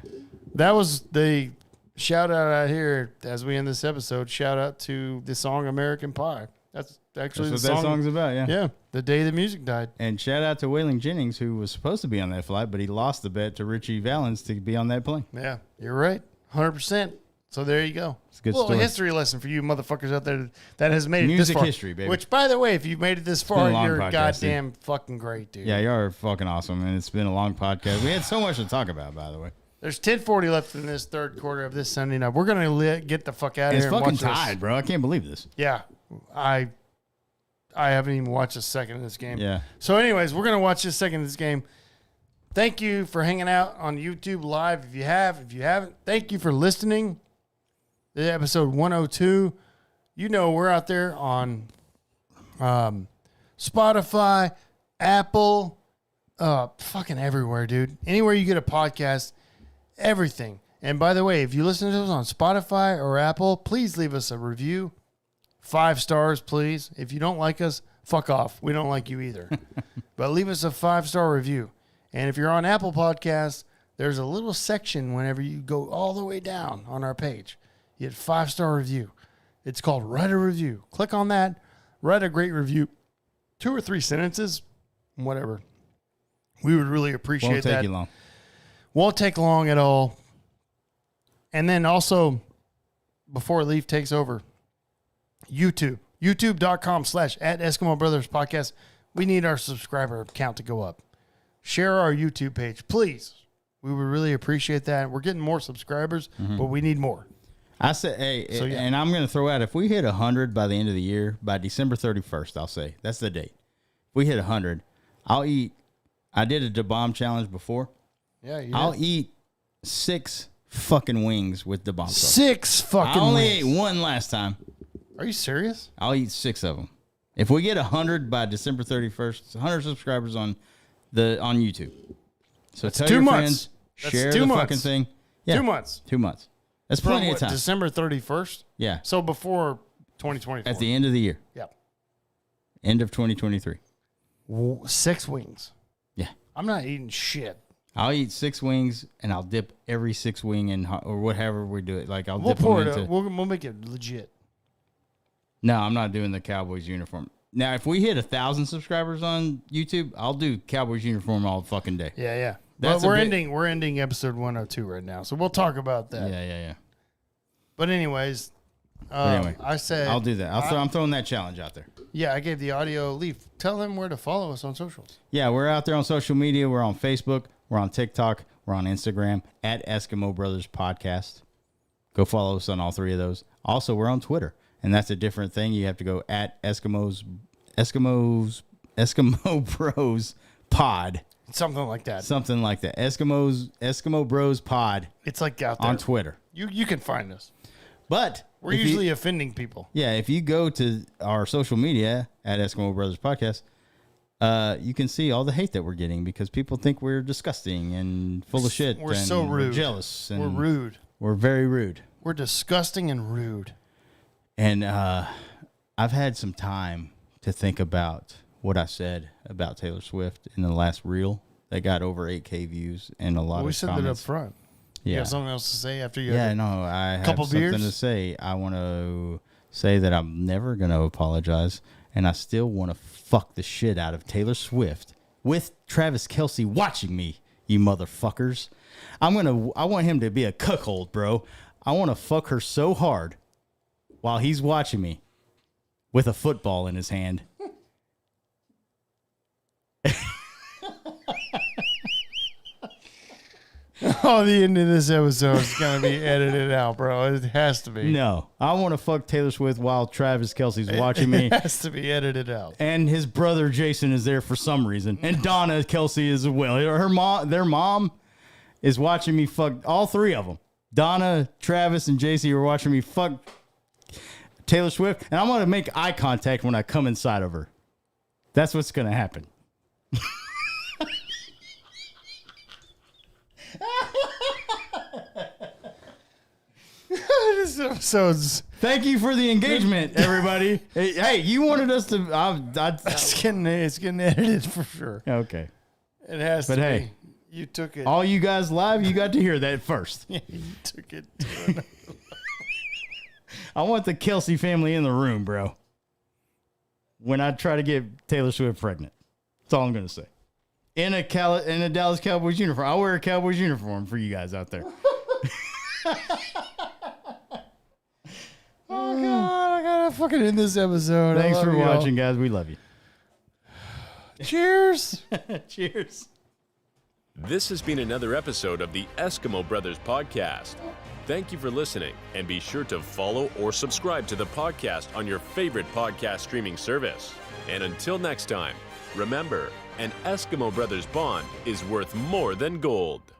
That was the shout out here as we end this episode. Shout out to the song American Pie. That's actually That's the what song. that song's about, yeah. Yeah. The day the music died. And shout out to Waylon Jennings, who was supposed to be on that flight, but he lost the bet to Richie Valens to be on that plane. Yeah. You're right. 100%. So there you go. It's a good little story. history lesson for you motherfuckers out there that has made it this Music far. history, baby. Which, by the way, if you've made it this been a far, long you're podcast, goddamn fucking great, dude. Yeah, you are fucking awesome, and it's been a long podcast. We had so much to talk about, by the way. There's 10:40 left in this third quarter of this Sunday night. We're gonna get the fuck out of It's here and fucking watch this. tied, bro. I can't believe this. Yeah, I I haven't even watched a second of this game. Yeah. So, anyways, we're going to watch this second of this game. Thank you for hanging out on YouTube Live. If you haven't, thank you for listening to episode 102. You know, we're out there on Spotify, Apple, fucking everywhere, dude. Anywhere you get a podcast, everything. And by the way, if you listen to us on Spotify or Apple, please leave us a review. 5 stars, please. If you don't like us, fuck off. We don't like you either. But leave us a 5-star review. And if you're on Apple Podcasts, there's a little section whenever you go all the way down on our page. You hit 5-star review. It's called Write a Review. Click on that. Write a great review. 2 or 3 sentences, whatever. We would really appreciate that. Won't take you long. Won't take long at all. And then also, before Leaf takes over, YouTube.com/@Eskimo Brothers Podcast. We need our subscriber count to go up. Share our YouTube page, please. We would really appreciate that. We're getting more subscribers, but we need more. I said, hey, So, yeah. and I'm going to throw out, if we hit 100 by the end of the year, by December 31st, I'll say, that's the date. If we hit 100, I'll eat, I did a Da Bomb challenge before. Yeah, I'll eat 6 fucking wings with Da Bomb sauce. 6 fucking I only wings. ate 1 last time. Are you serious? I'll eat 6 of them. If we get 100 by December 31st, 100 subscribers on YouTube. So tell 2 your months. friends, That's share 2 the months. fucking thing. Yeah, 2 months. 2 months. That's From plenty of what, time. December 31st? Yeah. So before 2024. At the end of the year. Yeah. End of 2023. 6 wings. Yeah. I'm not eating shit. I'll eat 6 wings, and I'll dip every 6 wing in, or whatever we do it. Like, I'll We'll dip pour them it into. up. We'll make it legit. No, I'm not doing the Cowboys uniform. Now, if we hit 1,000 subscribers on YouTube, I'll do Cowboys uniform all fucking day. Yeah, yeah. That's But a we're ending episode 102 right now, so we'll talk about that. Yeah. But anyways, Anyway, I said I'll do that. I'm throwing that challenge out there. Yeah, I gave the audio Leaf. Tell them where to follow us on socials. Yeah, we're out there on social media. We're on Facebook. We're on TikTok. We're on Instagram at Eskimo Brothers Podcast. Go follow us on all 3 of those. Also, we're on Twitter, and that's a different thing. You have to go at Eskimo Bros Pod. Something like that. Something like that. Eskimo Bros Pod It's like out there on Twitter. You can find us. But We're usually offending people. Yeah, if you go to our social media at Eskimo Brothers Podcast, you can see all the hate that we're getting because people think we're disgusting and full of shit. We're and so rude. We're jealous. And We're rude. We're very rude. We're disgusting and rude. And I've had some time to think about what I said about Taylor Swift in the last reel. They got over 8K views and a lot We of said comments. that up front. You Yeah. have something else to say after you Yeah, have no, I have couple something beers? to say. I want to say that I'm never going to apologize, and I still want to fuck the shit out of Taylor Swift with Travis Kelce watching me, you motherfuckers. I want him to be a cuckold, bro. I want to fuck her so hard while he's watching me with a football in his hand. Oh, the end of this episode is going to be edited out, bro. It has to be. No, I want to fuck Taylor Swift while Travis Kelce's watching me. It has to be edited out. And his brother Jason is there for some reason, and Donna Kelsey is as well. Their mom is watching me fuck all 3 of them. Donna, Travis, and JC are watching me fuck Taylor Swift, and I'm gonna make eye contact when I come inside of her. That's what's gonna happen. This episode's Thank you for the engagement, everybody. Hey, you wanted us to. it's getting edited for sure. Okay. It has But to hey, be. You took it. all you guys live, you got to hear that first. You took it to another. I want the Kelsey family in the room, bro. When I try to get Taylor Swift pregnant. That's all I'm going to say. In a Dallas Cowboys uniform. I'll wear a Cowboys uniform for you guys out there. Oh, God. I got to fucking end this episode. Thanks for watching, guys. We love you. Cheers. Cheers. This has been another episode of the Eskimo Brothers Podcast. Thank you for listening, and be sure to follow or subscribe to the podcast on your favorite podcast streaming service. And until next time, remember, an Eskimo Brothers bond is worth more than gold.